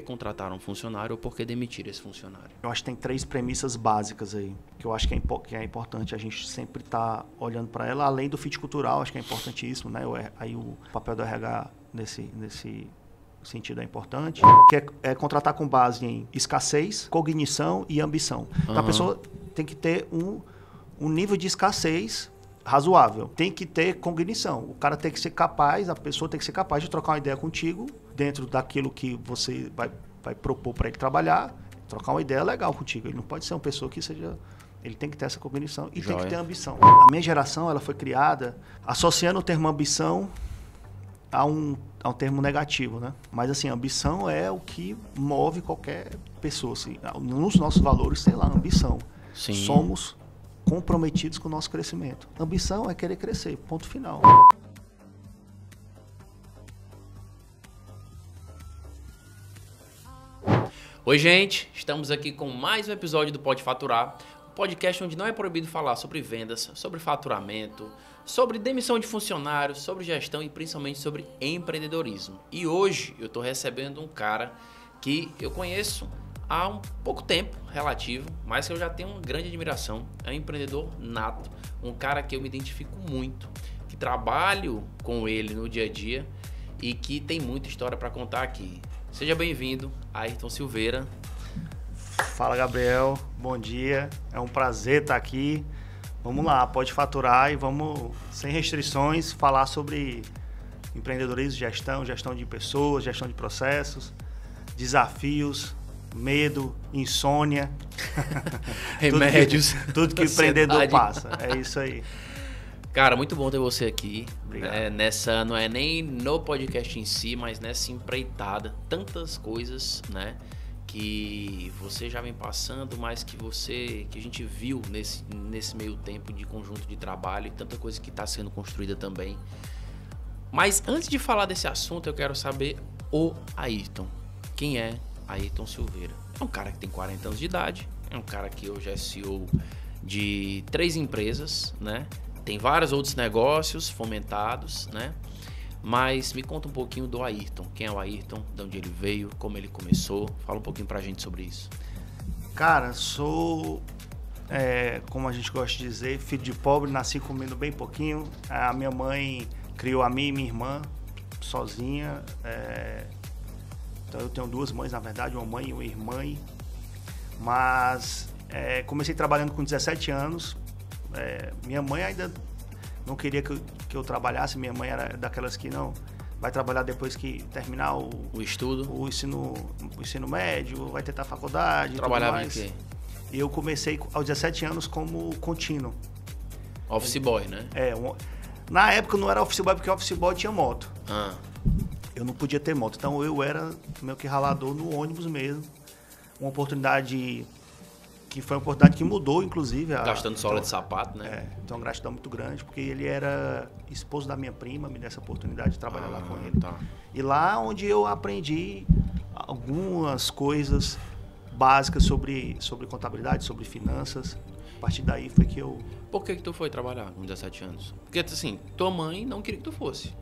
que contratar um funcionário ou por que demitir esse funcionário? Eu acho que tem 3 premissas básicas aí, que eu acho que é importante a gente sempre estar olhando para ela, além do fit cultural, acho que é importantíssimo, né? Aí o papel do RH nesse sentido é importante, que é contratar com base em escassez, cognição e ambição. Então a pessoa tem que ter um nível de escassez razoável, tem que ter cognição, o cara tem que ser capaz, a pessoa tem que ser capaz de trocar uma ideia contigo, dentro daquilo que você vai propor para ele trabalhar, trocar uma ideia legal contigo. Ele não pode ser uma pessoa que seja... Ele tem que ter essa cognição e tem que ter ambição. A minha geração, ela foi criada associando o termo ambição a um termo negativo, né? Mas, assim, ambição é o que move qualquer pessoa. Assim, nos nossos valores, sei lá, ambição. Sim. Somos comprometidos com o nosso crescimento. Ambição é querer crescer, ponto final. Oi, gente, estamos aqui com mais um episódio do Pode Faturar, um podcast onde não é proibido falar sobre vendas, sobre faturamento, sobre demissão de funcionários, sobre gestão e principalmente sobre empreendedorismo. E hoje eu estou recebendo um cara que eu conheço há um pouco tempo, relativo, mas que eu já tenho uma grande admiração. É um empreendedor nato, um cara que eu me identifico muito, que trabalho com ele no dia a dia e que tem muita história para contar aqui. Seja bem-vindo, Ayrton Silveira. Fala, Gabriel. Bom dia. É um prazer estar aqui. Vamos lá, pode faturar e vamos, sem restrições, falar sobre empreendedorismo, gestão de pessoas, gestão de processos, desafios, medo, insônia. Remédios. Tudo que empreendedor passa. É isso aí. Cara, muito bom ter você aqui. Obrigado. Não é nem no podcast em si, mas nessa empreitada. Tantas coisas, né? Que você já vem passando, mas que a gente viu nesse meio tempo de conjunto de trabalho e tanta coisa que está sendo construída também. Mas antes de falar desse assunto, eu quero saber o Ayrton. Quem é Ayrton Silveira? É um cara que tem 40 anos de idade, é um cara que hoje é CEO de 3 empresas, né? Tem vários outros negócios fomentados, né? Mas me conta um pouquinho do Ayrton. Quem é o Ayrton? De onde ele veio? Como ele começou? Fala um pouquinho pra gente sobre isso. Cara, sou, como a gente gosta de dizer, filho de pobre, nasci comendo bem pouquinho. A minha mãe criou a mim e minha irmã sozinha. Então eu tenho 2 mães, na verdade, uma mãe e uma irmã. Mas comecei trabalhando com 17 anos. Minha mãe ainda não queria que eu trabalhasse. Minha mãe era daquelas que não vai trabalhar depois que terminar o estudo, o ensino médio, vai tentar faculdade. Trabalhava em quê? E eu comecei aos 17 anos como contínuo. Office boy, né? Na época não era office boy porque office boy tinha moto. Ah. Eu não podia ter moto, então eu era meio que ralador no ônibus mesmo. Uma oportunidade que foi uma oportunidade que mudou, inclusive. Gastando sola de sapato, né? Então, uma gratidão muito grande, porque ele era esposo da minha prima, me deu essa oportunidade de trabalhar lá com ele. Tá. E lá onde eu aprendi algumas coisas básicas sobre contabilidade, sobre finanças. A partir daí foi que eu... Por que tu foi trabalhar com 17 anos? Porque, assim, tua mãe não queria que tu fosse.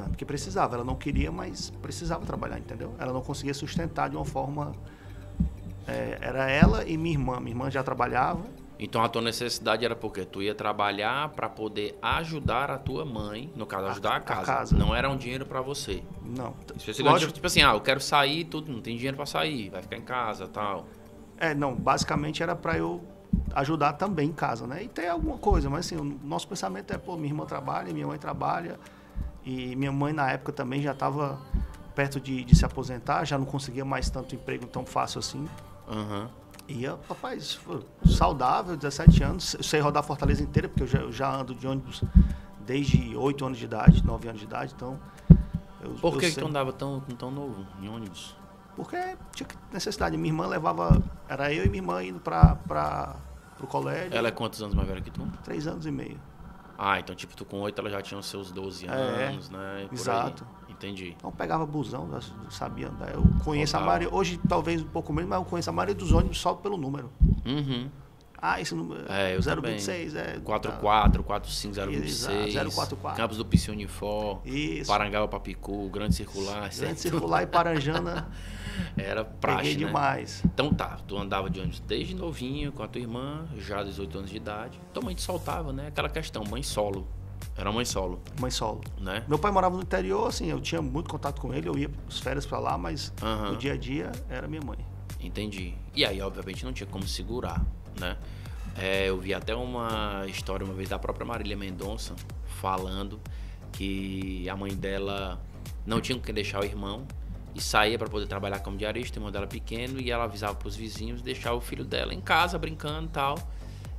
Porque precisava. Ela não queria, mas precisava trabalhar, entendeu? Ela não conseguia sustentar de uma forma... era ela e minha irmã. Minha irmã já trabalhava. Então a tua necessidade era porque tu ia trabalhar para poder ajudar a tua mãe, no caso, ajudar a casa. Não era um dinheiro para você. Não. Tipo assim, eu quero sair, tudo, não tem dinheiro para sair, vai ficar em casa, tal. Não, basicamente era para eu ajudar também em casa, né? E ter alguma coisa, mas assim, o nosso pensamento é, minha irmã trabalha, minha mãe trabalha, e minha mãe na época também já estava perto de se aposentar, já não conseguia mais tanto emprego tão fácil assim. Uhum. E eu, rapaz, saudável, 17 anos, eu sei rodar Fortaleza inteira, porque eu já ando de ônibus desde 8 anos de idade, 9 anos de idade, então... Por que tu andava tão novo em ônibus? Porque tinha necessidade, minha irmã levava, era eu e minha irmã indo pro colégio. Ela é quantos anos mais velha que tu? 3 anos e meio. Então tipo, tu com 8 ela já tinha os seus 12 anos, né? Exato. Entendi. Então pegava busão, sabia andar. Eu conheço a maioria, hoje talvez um pouco menos, mas eu conheço a maioria dos ônibus só pelo número. Uhum. Esse número, eu 026, 44, 45, 026, 044. Campos do Piscinifor, Isso. Parangaba, Papicu, Grande Circular. Grande Circular e Paranjana. Era praxe, Peguei né? demais. Então tá, tu andava de ônibus desde novinho com a tua irmã, já 18 anos de idade. Tua mãe te soltava, né? Aquela questão, mãe solo. Era mãe solo, Mãe solo. né? Meu pai morava no interior, assim, eu tinha muito contato com ele, eu ia as férias pra lá, mas Aham. no dia a dia era minha mãe. Entendi. E aí, obviamente, não tinha como segurar, né? Eu vi até uma história uma vez da própria Marília Mendonça falando que a mãe dela não tinha com quem deixar o irmão e saía para poder trabalhar como diarista, o irmão dela pequeno, e ela avisava pros vizinhos deixar o filho dela em casa brincando e tal.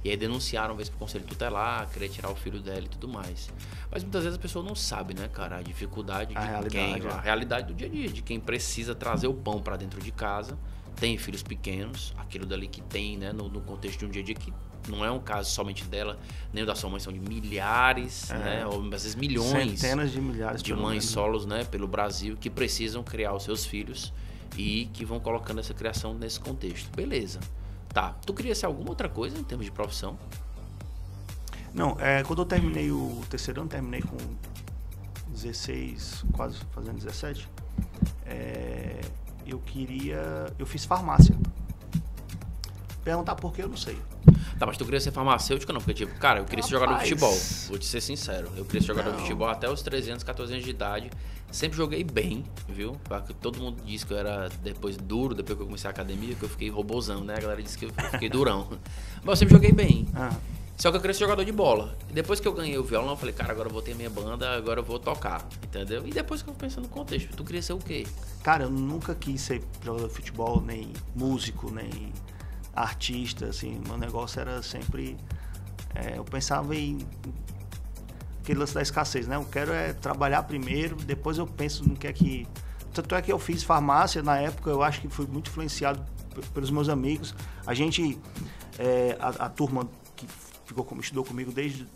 E aí denunciaram uma vez pro conselho tutelar, querer tirar o filho dela e tudo mais. Mas muitas vezes a pessoa não sabe, né, cara, a dificuldade de a realidade do dia a dia, de quem precisa trazer o pão para dentro de casa, tem filhos pequenos, aquilo dali que tem, né, no contexto de um dia a dia, que não é um caso somente dela, nem o da sua mãe, são de milhares, né, ou às vezes milhões, centenas de milhares de mães solos, né, pelo Brasil, que precisam criar os seus filhos e que vão colocando essa criação nesse contexto. Beleza. Tá, tu queria ser alguma outra coisa em termos de profissão? Não, quando eu terminei o terceiro ano, terminei com 16, quase fazendo 17, eu fiz farmácia. Perguntar por que eu não sei. Tá, mas tu queria ser farmacêutico não? Porque, tipo, cara, eu queria ser jogador de futebol. Vou te ser sincero. Eu queria ser jogador de futebol até os 13 anos, 14 anos de idade. Sempre joguei bem, viu? Todo mundo disse que eu era depois duro, depois que eu comecei a academia, que eu fiquei robozão, né? A galera disse que eu fiquei durão. Mas eu sempre joguei bem. Só que eu queria ser jogador de bola. E depois que eu ganhei o violão, eu falei, cara, agora eu vou ter minha banda, agora eu vou tocar. Entendeu? E depois que eu pensei no contexto, tu queria ser o quê? Cara, eu nunca quis ser jogador de futebol, nem músico, nem artista, assim. Meu negócio era sempre... eu pensava em... aquele lance da escassez, né? Eu quero trabalhar primeiro, depois eu penso no que é que... Tanto é que eu fiz farmácia na época, eu acho que fui muito influenciado pelos meus amigos. A gente, a turma que estudou comigo desde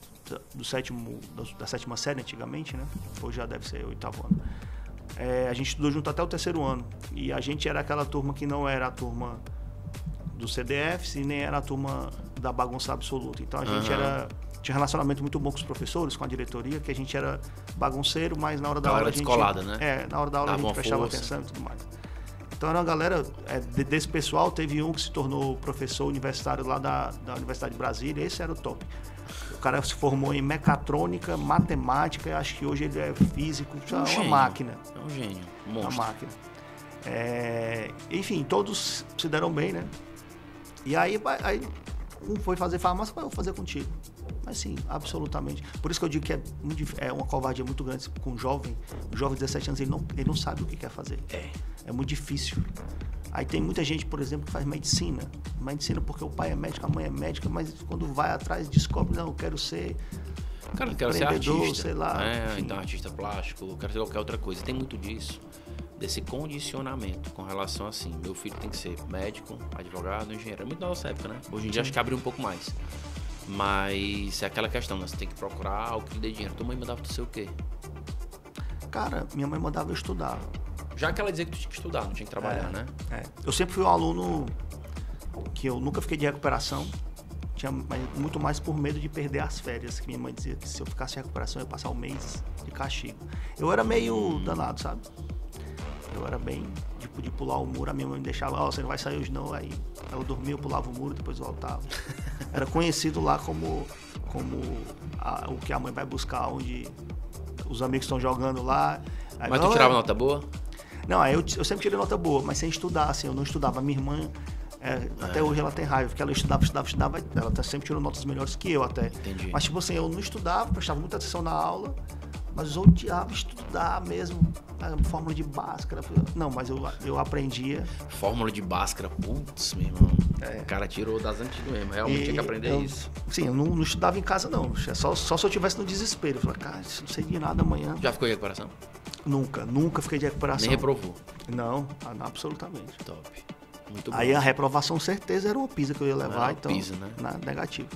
da sétima série antigamente, né? Hoje já deve ser o 8º ano. A gente estudou junto até o 3º ano. E a gente era aquela turma que não era a turma do CDFs e nem era a turma da bagunça absoluta. Então a gente tinha um relacionamento muito bom com os professores, com a diretoria, que a gente era bagunceiro, mas na hora da aula a gente... descolada, né? Na hora da aula a gente prestava atenção e tudo mais. Então era uma galera, desse pessoal, teve um que se tornou professor universitário lá da Universidade de Brasília, esse era o top. O cara se formou em mecatrônica, matemática, acho que hoje ele é físico, é uma máquina. É um gênio, um monstro. Uma máquina. Enfim, todos se deram bem, né? E aí um foi fazer farmácia, eu vou fazer contigo. Mas sim, absolutamente. Por isso que eu digo que é uma covardia muito grande com um jovem. Um jovem de 17 anos, ele não sabe o que quer fazer. É muito difícil. Aí tem muita gente, por exemplo, que faz medicina. Medicina porque o pai é médico, a mãe é médica, mas quando vai atrás descobre, não, eu quero ser... Cara, eu quero ser artista. Sei lá. Então, artista plástico, eu quero ser qualquer outra coisa. Tem muito disso. Desse condicionamento com relação assim, meu filho tem que ser médico, advogado, engenheiro. É muito da nossa época, né? Hoje em dia acho que abriu um pouco mais. Mas é aquela questão, né? Você tem que procurar algo que lhe dê dinheiro. Tua mãe mandava tu ser o quê? Cara, minha mãe mandava eu estudar. Já que ela dizia que tu tinha que estudar, não tinha que trabalhar, né? Eu sempre fui um aluno que eu nunca fiquei de recuperação. Muito mais por medo de perder as férias, que minha mãe dizia que se eu ficasse em recuperação eu ia passar um mês de castigo. Eu era meio danado, sabe? Eu era bem de pular o muro, a minha mãe me deixava, você não vai sair hoje não, aí ela dormia, eu pulava o muro, depois voltava. Era conhecido lá como o que a mãe vai buscar, onde os amigos estão jogando lá. Aí, mas tu tirava nota boa? Não, aí eu sempre tirei nota boa, mas sem estudar, assim, eu não estudava. Minha irmã, até hoje ela tem raiva, porque ela estudava, ela sempre tirou notas melhores que eu até. Entendi. Mas tipo assim, eu não estudava, prestava muita atenção na aula, mas eu odiava estudar mesmo, a fórmula de Bhaskara. Não, mas eu aprendia. Fórmula de Bhaskara, putz, meu irmão. O cara tirou das antigas mesmo, realmente tinha que aprender isso. Sim, eu não estudava em casa não, só se eu tivesse no desespero. Eu falei, cara, não sei de nada amanhã. Já ficou em recuperação? Nunca fiquei de recuperação. Nem reprovou? Não, absolutamente. Top. Muito bom. Aí a reprovação, certeza, era uma pisa que eu ia levar, então... Pisa, né? Negativo.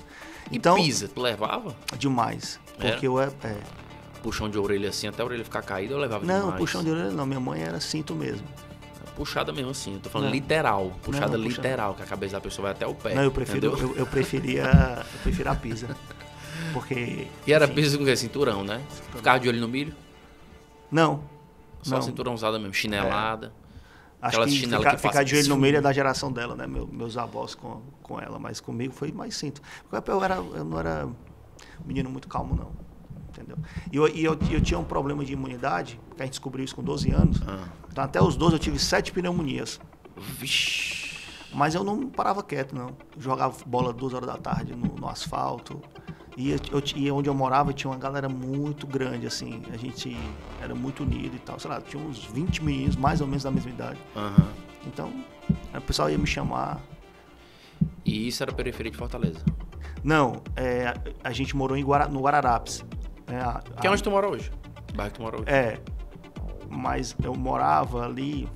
Então, pisa, tu levava? Demais. Porque eu puxão de orelha assim, até a orelha ficar caída, eu levava demais. Não, puxão de orelha não, minha mãe era cinto mesmo. Puxada mesmo assim, eu tô falando literal. Puxada literal, que a cabeça da pessoa vai até o pé. Não, eu preferia a pisa. Porque... E era pisa com o quê? Cinturão, né? Ficava de olho no milho? Não. Só cinturão usada mesmo, chinelada. Acho Aquelas que chinelas que ficar passam de olho no assim. meio é da geração dela, né? Meus avós com ela, mas comigo foi mais simples. Porque eu não era um menino muito calmo, não. Entendeu? E eu tinha um problema de imunidade, que a gente descobriu isso com 12 anos. Então, até os 12 eu tive 7 pneumonias. Vixe. Mas eu não parava quieto, não. Eu jogava bola 2 horas da tarde no asfalto. E onde eu morava tinha uma galera muito grande, assim. A gente era muito unido e tal. Sei lá, tinha uns 20 meninos, mais ou menos da mesma idade. Então, o pessoal ia me chamar. E isso era periferia de Fortaleza? Não, a gente morou no Guararapes. Que é onde tu mora hoje? O bairro que tu mora hoje? Mas eu morava ali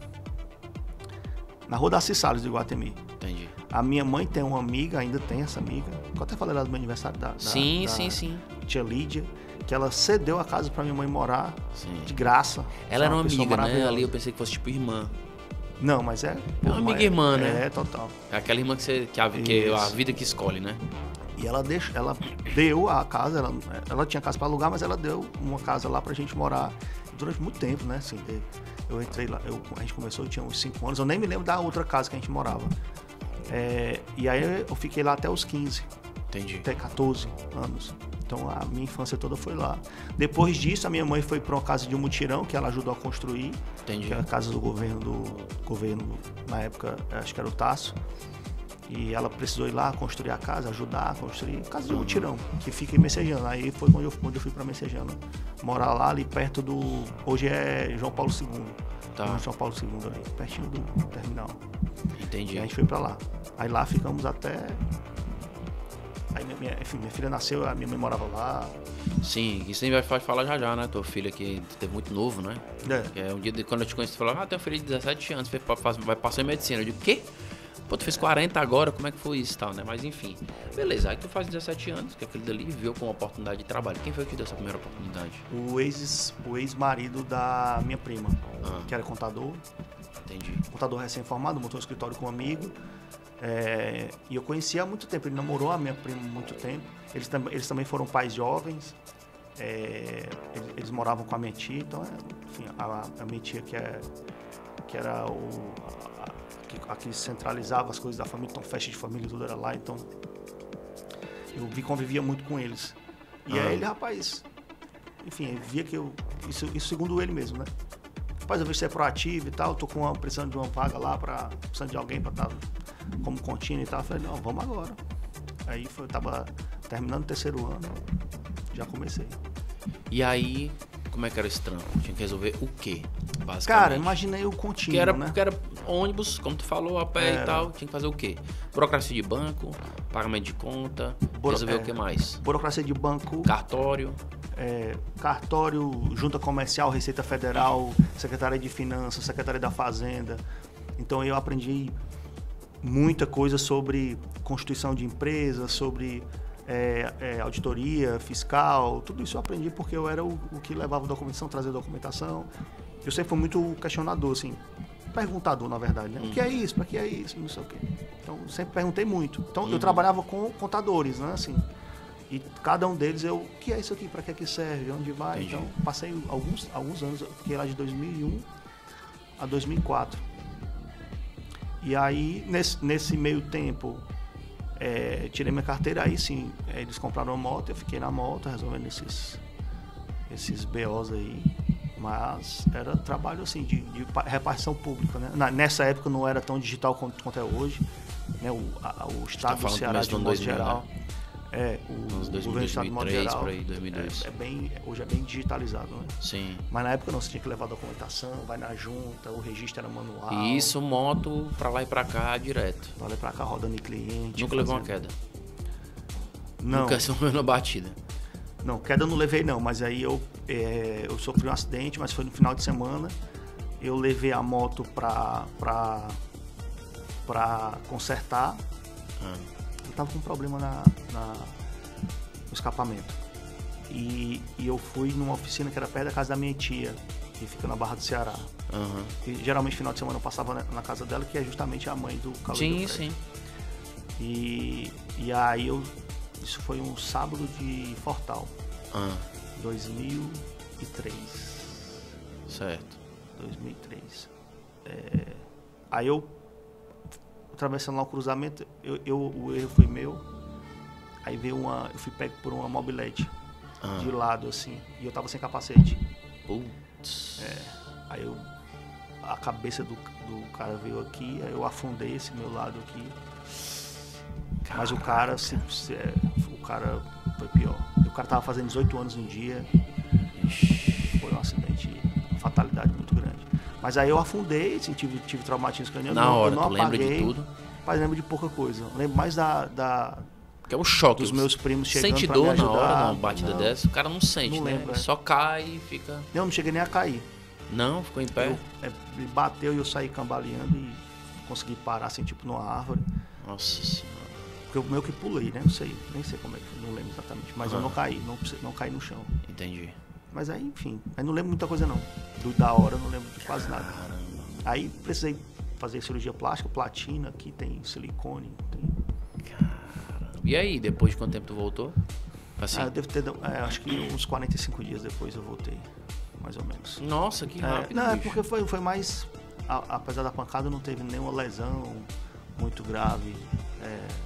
na Rua da Salles do Iguatemi. Entendi. A minha mãe tem uma amiga, ainda tem essa amiga. Eu até falei lá do meu aniversário Sim. tia Lídia, que ela cedeu a casa pra minha mãe morar de graça. Ela era uma amiga, né? Ali eu pensei que fosse tipo irmã. Não, mas é uma amiga irmã, né? É, total. É aquela irmã que a vida que escolhe, né? E ela deu a casa, ela tinha casa pra alugar, mas ela deu uma casa lá pra gente morar durante muito tempo, né? Assim, eu entrei lá, a gente começou, eu tinha uns 5 anos, eu nem me lembro da outra casa que a gente morava. E aí eu fiquei lá até os 15. Entendi. Até 14 anos. Então a minha infância toda foi lá. Depois disso, a minha mãe foi para uma casa de um mutirão que ela ajudou a construir. Entendi. Que é a casa do governo, na época, acho que era o Tasso. E ela precisou ir lá construir a casa, ajudar a construir casa de mutirão, que fica em Messejana. Aí foi quando eu fui para Messejana. Morar lá, ali perto do... Hoje é João Paulo II. Tá. João Paulo II ali, pertinho do terminal. Entendi. E a gente foi para lá. Aí lá ficamos até... Aí minha filha nasceu, a minha mãe morava lá. Sim, isso nem vai falar já, né? Tua filha que teve muito novo, né? Um dia quando eu te conheci, tu falou, tem uma filha de 17 anos, vai passar em medicina. Eu digo, quê? Pô, tu fez 40 agora, como é que foi isso e tal, né? Mas enfim, beleza, aí tu faz 17 anos, que aquele dali viu com uma oportunidade de trabalho. Quem foi que te deu essa primeira oportunidade? O ex-marido da minha prima, que era contador. Entendi. Contador recém-formado, montou um escritório com um amigo. E eu conhecia há muito tempo, ele namorou a minha prima há muito tempo. Eles também foram pais jovens. Eles moravam com a minha tia, então, enfim, a minha tia que era a que centralizava as coisas da família, então festa de família tudo era lá, então eu convivia muito com eles. E aí ele, rapaz, enfim, ele via que isso segundo ele mesmo, né? Rapaz, eu vejo que você é proativo e tal, tô precisando de uma vaga lá, precisando de alguém pra estar como contínuo e tal. Eu falei, não, vamos agora. Aí eu tava terminando o 3º ano, já comecei. E aí, como é que era esse trampo? Tinha que resolver o quê, basicamente? Cara, imaginei o contínuo, né? Porque era ônibus, como tu falou, a pé e tal. Tinha que fazer o quê? Burocracia de banco, pagamento de conta, resolver o que mais? Burocracia de banco. Cartório. Cartório, Junta Comercial, Receita Federal, Secretaria de Finanças, Secretaria da Fazenda. Então eu aprendi muita coisa sobre constituição de empresas, sobre auditoria fiscal, tudo isso eu aprendi porque eu era o que levava documentação, trazia documentação. Eu sempre fui muito questionador, assim, perguntador, na verdade, né? O que é isso? Para que é isso? Não sei o quê. Então, sempre perguntei muito. Então, eu trabalhava com contadores, né? Assim, e cada um deles, o que é isso aqui? Para que serve? Onde vai? Entendi. Então, passei alguns anos, eu fiquei lá de 2001 a 2004. E aí, nesse meio tempo, tirei minha carteira, aí sim, eles compraram uma moto, eu fiquei na moto, resolvendo esses BOs aí. Mas era trabalho assim, de repartição pública, né? Nessa época não era tão digital quanto é hoje, né? O Estado do Ceará, de modo geral, o governo do Estado de modo geral, por aí, 2002. Hoje é bem digitalizado, né? Sim. Mas na época não, você tinha que levar a documentação, vai na junta, o registro era manual. E isso, moto, pra lá e pra cá, direto. Pra lá e pra cá, rodando em cliente. Nunca levou uma queda? Não. Nunca morreu na batida? Não, queda eu não levei não, mas aí eu sofri um acidente, mas foi no final de semana. Eu levei a moto pra consertar. Eu tava com um problema no escapamento. E eu fui numa oficina que era perto da casa da minha tia, que fica na Barra do Ceará. E, geralmente, final de semana eu passava na casa dela, que é justamente a mãe do Cauê. Sim. E aí isso foi um sábado de Fortal. 2003. Certo. 2003. Aí eu, atravessando lá o cruzamento, o erro foi meu. Aí veio eu fui pego por uma mobilete de lado, assim, e eu tava sem capacete. Putz. Aí a cabeça do cara veio aqui, aí eu afundei esse meu lado aqui. Caraca. Mas o cara foi pior. O cara tava fazendo 18 anos no dia. Foi um acidente, uma fatalidade muito grande. Mas aí eu afundei, assim, tive traumatismo craniano. Na hora, eu não tu lembra de tudo? Mas lembro de pouca coisa. Eu lembro mais que é um choque. Dos meus primos chegando sente pra dor me ajudar. na hora, numa batida dessa? O cara não sente, não né? lembro, Ele só cai e fica... Não cheguei nem a cair. Não? Ficou em pé? Ele bateu e eu saí cambaleando e consegui parar, assim, tipo, numa árvore. Nossa Senhora. Porque eu meio que pulei, né? Não sei, nem sei como é que... Não lembro exatamente. Mas eu não caí, não caí no chão. Entendi. Mas aí, enfim, aí não lembro muita coisa, não. Da hora, eu não lembro de quase nada. Caramba. Aí precisei fazer cirurgia plástica, platina, aqui tem silicone, tem... E aí, depois de quanto tempo tu voltou? Assim. Deve ter, acho que uns 45 dias depois eu voltei, mais ou menos. Nossa, que rápido. Não, bicho. porque foi mais... Apesar da pancada, não teve nenhuma lesão muito grave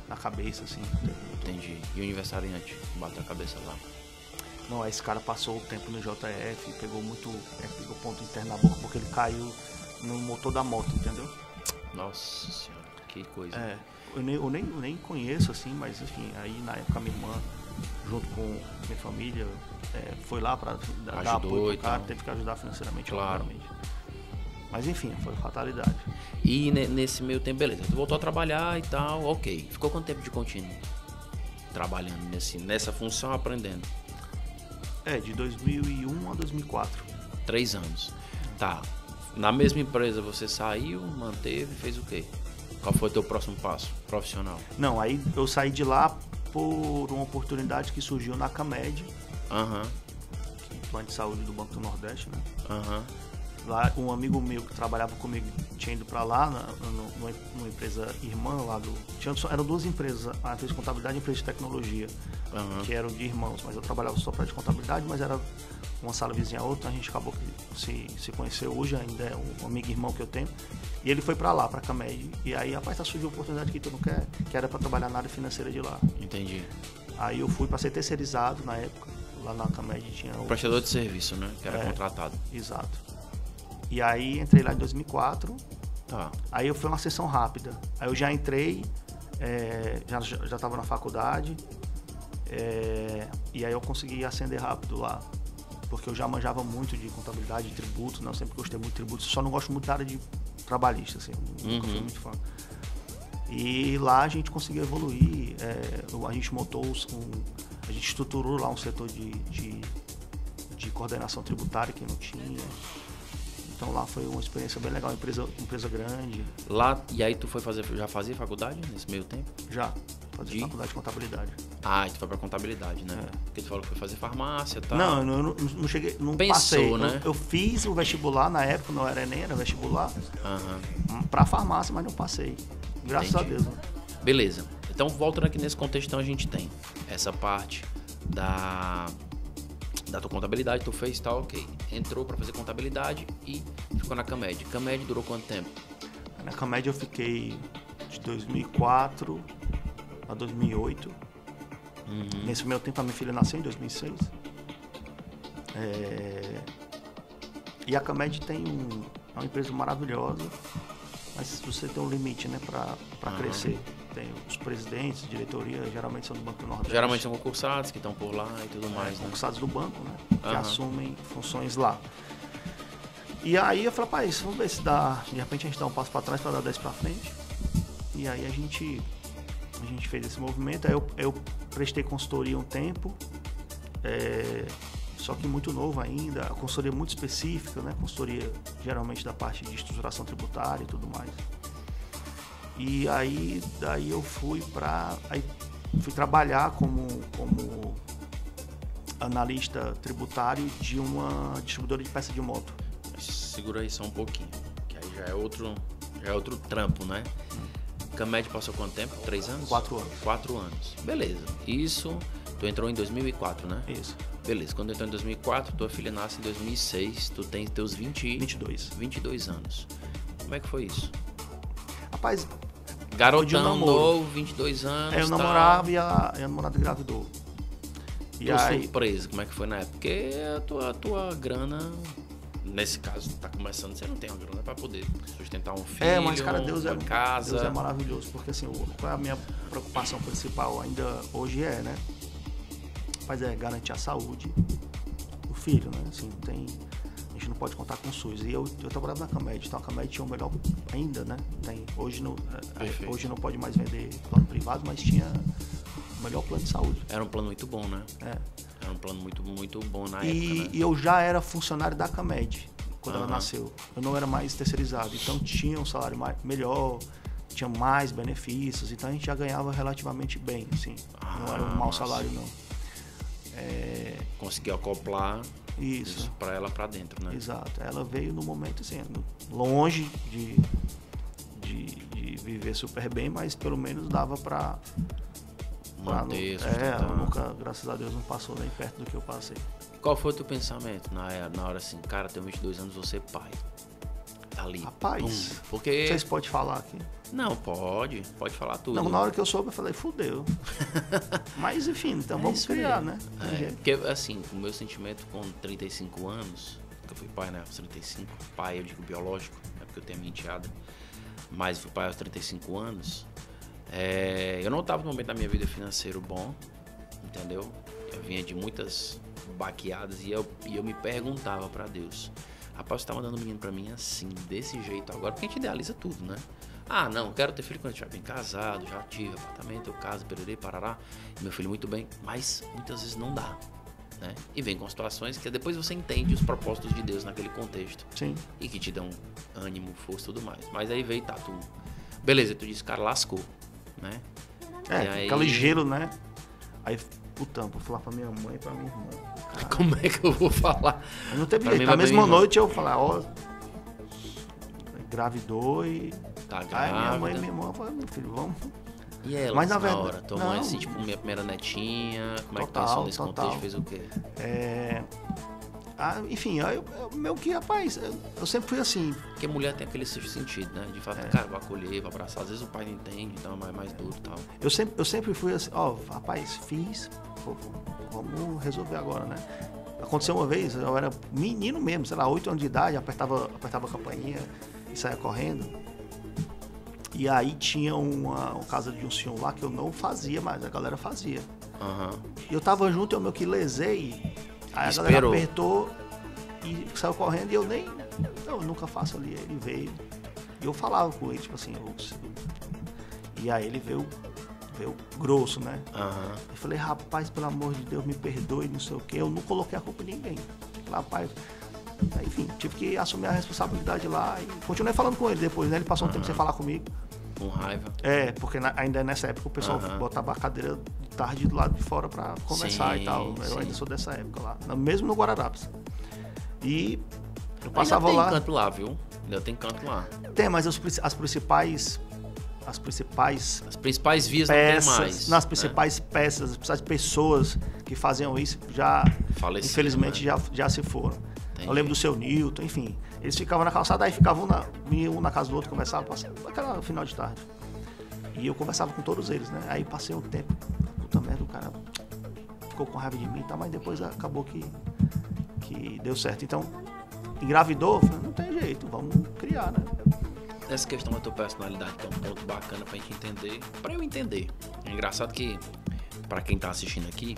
na cabeça, assim. Entendi. E o aniversariante? Bateu a cabeça lá. Não, esse cara passou o tempo no JF, pegou ponto interno na boca, porque ele caiu no motor da moto, entendeu? Nossa Senhora, que coisa. Eu nem conheço, assim, mas enfim, aí na época minha irmã, junto com minha família, foi lá para dar apoio pro cara, teve que ajudar financeiramente, claro. Obviamente. Mas enfim, foi fatalidade. E nesse meio tempo, beleza, tu voltou a trabalhar e tal, ok. Ficou quanto tempo de contínuo trabalhando nessa função, aprendendo? De 2001 a 2004. 3 anos. Tá. Na mesma empresa você saiu, manteve, fez o quê? Qual foi o teu próximo passo profissional? Não, aí eu saí de lá por uma oportunidade que surgiu na CAMED, plano de saúde do Banco do Nordeste, né? Lá, um amigo meu que trabalhava comigo tinha ido para lá, numa empresa irmã lá eram duas empresas, a empresa de contabilidade e a empresa de tecnologia, que eram de irmãos, mas eu trabalhava só para de contabilidade, mas era uma sala vizinha a outra, a gente acabou que se conheceu, hoje ainda é um amigo irmão que eu tenho, e ele foi para lá, para a CAMED, e aí, rapaz, surgiu a oportunidade que tu não quer, que era para trabalhar na área financeira de lá. Entendi. Aí eu fui para ser terceirizado na época, lá na CAMED tinha... Prestador de serviço, né? Que era contratado. Exato. E aí entrei lá em 2004, tá. Aí foi uma sessão rápida. Aí eu já entrei, já estava na faculdade, e aí eu consegui ascender rápido lá, porque eu já manjava muito de contabilidade, de tributos, né? Eu sempre gostei muito de tributos, só não gosto muito da área de trabalhista, assim, nunca fui muito fã. E lá a gente conseguiu evoluir, a gente montou a gente estruturou lá um setor de coordenação tributária que não tinha. Então lá foi uma experiência bem legal, empresa grande. Lá, e aí tu já fazia faculdade nesse meio tempo? Já, fazia faculdade de contabilidade. Ah, e tu foi pra contabilidade, né? Porque tu falou que foi fazer farmácia e tal. Não, eu não cheguei, não Pensou, passei. Né? Eu fiz o vestibular, na época não era Enem, era vestibular, pra farmácia, mas não passei. Graças a Deus. Né? Beleza, então voltando aqui nesse contexto, então a gente tem essa parte da tua contabilidade, tu fez, tá, ok. Entrou pra fazer contabilidade e ficou na CAMED. CAMED durou quanto tempo? Na CAMED eu fiquei de 2004 a 2008. Nesse meu tempo a minha filha nasceu em 2006. E a CAMED tem é uma empresa maravilhosa, mas você tem um limite, né, pra crescer. Tem os presidentes, diretoria, geralmente são do Banco do Nordeste. Geralmente são concursados que estão por lá e tudo mais, né? Concursados do banco, né? Que assumem funções lá. E aí eu falei, rapaz, vamos ver se dá. De repente a gente dá um passo para trás para dar 10 para frente. E aí a gente fez esse movimento. Aí eu prestei consultoria um tempo, só que muito novo ainda. A consultoria muito específica, né? Consultoria geralmente da parte de estruturação tributária e tudo mais. E aí daí eu fui trabalhar como analista tributário de uma distribuidora de peça de moto. Segura aí só um pouquinho, que aí já é outro trampo, né? CAMED passou quanto tempo? 3 anos? 4 anos. 4 anos. Beleza. Isso, tu entrou em 2004, né? Isso. Beleza. Quando entrou em 2004, tua filha nasce em 2006, tu tem teus 22 anos. Como é que foi isso? Rapaz, Garotão novo, 22 anos. Aí eu namorava e a namorada engravidou. E aí, surpresa, como é que foi na época? Porque a tua grana, nesse caso, tá começando, você não tem uma grana pra poder sustentar um filho, mas cara, Deus casa. Deus é maravilhoso, porque assim, qual é a minha preocupação principal ainda hoje né? Mas garantir a saúde do filho, né? Assim, a gente não pode contar com o SUS. E eu trabalhava na Camed, então a Camed tinha o melhor ainda, né? Hoje não pode mais vender plano privado, mas tinha o melhor plano de saúde. Era um plano muito bom, né? Era um plano muito, muito bom na época, né? E eu já era funcionário da Camed quando ela nasceu. Eu não era mais terceirizado, então tinha um salário melhor, tinha mais benefícios, então a gente já ganhava relativamente bem, assim. Não era um mau salário, não. Conseguiu acoplar isso para ela para dentro, né? Exato. Ela veio no momento assim, longe de viver super bem, mas pelo menos dava para manter, ela nunca, graças a Deus, não passou nem perto do que eu passei. Qual foi o teu pensamento na hora assim, cara, tenho 22 anos, vou ser pai? Ali. Rapaz, porque... vocês podem falar aqui? Não, pode falar tudo. Não, na hora que eu soube, eu falei, fudeu. Mas, enfim, então vamos criar, né? Porque, assim, o meu sentimento com 35 anos, que eu fui pai, né, aos 35, pai, eu digo biológico, é porque eu tenho a minha enteada, mas fui pai aos 35 anos, eu não estava no momento da minha vida financeiro bom, entendeu? Eu vinha de muitas baqueadas e eu me perguntava pra Deus, rapaz, você tá mandando um menino pra mim assim, desse jeito agora, porque a gente idealiza tudo, né? Ah, não, quero ter filho quando eu estiver bem casado, já tive apartamento, eu caso, pererê, parará, meu filho muito bem, mas muitas vezes não dá, né? E vem com situações que depois você entende os propósitos de Deus naquele contexto. Sim. E que te dão ânimo, força e tudo mais. Mas aí veio, tá, tu... Beleza, tu disse, cara, lascou, né? Aí... aquele gelo, né? Aí, puta, vou falar pra minha mãe e pra minha irmã. Cara, como é que eu vou falar? Não teve jeito. Na mesma noite eu falar, engravidou e... Tá grávida. Aí minha mãe e minha irmã falaram, meu filho, vamos... E ela, mas na verdade, hora, tua mãe, assim, tipo, minha primeira netinha, como é que pensou nesse contexto, fez o quê? Enfim, eu meio que, rapaz, eu sempre fui assim. Porque mulher tem aquele sexto sentido, né? De fato, cara, vai acolher, vai abraçar. Às vezes o pai não entende, então é mais duro e tal. Eu sempre fui assim, rapaz, fiz, vamos resolver agora, né? Aconteceu uma vez, eu era menino mesmo, sei lá, 8 anos de idade, apertava a campainha e saia correndo. E aí tinha uma casa de um senhor lá que eu não fazia, mas a galera fazia. E eu tava junto, eu meio que lesei, aí a galera apertou e saiu correndo e eu nunca faço ali. Ele veio e eu falava com ele, tipo assim, e aí ele veio grosso, né? Eu falei, rapaz, pelo amor de Deus, me perdoe, não sei o quê. Eu não coloquei a culpa em ninguém. Rapaz, enfim, tive que assumir a responsabilidade lá e continuei falando com ele depois, né? Ele passou um tempo sem falar comigo. Com raiva. Porque ainda nessa época o pessoal botava a cadeira de tarde do lado de fora pra conversar e tal. Eu ainda sou dessa época lá, mesmo no Guararapes. E eu passava lá. Ainda tem canto lá, viu? Ainda tem canto lá. Tem, mas as principais vias peças, não tem mais. Nas principais peças, as principais pessoas que faziam isso já, infelizmente, né? já se foram. Entendi. Eu lembro do seu Newton, enfim. Eles ficavam na calçada, aí ficavam um na casa do outro, conversavam, aquela final de tarde. E eu conversava com todos eles, né? Aí passei um tempo, puta merda, o cara ficou com raiva de mim e tal, mas depois acabou que deu certo. Então, engravidou, falei, não tem jeito, vamos criar, né? Essa questão da tua personalidade, que é um ponto bacana pra gente entender, pra eu entender. É engraçado que, pra quem tá assistindo aqui,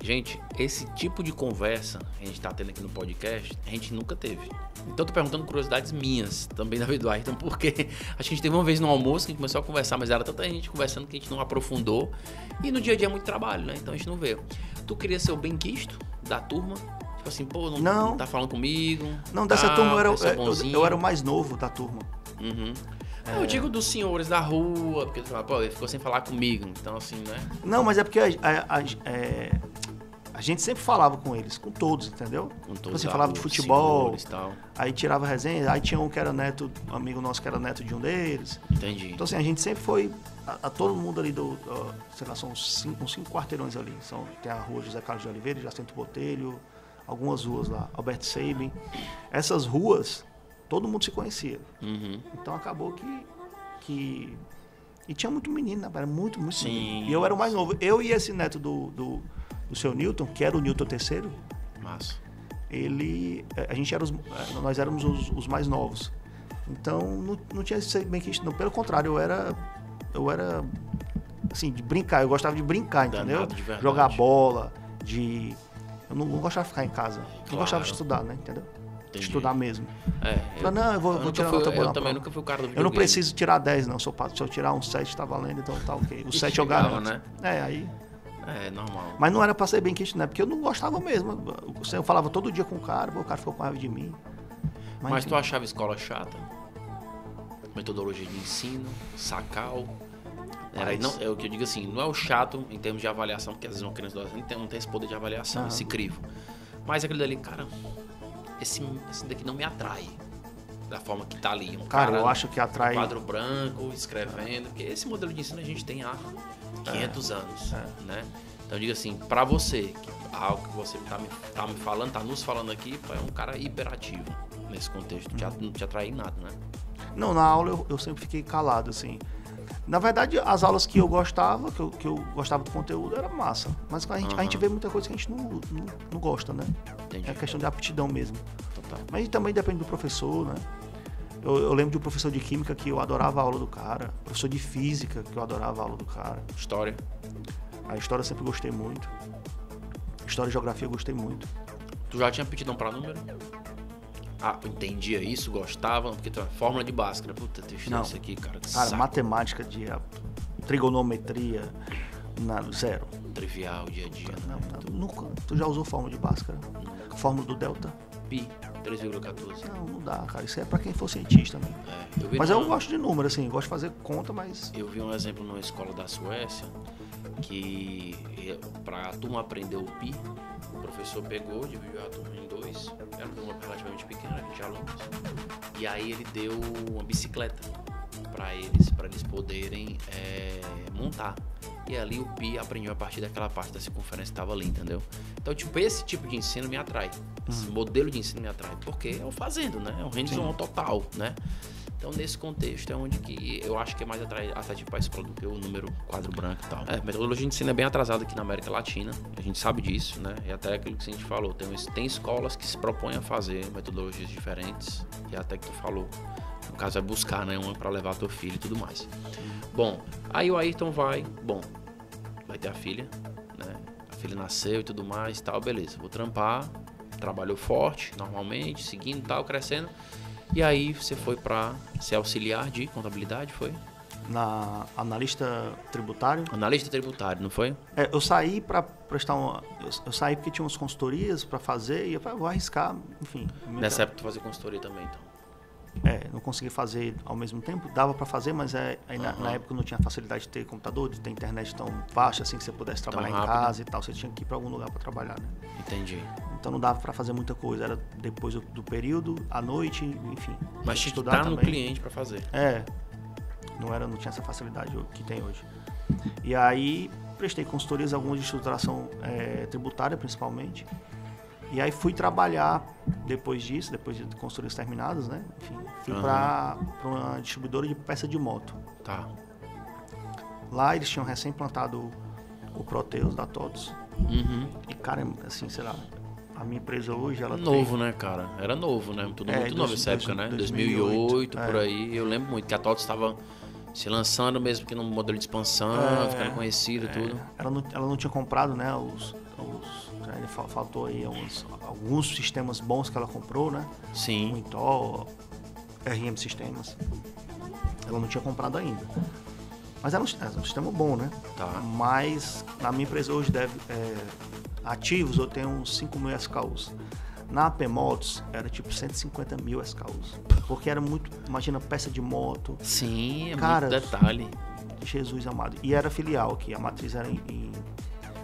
gente, esse tipo de conversa que a gente tá tendo aqui no podcast, a gente nunca teve. Então eu tô perguntando curiosidades minhas também da vida do Ayrton, porque a gente teve uma vez no almoço que a gente começou a conversar, mas era tanta gente conversando que a gente não aprofundou. E no dia a dia é muito trabalho, né? Então a gente não veio. Tu queria ser o benquisto da turma? Tipo assim, pô, não tá falando comigo. Não, dessa turma eu era o mais novo da turma. Eu digo dos senhores da rua, porque tu fala, pô, ele ficou sem falar comigo, então assim, né? Não, mas é porque a gente sempre falava com eles, com todos, entendeu? Com todos. Você falava de futebol, tal. Aí tirava resenha, aí tinha um que era neto, um amigo nosso que era neto de um deles. Entendi. Então assim, a gente sempre foi a todo mundo ali sei lá, são uns 5 quarteirões ali. Tem a rua José Carlos de Oliveira, Jacinto Botelho, algumas ruas lá, Alberto Sabin. Essas ruas, todo mundo se conhecia. Então acabou que que... E tinha muito menino, né? Era muito Sim. menino. E eu era o mais novo. Eu e esse neto do seu Newton, que era o Newton terceiro, Massa. nós éramos os mais novos. Então, não tinha esse benquisto, não. Pelo contrário, eu era assim, de brincar. Eu gostava de brincar, entendeu? De verdade. Jogar bola, eu não gostava de ficar em casa. Claro. Não gostava de estudar, né? Entendeu? Entendi. Estudar mesmo. Eu Eu vou tirar nota boa. Eu também nunca fui o cara do videogame. Eu não preciso tirar 10, não. Se eu tirar um 7, tá valendo, então tá ok. O 7 eu garanto. Né? Aí... É, normal. Mas não era pra ser benquisto, né? Porque eu não gostava mesmo. Eu falava todo dia com o cara ficou com raiva de mim. Mas tu achava escola chata? Metodologia de ensino, sacal. É o que eu digo assim, não é o chato em termos de avaliação, porque às vezes uma criança adolescente não tem esse poder de avaliação, esse crivo. Mas aquele dali, cara, esse daqui não me atrai. Da forma que tá ali. Cara, eu acho que atrai... Um quadro branco, escrevendo. Porque esse modelo de ensino a gente tem há 500 anos, né? Então eu digo assim, pra você, algo que você tá me falando, tá nos falando aqui, é um cara hiperativo nesse contexto. Não te atrai em nada, né? Não, na aula eu sempre fiquei calado, assim. Na verdade, as aulas que eu gostava, que eu gostava do conteúdo, era massa. Mas a gente vê muita coisa que a gente não gosta, né? Entendi. É questão de aptidão mesmo. Total. Mas também depende do professor, né? Eu lembro de um professor de química que eu adorava a aula do cara. Professor de física que eu adorava a aula do cara. História. A história eu sempre gostei muito. História e geografia eu gostei muito. Tu já tinha aptidão pra número? Ah, entendia isso, gostava, porque tu é fórmula de Bhaskara. Puta, deixa Não. isso aqui, cara. Que Cara, saco. matemática, trigonometria, zero. Trivial, dia a dia, né? Nunca. Tu já usou fórmula de Bhaskara? Fórmula do delta? Pi, 3,14. Não dá, cara. Isso é pra quem for cientista, né? Mas eu gosto de número, assim. Gosto de fazer conta, mas... Eu vi um exemplo numa escola da Suécia que pra turma aprender o Pi, o professor pegou, dividiu a turma em dois. Era uma turma relativamente pequena, 20 alunos. E aí ele deu uma bicicleta para eles poderem montar. E ali o Pi aprendeu a partir daquela parte da circunferência que estava ali, entendeu? Então, tipo, esse tipo de ensino me atrai. Esse modelo de ensino me atrai. Porque é o fazendo, né? É um hands-on total, né? Então, nesse contexto, é onde que eu acho que é mais atrativo para a escola do que o número quadro branco e tal. A metodologia de ensino é bem atrasada aqui na América Latina. A gente sabe disso, né? E até aquilo que a gente falou. Tem escolas que se propõem a fazer metodologias diferentes. E até que tu falou. No caso, é buscar, né? Uma para levar teu filho e tudo mais. Bom, aí o Ayrton vai ter a filha, né? A filha nasceu e tudo mais e tal, beleza. Vou trampar, trabalhou forte, normalmente, seguindo e tal, crescendo. E aí você foi para ser auxiliar de contabilidade, foi? Na analista tributário. Analista tributário, não foi? Eu saí para prestar eu saí porque tinha umas consultorias para fazer e eu falei, vou arriscar, enfim. Nessa época tu fazia consultoria também, então? Não consegui fazer ao mesmo tempo, dava para fazer, mas na época não tinha facilidade de ter computador, de ter internet tão baixa assim que você pudesse trabalhar em casa e tal, você tinha que ir para algum lugar para trabalhar, né? Entendi. Então não dava para fazer muita coisa, era depois do período, à noite, enfim. Mas tinha que estar no cliente para fazer. Não tinha essa facilidade que tem hoje. E aí prestei consultorias, algumas de estruturação tributária principalmente. E aí fui trabalhar depois de consultorias terminadas, né? Enfim, fui para uma distribuidora de peça de moto. Tá. Lá eles tinham recém-implantado o Proteus da TOTS. E, cara, assim, sei lá, a minha empresa hoje, ela novo, né, cara? Era novo, né? Tudo muito novo nessa época, né? 2008, por aí. Eu lembro muito que a TOTS estava se lançando mesmo que no modelo de expansão, ficando conhecido e tudo. Ela não tinha comprado, né, faltou aí alguns sistemas bons que ela comprou, né? Sim. O Intel, RM Sistemas. Ela não tinha comprado ainda. Mas era um sistema bom, né? Tá. Mas na minha empresa hoje ativos eu tenho uns 5.000 SKUs. Na AP Motos era tipo 150 mil SKUs. Porque era muito, imagina, peça de moto. Sim, cara, muito detalhe. Jesus amado. E era filial aqui, a matriz era em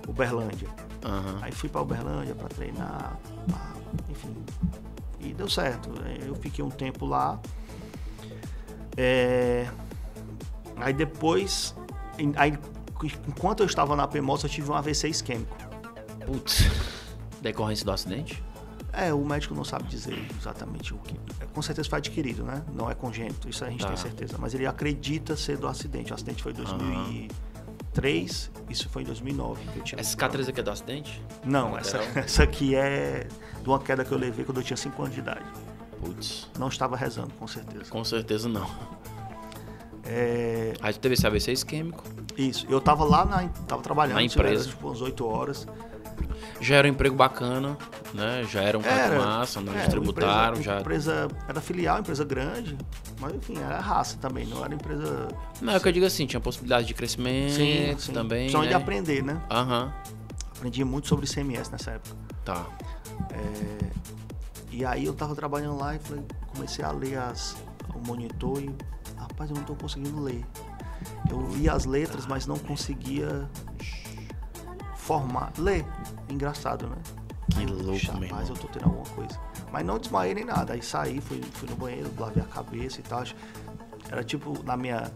Uberlândia. Aí fui para Uberlândia para treinar, enfim, e deu certo. Eu fiquei um tempo lá. Aí depois, enquanto eu estava na AP Motos, eu tive um AVC isquêmico. Putz, decorrência do acidente? O médico não sabe dizer exatamente o que. Com certeza foi adquirido, né? Não é congênito, isso a gente tem certeza. Mas ele acredita ser do acidente. O acidente foi em 2003, isso foi em 2009 que eu tinha. Essa cicatriz aqui é do acidente? Não, essa aqui é de uma queda que eu levei quando eu tinha 5 anos de idade. Putz. Não estava rezando, com certeza. Com certeza não. Aí tu teve esse AVC isquêmico? Isso. Eu tava lá, tava trabalhando. Na empresa. Era, tipo, umas 8 horas. Já era um emprego bacana, né? Já era um cargo massa, não tributaram. A empresa era filial, empresa grande, mas enfim, era raça também, não era empresa... Não, é o que eu digo assim, tinha possibilidade de crescimento sim. também, Só né? de aprender, né? Aprendi muito sobre ICMS nessa época. Tá. E aí eu tava trabalhando lá e comecei a ler o monitor e, rapaz, eu não tô conseguindo ler. Eu via as letras, mas não conseguia ler. Engraçado, né? Que louco, meu rapaz, eu tô tendo alguma coisa. Mas não desmaiei nem nada. Aí saí, fui no banheiro, lavei a cabeça e tal. Era tipo, na minha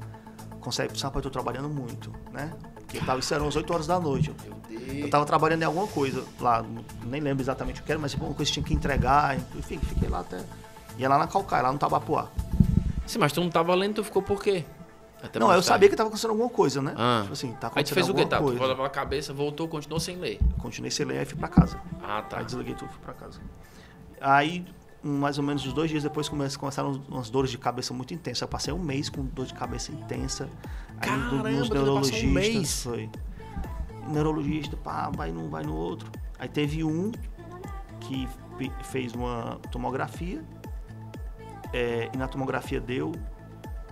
concepção, rapaz, eu tô trabalhando muito, né? Porque isso eram as 8 horas da noite. Eu tava trabalhando em alguma coisa lá, nem lembro exatamente o que era, mas alguma coisa que tinha que entregar. Enfim, fiquei lá até... Ia lá na Calcaia, lá no Tabapuá. Sim, mas tu não tava lendo, tu ficou por quê? Não, eu sabia que tava acontecendo alguma coisa, né? Tipo assim, tá acontecendo. Aí tu fez o quê? Tu lavou a cabeça, voltou, continuou sem ler. Continuei sem ler, aí fui pra casa. Tá. Aí desliguei tudo e fui pra casa. Aí, mais ou menos uns 2 dias depois, começaram umas dores de cabeça muito intensas. Eu passei um mês com dor de cabeça intensa. Aí nos neurologistas. Um mês. Foi. Neurologista, vai num, vai no outro. Aí teve um que fez uma tomografia. E na tomografia deu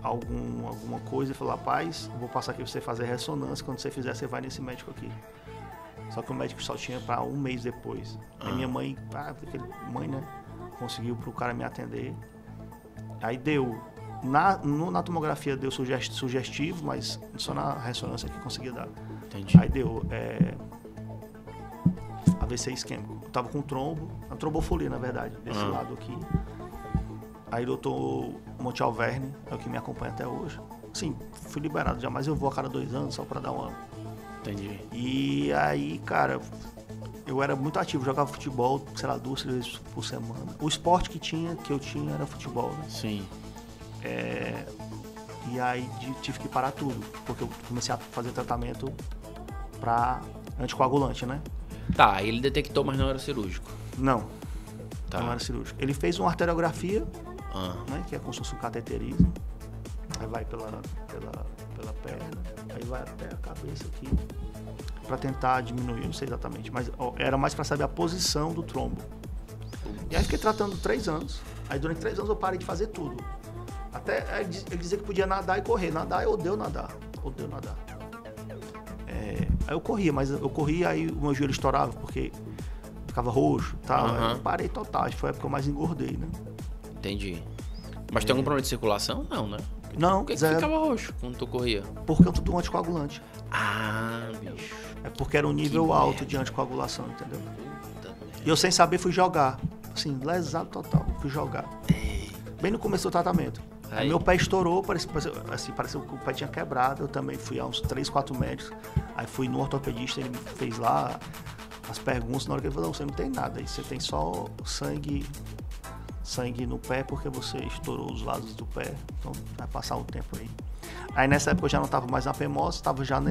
alguma coisa e falou, rapaz, vou passar aqui pra você fazer ressonância, quando você fizer, você vai nesse médico aqui. Só que o médico só tinha para um mês depois. Aí minha mãe, né, conseguiu pro cara me atender. Aí deu, na tomografia deu sugestivo, mas só na ressonância que conseguia dar. Entendi. Aí deu AVC isquêmico. Eu tava com trombo, a trombofolia, na verdade, desse lado aqui. Aí o doutor Monte Alverne é o que me acompanha até hoje. Sim, fui liberado já, mas eu vou a cada 2 anos só pra dar uma... Entendi. E aí, cara, eu era muito ativo, jogava futebol, sei lá, 2, 3 vezes por semana. O esporte que eu tinha era futebol, né? Sim. E aí tive que parar tudo, porque eu comecei a fazer tratamento pra anticoagulante, né? Tá, ele detectou, mas não era cirúrgico. Não, tá. Não era cirúrgico. Ele fez uma arteriografia, né, que é como se fosse um cateterismo. Aí vai pela perna, aí vai até a cabeça aqui, pra tentar diminuir, não sei exatamente, mas era mais pra saber a posição do trombo. E aí fiquei tratando 3 anos. Aí durante 3 anos eu parei de fazer tudo. Até ele dizia que podia nadar e correr. Eu odeio nadar. Aí eu corria, mas eu corria aí o meu joelho estourava, porque ficava roxo e tal. Aí eu parei total, foi a época que eu mais engordei, né? Entendi. Mas tem algum problema de circulação? Não, né? Não, por que ficava roxo quando tu corria? Porque eu tô do anticoagulante. Bicho. É porque era um nível alto de anticoagulação, entendeu? E eu sem saber fui jogar. Assim, lesado total, fui jogar. Bem no começo do tratamento. Aí meu pé estourou, parecia que o pé tinha quebrado. Eu também fui a uns 3, 4 médicos. Aí fui no ortopedista, ele fez lá as perguntas. Na hora que ele falou, não, você não tem nada, aí você tem só sangue no pé porque você estourou os lados do pé. Então vai passar um tempo aí. Aí nessa época eu já não estava mais na PEMOS, estava já no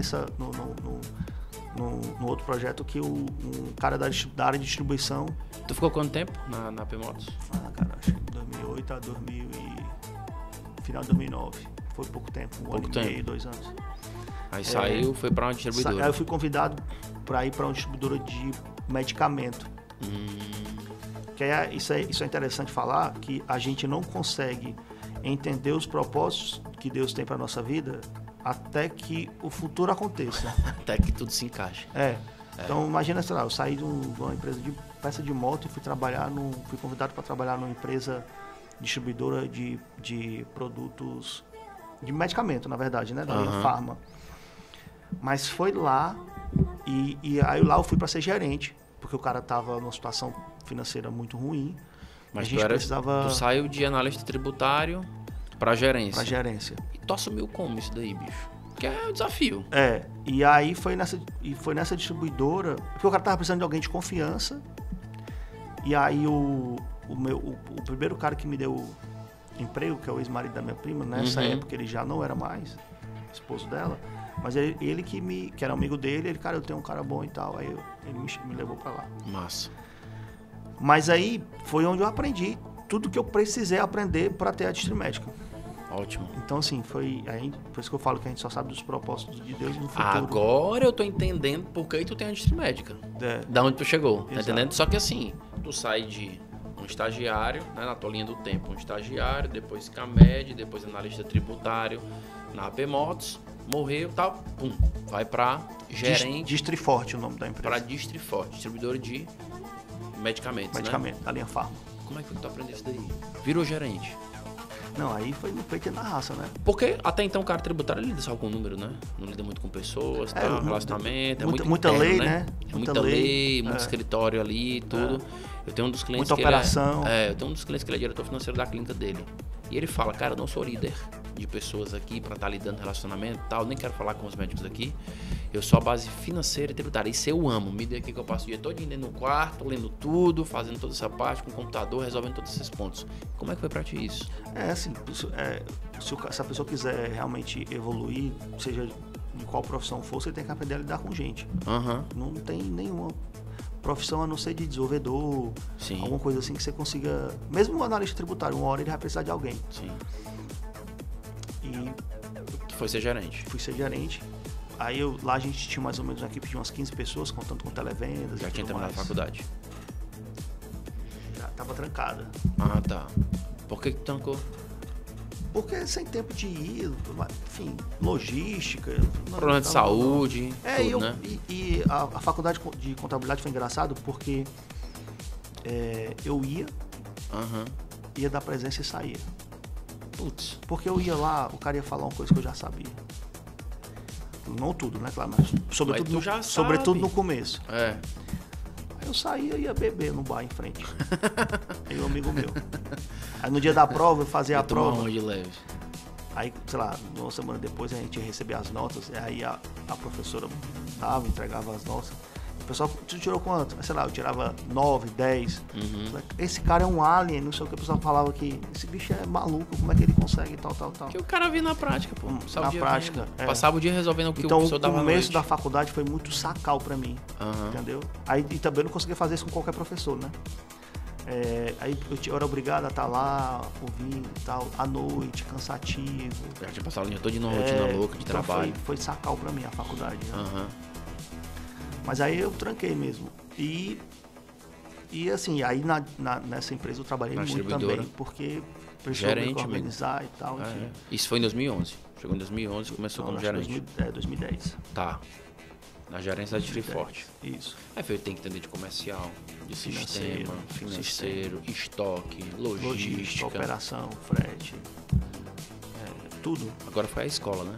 outro projeto que um cara da área de distribuição. Tu ficou quanto tempo na PEMOS? Cara, acho que de 2008 a final de 2009. Foi pouco tempo, um ano e meio, 2 anos. Aí saiu, foi para uma distribuidora. Aí eu fui convidado para ir para uma distribuidora de medicamento. Que isso é interessante falar, que a gente não consegue entender os propósitos que Deus tem para nossa vida até que o futuro aconteça. Até que tudo se encaixe. Então imagina, sei lá, eu saí de uma empresa de peça de moto e fui convidado para trabalhar numa empresa distribuidora de produtos, de medicamento, na verdade, né? Da linha Pharma. Mas foi lá, e aí lá eu fui para ser gerente, porque o cara tava numa situação financeira muito ruim. Mas tu saiu de analista tributário para gerência. Para gerência. E tu assumiu como isso daí, bicho? Que é o desafio. E aí foi nessa distribuidora, porque o cara tava precisando de alguém de confiança E aí o primeiro cara que me deu emprego, que é o ex-marido da minha prima, nessa época ele já não era mais esposo dela, mas ele que era amigo dele, ele, cara, eu tenho um cara bom e tal, aí ele me levou pra lá. Massa. Mas aí foi onde eu aprendi tudo que eu precisei aprender para ter a District Medical. Ótimo. Então, assim, por isso que eu falo que a gente só sabe dos propósitos de Deus no futuro. Agora eu tô entendendo por que tu tem a District Medical. Da onde tu chegou, tá entendendo? Só que assim, tu sai de um estagiário, né, na tua linha do tempo, um estagiário, depois CAMED, depois analista tributário, na AP Motos, morreu e tal, pum, vai pra gerente. Distriforte, o nome da empresa. Pra Distriforte, distribuidora de medicamentos, Medicamento, da linha Pharma. Como é que foi que tu aprendeu isso daí? Virou gerente. Não, aí foi no peito e na raça, né? Porque até então o cara tributário ele lida só com número, né? Não lida muito com pessoas, tá? Relacionamento, muita interno, lei, né? É muita lei, muito escritório ali, tudo. Eu tenho um dos clientes muita operação. eu tenho um dos clientes que ele é diretor financeiro da clínica dele. E ele fala, cara, eu não sou líder de pessoas aqui pra estar lidando relacionamento e tal, nem quero falar com os médicos aqui. Eu sou a base financeira e tributária. Isso eu amo. Me dê aqui que eu passo o dia todo dentro no quarto, lendo tudo, fazendo toda essa parte com o computador, resolvendo todos esses pontos. Como é que foi pra ti isso? Assim, se a pessoa quiser realmente evoluir, seja de qual profissão for, você tem que aprender a lidar com gente. Não tem nenhuma profissão a não ser de desenvolvedor, alguma coisa assim que você consiga... Mesmo um analista tributário, uma hora ele vai precisar de alguém. Sim. E... Tu foi ser gerente? Fui ser gerente. Aí lá a gente tinha mais ou menos uma equipe de umas 15 pessoas, contando com televendas. Já tinha terminado a faculdade? Já tava trancada. Ah, tá. Por que trancou? Porque sem tempo de ir, enfim, logística. Problema de saúde, tudo, né? E a faculdade de contabilidade foi engraçado porque eu ia dar presença e saía. Putz. Porque eu ia lá, o cara ia falar uma coisa que eu já sabia. Não tudo, né, claro, mas sobretudo no começo. Aí eu saía e ia beber no bar em frente. Aí um amigo meu. Aí no dia da prova, eu fazia a prova. Uma de leve. Aí, sei lá, uma semana depois a gente ia receber as notas, e aí a professora entregava as notas. O pessoal, tu tirou quanto? Sei lá, eu tirava 9, 10. Esse cara é um alien, não sei o que o pessoal falava que esse bicho é maluco, como é que ele consegue e tal. Que o cara via na prática, pô. Na prática. Passava o dia resolvendo o que então, o professor dava. Então o começo da faculdade foi muito sacal pra mim, entendeu? Aí e também eu não conseguia fazer isso com qualquer professor, né? Aí eu era obrigado a estar lá, ouvindo e tal, à noite, cansativo. Já tinha passado a linha toda de uma rotina louca de trabalho. Foi sacal pra mim a faculdade, né? Mas aí eu tranquei mesmo. E assim, aí nessa empresa eu trabalhei muito também, porque precisou me organizar e tal. Enfim. Isso foi em 2011? Chegou em 2011 e começou como gerente? 2010. Tá. Na gerência da Distriforte. Isso. Aí foi, tem que entender de comercial, de financeiro, estoque, logística, operação, frete, tudo. Agora foi a escola, né?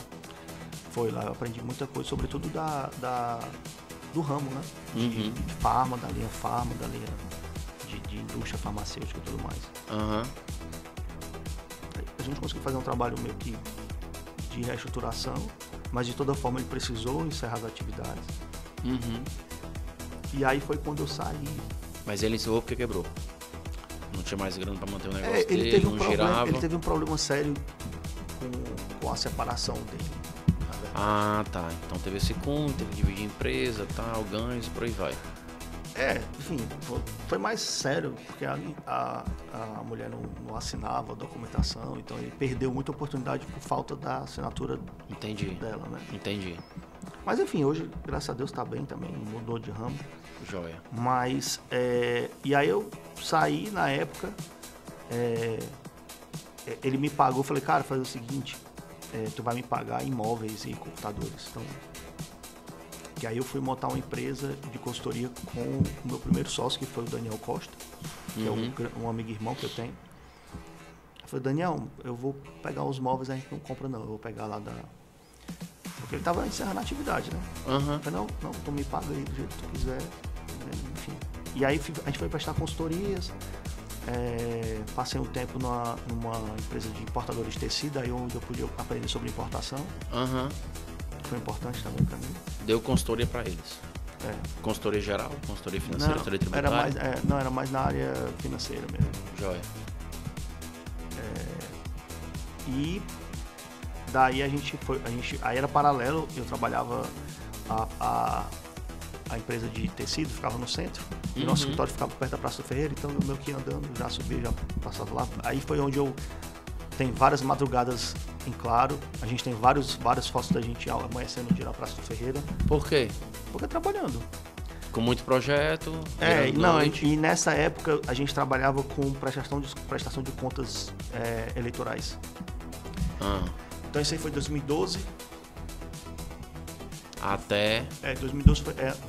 Foi lá, eu aprendi muita coisa, sobretudo do ramo, né? De farma, da linha farma, da linha de indústria farmacêutica e tudo mais. A gente conseguiu fazer um trabalho meio que de reestruturação, mas de toda forma ele precisou encerrar as atividades. E aí foi quando eu saí. Mas ele encerrou porque quebrou? Não tinha mais grana para manter o negócio dele, não girava? Ele teve um problema sério com a separação dele. Ah, tá. Então teve esse cunho, teve que dividir empresa, tal, ganhos, por aí vai. Enfim, foi mais sério, porque a mulher não assinava a documentação, então ele perdeu muita oportunidade por falta da assinatura dela, né? Entendi. Mas enfim, hoje, graças a Deus, tá bem também, mudou de ramo. Joia. Mas, e aí eu saí na época, ele me pagou, falei, cara, faz o seguinte, tu vai me pagar imóveis e computadores, então... Que aí eu fui montar uma empresa de consultoria com o meu primeiro sócio, que foi o Daniel Costa, que é um amigo irmão que eu tenho. Eu falei, Daniel, eu vou pegar os móveis, a gente não compra não, eu vou pegar lá da... Porque ele tava encerrando a atividade, né? Eu falei, não, tu me paga aí do jeito que tu quiser, enfim. E aí a gente foi prestar consultorias, passei um tempo numa empresa de importadores de tecido, aí onde eu podia aprender sobre importação. Foi importante também pra mim. Deu consultoria pra eles? Consultoria geral, consultoria financeira, Não, consultoria tributária? era mais na área financeira mesmo. Joia. E daí aí era paralelo, eu trabalhava a empresa de tecido, ficava no centro, e o nosso escritório ficava perto da Praça do Ferreira, então eu meio que ia andando, já subia, já passava lá. Aí foi onde tem várias madrugadas em claro, a gente tem várias fotos da gente amanhecendo no dia na Praça do Ferreira. Por quê? Porque trabalhando. Com muito projeto? E nessa época a gente trabalhava com prestação de contas eleitorais. Então isso aí foi 2012. Até... 2012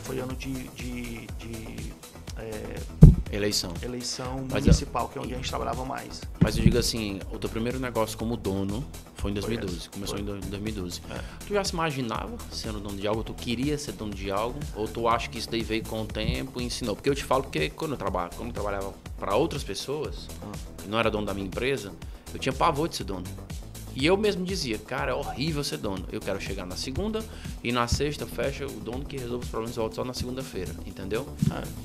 foi ano de eleição municipal, que é onde a gente trabalhava mais. Mas eu digo assim, o teu primeiro negócio como dono foi em 2012, começou em 2012. Tu já se imaginava sendo dono de algo? Tu queria ser dono de algo? Ou tu acha que isso daí veio com o tempo e ensinou? Porque eu te falo que quando eu trabalhava para outras pessoas, que não era dono da minha empresa, eu tinha pavor de ser dono. E eu mesmo dizia, cara, é horrível ser dono. Eu quero chegar na segunda e na sexta fecha o dono que resolve os problemas e volta só na segunda-feira, entendeu?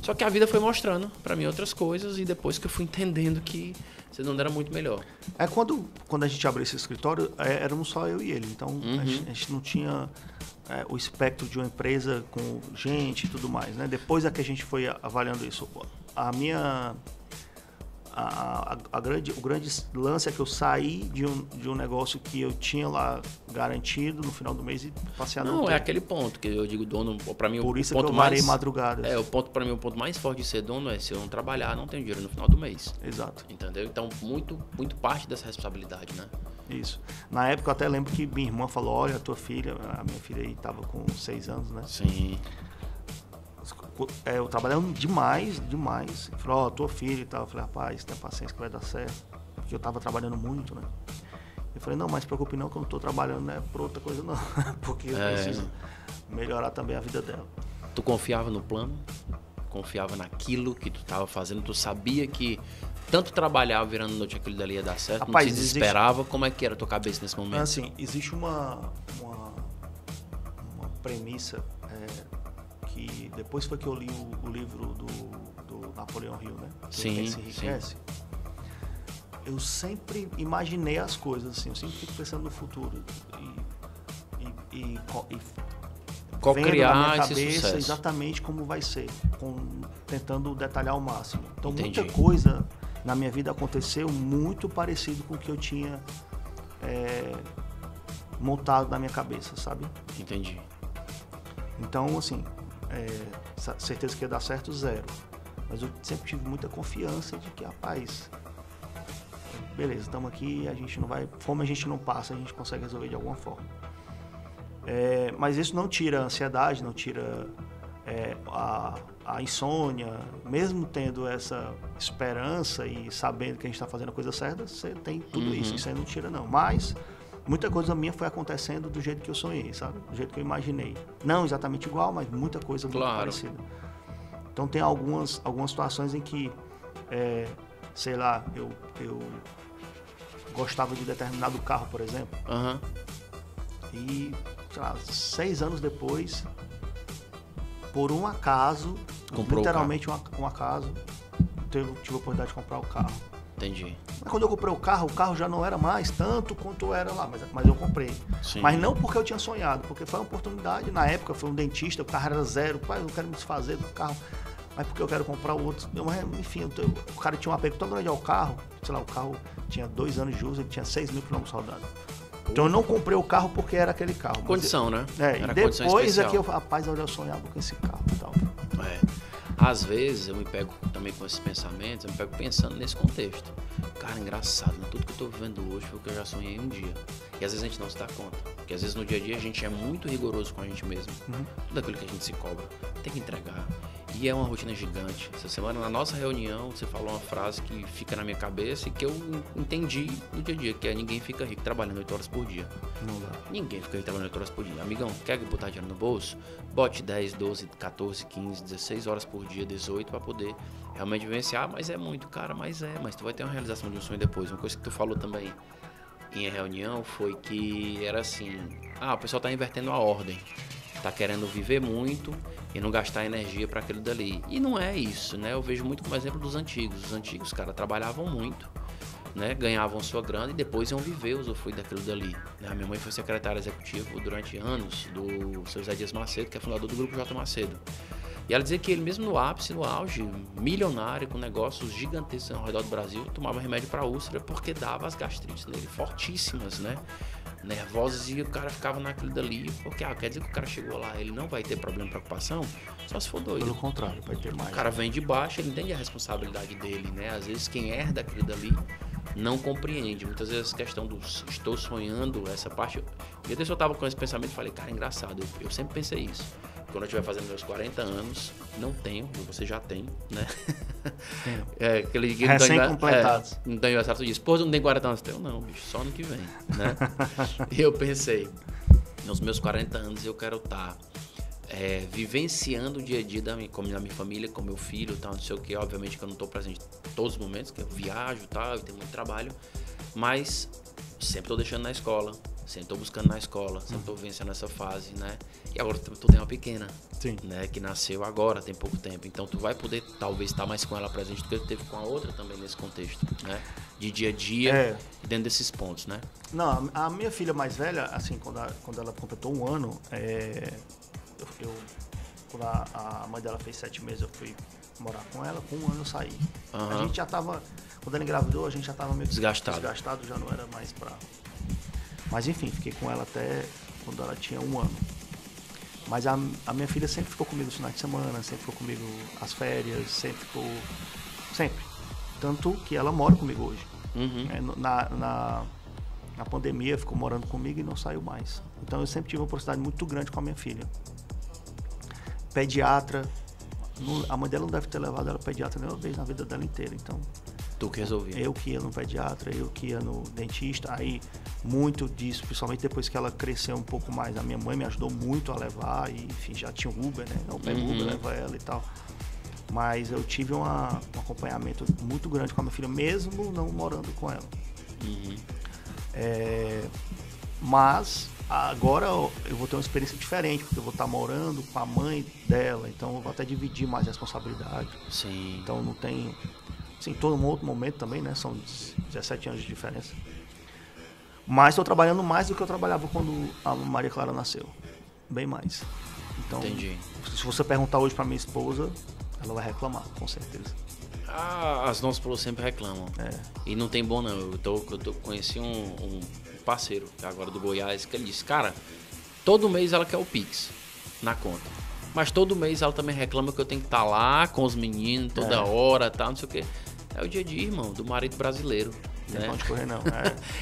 Só que a vida foi mostrando pra mim outras coisas e depois que eu fui entendendo que ser dono era muito melhor. Quando a gente abriu esse escritório, éramos só eu e ele. Então a gente não tinha o espectro de uma empresa com gente e tudo mais, né? Depois é que a gente foi avaliando isso. O grande lance é que eu saí de um negócio que eu tinha lá garantido no final do mês e passei a não ter. É aquele ponto que eu digo dono, pra mim Por isso o ponto que eu varei madrugadas. Pra mim o ponto mais forte de ser dono é se eu não trabalhar, não tenho dinheiro no final do mês. Exato. Entendeu? Então muito parte dessa responsabilidade, né? Isso. Na época eu até lembro que minha irmã falou, olha, a minha filha aí tava com 6 anos, né? Sim. Eu trabalhando demais. Falou, tua filha e tal. Eu falei, rapaz, tenha paciência que vai dar certo. Porque eu tava trabalhando muito, né? Eu falei, não, mas se preocupe não que eu não tô trabalhando, né, por outra coisa não. Porque eu preciso melhorar também a vida dela. Tu confiava no plano? Confiava naquilo que tu tava fazendo? Tu sabia que tanto trabalhar virando noite aquilo dali ia dar certo? Rapaz, não te desesperava? Como é que era a tua cabeça nesse momento? Assim, existe uma premissa... que depois foi que eu li o livro do Napoleão Hill, né? Sim, se enriquece. Eu sempre imaginei as coisas, assim, eu sempre fico pensando no futuro e co-criar na minha esse cabeça sucesso. Exatamente como vai ser, tentando detalhar ao máximo. Então Entendi. Muita coisa na minha vida aconteceu muito parecido com o que eu tinha montado na minha cabeça, sabe? Entendi. Então, assim, certeza que ia dar certo, zero. Mas eu sempre tive muita confiança de que, rapaz, beleza, estamos aqui, a gente não vai... Fome a gente não passa, a gente consegue resolver de alguma forma. Mas isso não tira a ansiedade, não tira a insônia. Mesmo tendo essa esperança e sabendo que a gente está fazendo a coisa certa, você tem tudo isso aí não tira não. Mas... muita coisa minha foi acontecendo do jeito que eu sonhei, sabe? Do jeito que eu imaginei. Não exatamente igual, mas muita coisa muito parecida. Então tem algumas situações em que, sei lá, eu gostava de determinado carro, por exemplo. E, sei lá, 6 anos depois, por um acaso, literalmente um acaso, tive a oportunidade de comprar o carro. Entendi. Mas quando eu comprei o carro já não era mais tanto quanto era lá, mas eu comprei. Sim. Mas não porque eu tinha sonhado, porque foi uma oportunidade. Na época foi um dentista, o carro era zero, pai, eu quero me desfazer do carro, mas porque eu quero comprar o outro. Enfim, o cara tinha um apego tão grande ao carro, sei lá, o carro tinha 2 anos de uso, ele tinha 6.000 km rodados. Então eu não comprei o carro porque era aquele carro. Condição, né? E depois é que eu, rapaz, olha, eu sonhava com esse carro e tal. Às vezes eu me pego também com esses pensamentos, eu me pego pensando nesse contexto. Cara, engraçado, né? Tudo que eu tô vivendo hoje foi o que eu já sonhei um dia. E às vezes a gente não se dá conta. Porque às vezes no dia a dia a gente é muito rigoroso com a gente mesmo. Tudo aquilo que a gente se cobra, tem que entregar. E é uma rotina gigante. Essa semana, na nossa reunião, você falou uma frase que fica na minha cabeça e que eu entendi no dia a dia, que é: ninguém fica rico trabalhando 8 horas por dia. Não dá. Ninguém fica rico trabalhando 8 horas por dia. Amigão, quer botar dinheiro no bolso? Bote 10, 12, 14, 15, 16 horas por dia, 18, para poder realmente vivenciar. Mas é muito, cara, mas tu vai ter uma realização de um sonho depois. Uma coisa que tu falou também em reunião foi que era assim: o pessoal tá invertendo a ordem. tá querendo viver muito e não gastar energia para aquilo dali. E não é isso, né? Eu vejo muito como exemplo dos antigos. Os antigos, cara, trabalhavam muito, né? Ganhavam sua grana e depois iam viver usufruir daquilo dali. A minha mãe foi secretária executiva durante anos do seu Zé Dias Macedo, que é fundador do Grupo J. Macedo. E ela dizia que ele mesmo no ápice, no auge, milionário, com negócios gigantescos ao redor do Brasil, tomava remédio para úlcera porque dava as gastrites nele, fortíssimas, né? Nervosas, e o cara ficava naquilo dali, porque quer dizer que o cara chegou lá, ele não vai ter problema, preocupação, só se for doido. Pelo contrário, vai ter mais. O cara vem de baixo, ele entende a responsabilidade dele, né? Às vezes quem herda aquilo dali não compreende. Muitas vezes a questão do estou sonhando, essa parte... E eu tava com esse pensamento e falei, cara, engraçado, eu sempre pensei isso. Quando eu estiver fazendo meus 40 anos, não tenho, você já tem, né? Aquele que recém-completados. Não tem aniversário, tu diz, pô, não tem 40 anos. Eu não, bicho, só ano que vem, né? E eu pensei, nos meus 40 anos eu quero estar vivenciando o dia a dia da minha família, com meu filho, tal, não sei o que. Obviamente que eu não estou presente em todos os momentos, que eu viajo, tal, eu tenho muito trabalho, mas sempre estou deixando na escola. Sempre estou buscando na escola, sempre estou vencendo essa fase, né? E agora tu tem uma pequena, sim, né? Que nasceu agora, tem pouco tempo. Então tu vai poder, talvez, estar mais com ela presente do que tu teve com a outra também nesse contexto, né? De dia a dia, dentro desses pontos, né? Não, a minha filha mais velha, assim, quando ela completou 1 ano, quando a mãe dela fez 7 meses, eu fui morar com ela, com 1 ano eu saí. A gente já tava, quando ela engravidou, a gente já tava meio desgastado, já não era mais pra... Mas enfim, fiquei com ela até quando ela tinha 1 ano. Mas a minha filha sempre ficou comigo nos finais de semana, sempre ficou comigo as férias, sempre. Tanto que ela mora comigo hoje. Na pandemia ficou morando comigo e não saiu mais. Então eu sempre tive uma proximidade muito grande com a minha filha. Pediatra, a mãe dela não deve ter levado ela pediatra nenhuma vez na vida dela inteira, então... Tu que resolvia. Eu que ia no pediatra, eu que ia no dentista, aí muito disso, principalmente depois que ela cresceu um pouco mais, a minha mãe me ajudou muito a levar, e enfim, já tinha o Uber, né? Eu pego o Uber, leva ela e tal. Mas eu tive um acompanhamento muito grande com a minha filha, mesmo não morando com ela. Mas agora eu vou ter uma experiência diferente, porque eu vou estar morando com a mãe dela, então eu vou até dividir mais responsabilidade. Sim. Então não tem... Sim, todo um outro momento também, né? São 17 anos de diferença. Mas estou trabalhando mais do que eu trabalhava quando a Maria Clara nasceu. Bem mais. Então, entendi. Se você perguntar hoje para minha esposa, ela vai reclamar, com certeza. As nossas esposas sempre reclamam. E não tem bom, não. Eu conheci um parceiro agora do Goiás, que ele disse, cara, todo mês ela quer o Pix na conta. Mas todo mês ela também reclama que eu tenho que estar lá com os meninos toda hora, tal, não sei o quê. É o dia a dia, irmão, do marido brasileiro. Não pode correr, não.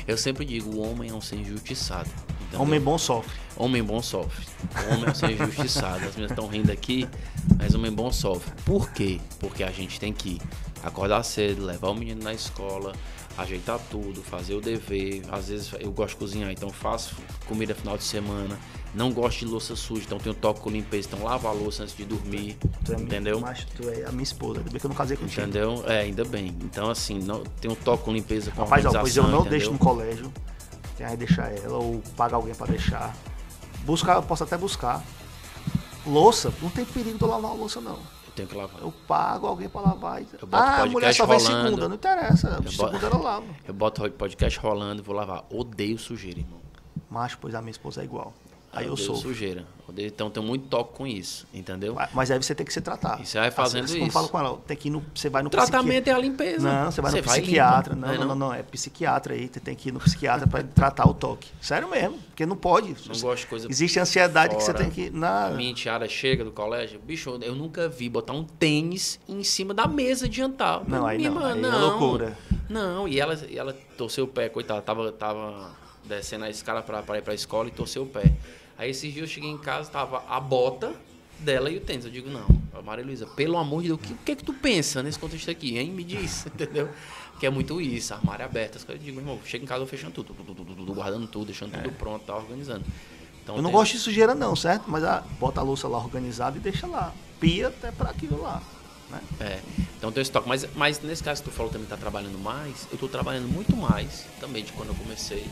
Eu sempre digo, o homem é um ser injustiçado. Entendeu? Homem bom sofre. Homem bom sofre. O homem é um ser injustiçado. As meninas estão rindo aqui, mas homem bom sofre. Por quê? Porque a gente tem que acordar cedo, levar o menino na escola, ajeitar tudo, fazer o dever. Às vezes eu gosto de cozinhar, então faço comida final de semana. Não gosto de louça suja, então tenho toque com limpeza, então lava a louça antes de dormir, entendeu? Mas tu é a minha esposa, ainda bem que eu não casei contigo. Entendeu? Ainda bem. Então assim, não, tenho toque com limpeza, com organização. Rapaz, pois eu não entendeu? deixo no colégio, tem aí deixar ela, ou paga alguém pra deixar. Eu posso até buscar. Louça, não tem perigo de eu lavar a louça, não. Eu tenho que lavar. Eu pago alguém pra lavar. A mulher só vem segunda, não interessa. Segunda ela lava. Eu boto o podcast rolando e vou lavar. Odeio sujeira, irmão. Macho, pois a minha esposa é igual. Aí eu sou sujeira. Então tenho muito toque com isso, entendeu? Mas aí você tem que se tratar. E você vai fazendo isso. Eu não falo com ela, tem que ir você vai no tratamento é a limpeza. Não, você vai no psiquiatra. Não, é psiquiatra aí, você tem que ir no psiquiatra para tratar o toque. Sério mesmo, porque não pode. Não gosto de coisa. Existe ansiedade que você tem que Minha enteada chega do colégio, bicho, eu nunca vi botar um tênis em cima da mesa de jantar. Não, aí não, aí é loucura. Não, e ela torceu o pé, coitada, tava descendo a escala para ir para a escola e torceu o pé. Aí esses dias eu cheguei em casa, tava a bota dela e o tênis. Eu digo, não, Maria Luísa, pelo amor de Deus, o que é que tu pensa nesse contexto aqui, hein? Me diz, entendeu? Que é muito isso, armário aberto, as coisas. Eu digo, irmão, chega em casa eu fechando tudo, guardando tudo, deixando tudo pronto, tá organizando. Então, eu não gosto de sujeira não, certo? Mas bota a louça lá organizada e deixa lá. Pia até para aquilo lá. Né? Então tem esse toque. Mas nesse caso que tu falou também tá trabalhando mais, eu tô trabalhando muito mais também de quando eu comecei.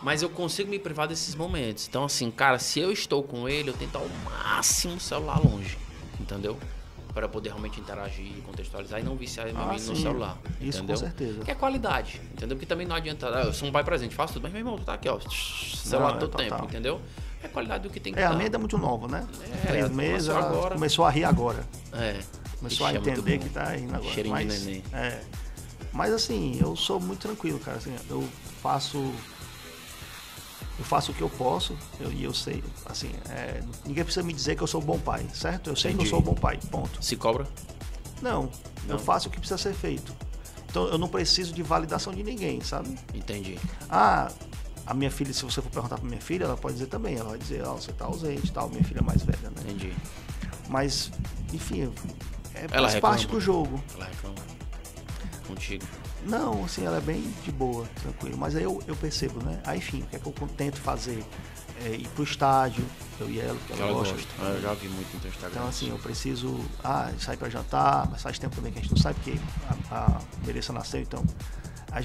Mas eu consigo me privar desses momentos. Então, assim, cara, se eu estou com ele, eu tento ao máximo o celular longe. Entendeu? Para poder realmente interagir, contextualizar e não viciar meu menino no celular. Isso, entendeu? com certeza. Que é qualidade, entendeu? Porque também não adianta, eu sou um pai presente, faço tudo, mas meu irmão, tu tá aqui, ó, celular todo tempo, entendeu? É a qualidade do que tem que dar. A minha ainda é muito nova, né? 3 meses, ela agora. começou a rir agora. Ixi, Começou a entender que tá rindo agora. Cheirinho de neném. Mas assim, eu sou muito tranquilo, cara. Assim, eu faço o que eu posso e eu sei, assim, ninguém precisa me dizer que eu sou um bom pai, certo? Eu sei que eu sou um bom pai, ponto. Se cobra? Não, eu faço o que precisa ser feito. Então eu não preciso de validação de ninguém, sabe? Entendi. A minha filha, se você for perguntar pra minha filha, ela pode dizer também, ela vai dizer, você tá ausente e tal, minha filha é mais velha, né? Entendi. Mas, enfim, Ela faz parte do jogo. Ela reclama contigo? Não, assim, ela é bem de boa, tranquilo. Mas aí eu percebo, né? Aí, enfim, o que é que eu tento fazer? Ir pro estádio, eu e ela, porque ela gosta. Eu já vi muito no teu Instagram. Então, assim, eu preciso sair pra jantar, mas faz tempo também que a gente não sai, porque a Melissa nasceu, então...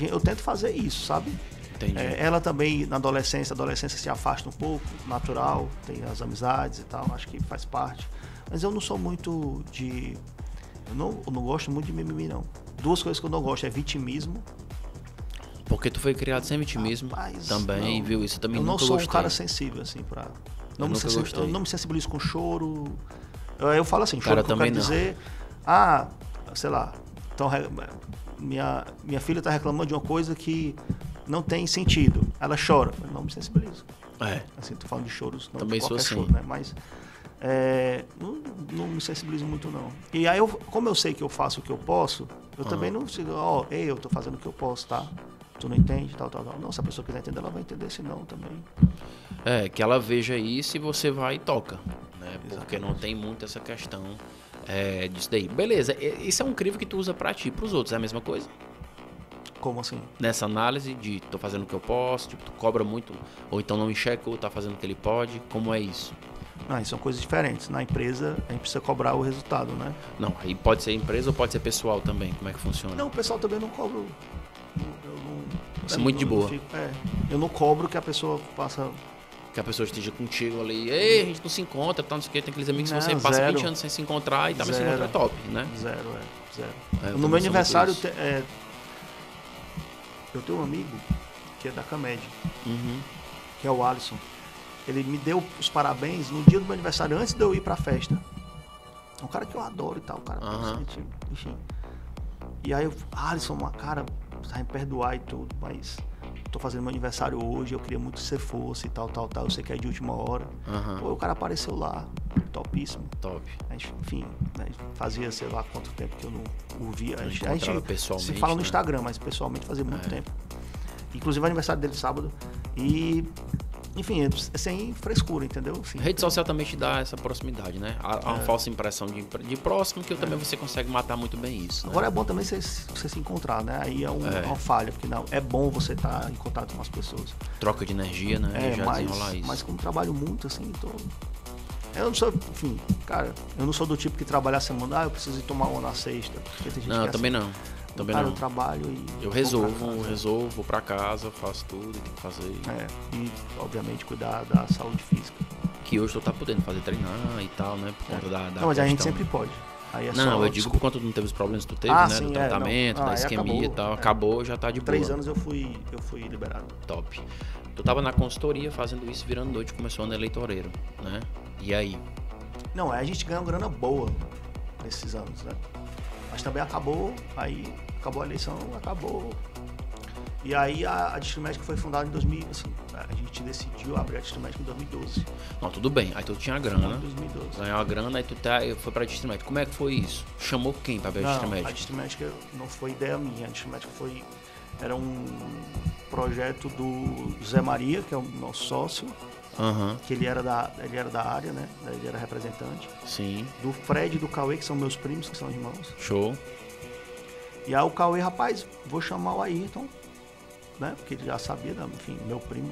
eu tento fazer isso, sabe? Entendi. Ela também, na adolescência se afasta um pouco, natural, tem as amizades e tal, acho que faz parte. Mas eu não sou muito de... Eu não gosto muito de mimimi, não. 2 coisas que eu não gosto é vitimismo. Porque tu foi criado sem vitimismo. Rapaz, também, não, viu? Isso também eu nunca não sou gostei. um cara sensível, assim, pra... Eu não me sensibilizo com choro. Eu falo assim, choro Cara, que eu também quero não. dizer... sei lá, então, minha filha tá reclamando de uma coisa que não tem sentido. Ela chora. Eu não me sensibilizo. Assim, tô falando de choros, não também de qualquer sou assim. choro, né? Mas não me sensibilizo muito, não. E aí, como eu sei que eu faço o que eu posso, eu também não digo, eu tô fazendo o que eu posso, tá? Tu não entende, tal. Não, se a pessoa quiser entender, ela vai entender, se não, também. Que ela veja isso e você vai e toca, né? Porque não tem muito essa questão disso daí. Beleza, isso é um crivo que tu usa pra ti, pros outros, é a mesma coisa? Como assim? Nessa análise de tô fazendo o que eu posso, tipo, tu cobra muito, ou então não enxerga ou tá fazendo o que ele pode, como é isso? Não, são coisas diferentes. Na empresa, a gente precisa cobrar o resultado, né? Não, aí pode ser empresa ou pode ser pessoal também, como é que funciona? Não, o pessoal também não cobra. Isso é muito de boa. Eu não cobro que a pessoa faça... Que a pessoa esteja contigo ali, ei, a gente não se encontra, tá, não sei o que, tem aqueles amigos que você passa 20 anos sem se encontrar e tá, mas se encontra é top, né? Zero. No meu aniversário, eu tenho um amigo que é da Camed, que é o Alisson. Ele me deu os parabéns no dia do meu aniversário, antes de eu ir pra festa. É um cara que eu adoro e tal, cara. Enfim. E aí Alisson, cara, você vai me perdoar e tudo, mas tô fazendo meu aniversário hoje, eu queria muito que você fosse e tal. Eu sei que é de última hora. Pô, o cara apareceu lá, topíssimo. Top. Enfim, fazia sei lá quanto tempo que eu não o via. A gente pessoalmente, se fala no Instagram, mas pessoalmente fazia muito tempo. Inclusive o aniversário dele sábado. E, enfim, é sem frescura, entendeu? Assim, rede social também te dá essa proximidade, né? Há uma falsa impressão de próximo, que também você consegue matar muito bem isso. Né? Agora é bom também você se encontrar, né? Aí é uma falha, porque não, é bom você estar em contato com as pessoas. Troca de energia, né? Já desenrolar isso. Mas como trabalho muito, assim, então... Eu não sou, enfim, cara, eu não sou do tipo que trabalha a semana, eu preciso ir tomar uma na sexta. Não, também não. Também cara, não. Eu trabalho e... Eu resolvo, vou pra casa, faço tudo que tem que fazer. E, obviamente, cuidar da saúde física. Que hoje tu tá podendo fazer treinar e tal, né? Por conta da não, mas questão... a gente sempre pode. Aí eu digo por conta não teve os problemas que tu teve, né? Sim, do tratamento, da isquemia e tal. Acabou, já tá de boa. 3 anos eu fui liberado. Top. Tu tava na consultoria fazendo isso, virando noite, começou no eleitoreiro, né? E aí? Não, a gente ganhou uma grana boa nesses anos, né? Mas também acabou a eleição, acabou. E aí a Distrimédica foi fundada em 2000, assim, a gente decidiu abrir a Distrimédica em 2012. Não, tudo bem, aí tu tinha a grana, 2012. Ganhou a grana, aí tu foi pra Distrimédica. Como é que foi isso? Chamou quem pra ver a Distrimédica? A Distrimédica não foi ideia minha, a Distrimédica era um projeto do Zé Maria, que é o nosso sócio, que ele era da área, né? Ele era representante. Sim. Do Fred e do Cauê, que são meus primos, que são irmãos. Show. E aí o Cauê, rapaz, vou chamar o Ayrton, né? Porque ele já sabia, enfim, meu primo,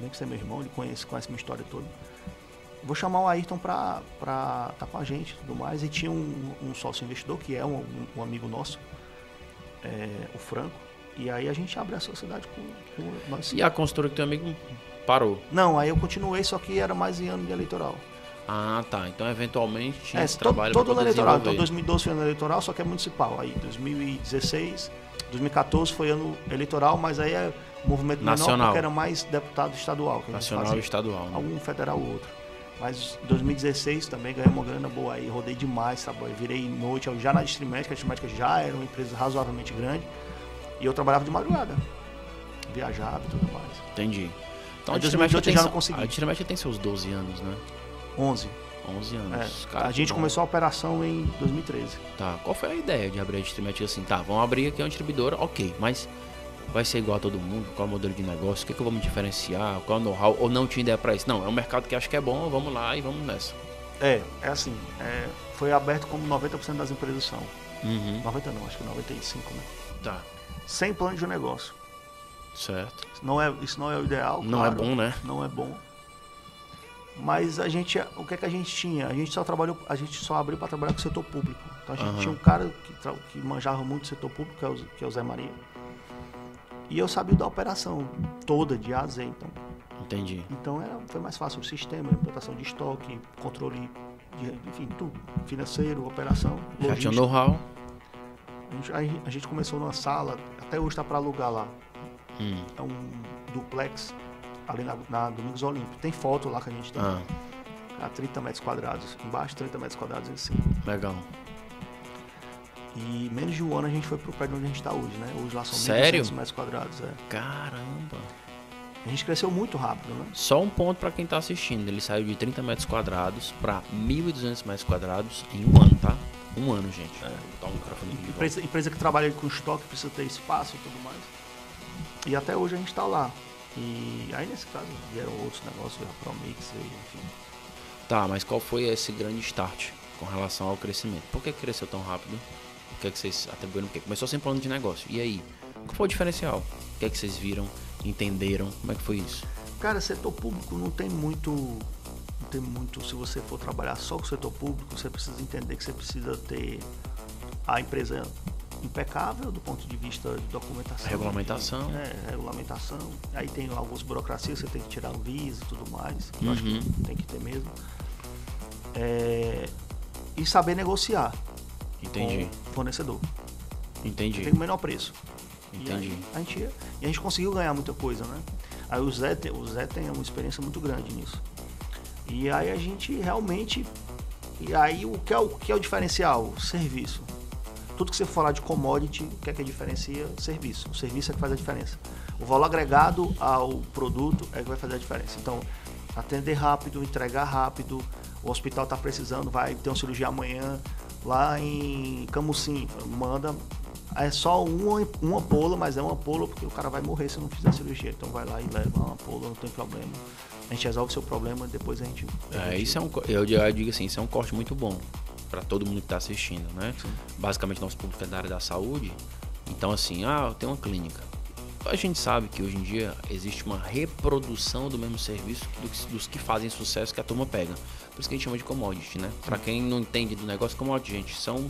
nem que ser meu irmão, ele conhece minha história toda. Vou chamar o Ayrton pra tá com a gente e tudo mais. E tinha um sócio investidor, que é um amigo nosso, o Franco. E aí a gente abre a sociedade com nós. E a construtora que teu amigo parou? Não, aí eu continuei, só que era mais em ano de eleitoral. Ah, tá. Então, eventualmente, tinha esse todo trabalho ano para eleitoral. desenvolver. Então, 2012 foi ano eleitoral, só que é municipal. Aí, 2016, 2014 foi ano eleitoral, mas aí é movimento nacional, menor, porque era mais deputado estadual. Que nacional e estadual. Né? Algum federal ou outro. Mas em 2016 também ganhei uma grana boa aí, rodei demais, sabe? Eu virei noite, já na Distrimédica, a Distrimédica já era uma empresa razoavelmente grande. E eu trabalhava de madrugada. Viajava e tudo mais. Entendi. Então, em 2018 eu já não consegui. A Distrimédica tem seus 12 anos, né? 11. 11 anos. Cara, a gente começou a operação em 2013. Tá. Qual foi a ideia de abrir a Distrimédica assim? Tá, vamos abrir aqui uma distribuidora, ok, mas vai ser igual a todo mundo? Qual é o modelo de negócio? O que eu vou me diferenciar? Qual é o know-how? Ou não tinha ideia pra isso? Não, é um mercado que acho que é bom, vamos lá e vamos nessa. É assim, foi aberto como 90% das empresas são. 90 não, acho que 95, né? Tá. Sem plano de negócio. Certo. Isso não é o ideal, não claro, é bom, né? Não é bom. Mas o que é que a gente tinha? A gente só abriu para trabalhar com o setor público. Então a gente tinha um cara que manjava muito do setor público, que é o Zé Maria. E eu sabia da operação toda, de A a Z, então. Entendi. Então foi mais fácil o sistema, implantação de estoque, controle, enfim, tudo. Financeiro, operação, logística. Já tinha know-how? A gente começou numa sala, até hoje está para alugar lá. É um duplex ali na Domingos Olímpio. Tem foto lá que a gente tem. A 30 metros quadrados. Embaixo, 30 metros quadrados em cima. Legal. E menos de um ano a gente foi pro prédio onde a gente está hoje, né? Hoje lá são 1.200 metros quadrados. Caramba! A gente cresceu muito rápido, né? Só um ponto para quem tá assistindo. Ele saiu de 30 metros quadrados para 1.200 metros quadrados em um ano, tá? Um ano, gente. Vou botar um microfone. Empresa que trabalha com estoque precisa ter espaço e tudo mais. E até hoje a gente está lá. E aí nesse caso vieram outros negócios, a Promix, enfim. Tá, mas qual foi esse grande start com relação ao crescimento? Por que cresceu tão rápido? O que é que vocês atribuíram? Porque começou sem plano de negócio. E aí? Qual foi o diferencial? O que é que vocês viram? Entenderam? Como é que foi isso? Cara, setor público não tem muito. Se você for trabalhar só com o setor público, você precisa entender que você precisa ter a empresa impecável do ponto de vista de documentação. Regulamentação. Regulamentação. Aí tem algumas burocracias, você tem que tirar o Visa e tudo mais. Eu acho que tem que ter mesmo. E saber negociar. Entendi. Com o fornecedor. Entendi. Tem o menor preço. Entendi. E a gente conseguiu ganhar muita coisa, né? Aí o Zé tem uma experiência muito grande nisso. E aí a gente realmente... E aí o que é o diferencial? Serviço. Tudo que você for falar de commodity, o que é que diferencia? Serviço. O serviço é que faz a diferença. O valor agregado ao produto é que vai fazer a diferença. Então, atender rápido, entregar rápido. O hospital está precisando, vai ter uma cirurgia amanhã lá em Camusim. Manda... É só uma ampola, mas é uma ampola porque o cara vai morrer se não fizer a cirurgia. Então vai lá e leva uma ampola, não tem problema. A gente resolve o seu problema, depois a gente... Isso eu digo assim, isso é um corte muito bom para todo mundo que está assistindo, né? Sim. Basicamente, nosso público é da área da saúde. Então, assim, eu tenho uma clínica. A gente sabe que hoje em dia existe uma reprodução do mesmo serviço dos que fazem sucesso que a turma pega. Por isso que a gente chama de commodity, né? Para quem não entende do negócio, commodity, gente, são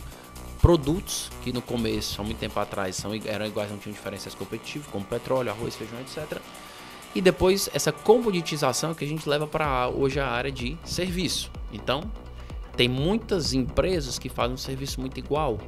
produtos que no começo, há muito tempo atrás, eram iguais, não tinham diferenças competitivas, como petróleo, arroz, feijão, etc. E depois essa comoditização que a gente leva para hoje a área de serviço. Então, tem muitas empresas que fazem um serviço muito igual.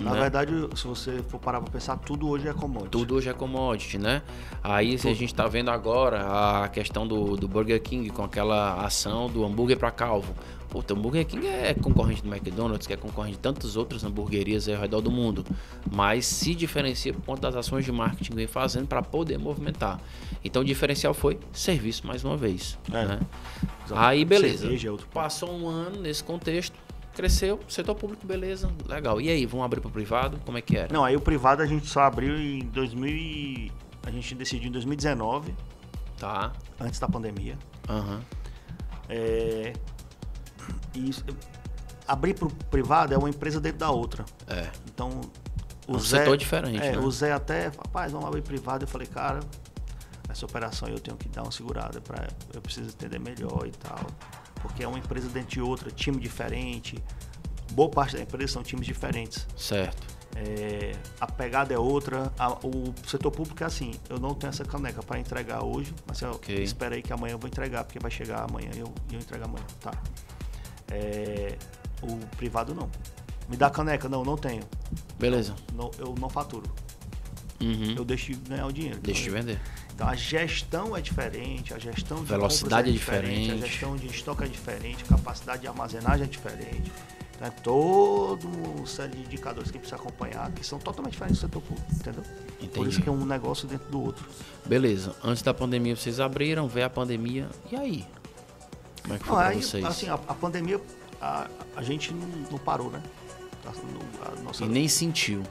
Na verdade, se você for parar para pensar, tudo hoje é commodity. Tudo hoje é commodity, né? Aí se a gente está vendo agora a questão do Burger King com aquela ação do hambúrguer para calvo. O Burger King é concorrente do McDonald's, que é concorrente de tantas outras hamburguerias ao redor do mundo, mas se diferencia por conta das ações de marketing que vem fazendo para poder movimentar. Então o diferencial foi serviço mais uma vez. Né? Aí beleza, passou um ano nesse contexto, cresceu, setor público, beleza, legal. E aí, vamos abrir para o privado? Como é que era? Não, aí o privado a gente só abriu em a gente decidiu em 2019, tá? Antes da pandemia. E abrir para o privado é uma empresa dentro da outra. Então, o Zé, setor diferente, né? O Zé até, rapaz, vamos abrir privado. Eu falei, cara, essa operação eu tenho que dar uma segurada, eu preciso entender melhor e tal. Porque é uma empresa dentro de outra, time diferente. Boa parte da empresa são times diferentes. Certo. A pegada é outra. O setor público é assim, eu não tenho essa caneca para entregar hoje, mas eu espero aí que amanhã eu vou entregar, porque vai chegar amanhã e eu entrego amanhã. Tá. O privado não. Me dá caneca? Não tenho. Beleza. Eu não faturo. Uhum. Eu deixo de ganhar o dinheiro. Deixa de vender. Então a gestão é diferente, a gestão de velocidade é diferente, a gestão de estoque é diferente, a capacidade de armazenagem é diferente. Então é todo uma série de indicadores que precisa acompanhar, que são totalmente diferentes do setor público, entendeu? Entendi. Por isso que é um negócio dentro do outro. Beleza. Antes da pandemia vocês abriram, veio a pandemia, e aí? Como é que foi pra vocês? Assim, a pandemia, a gente não parou, né? E nem sentiu.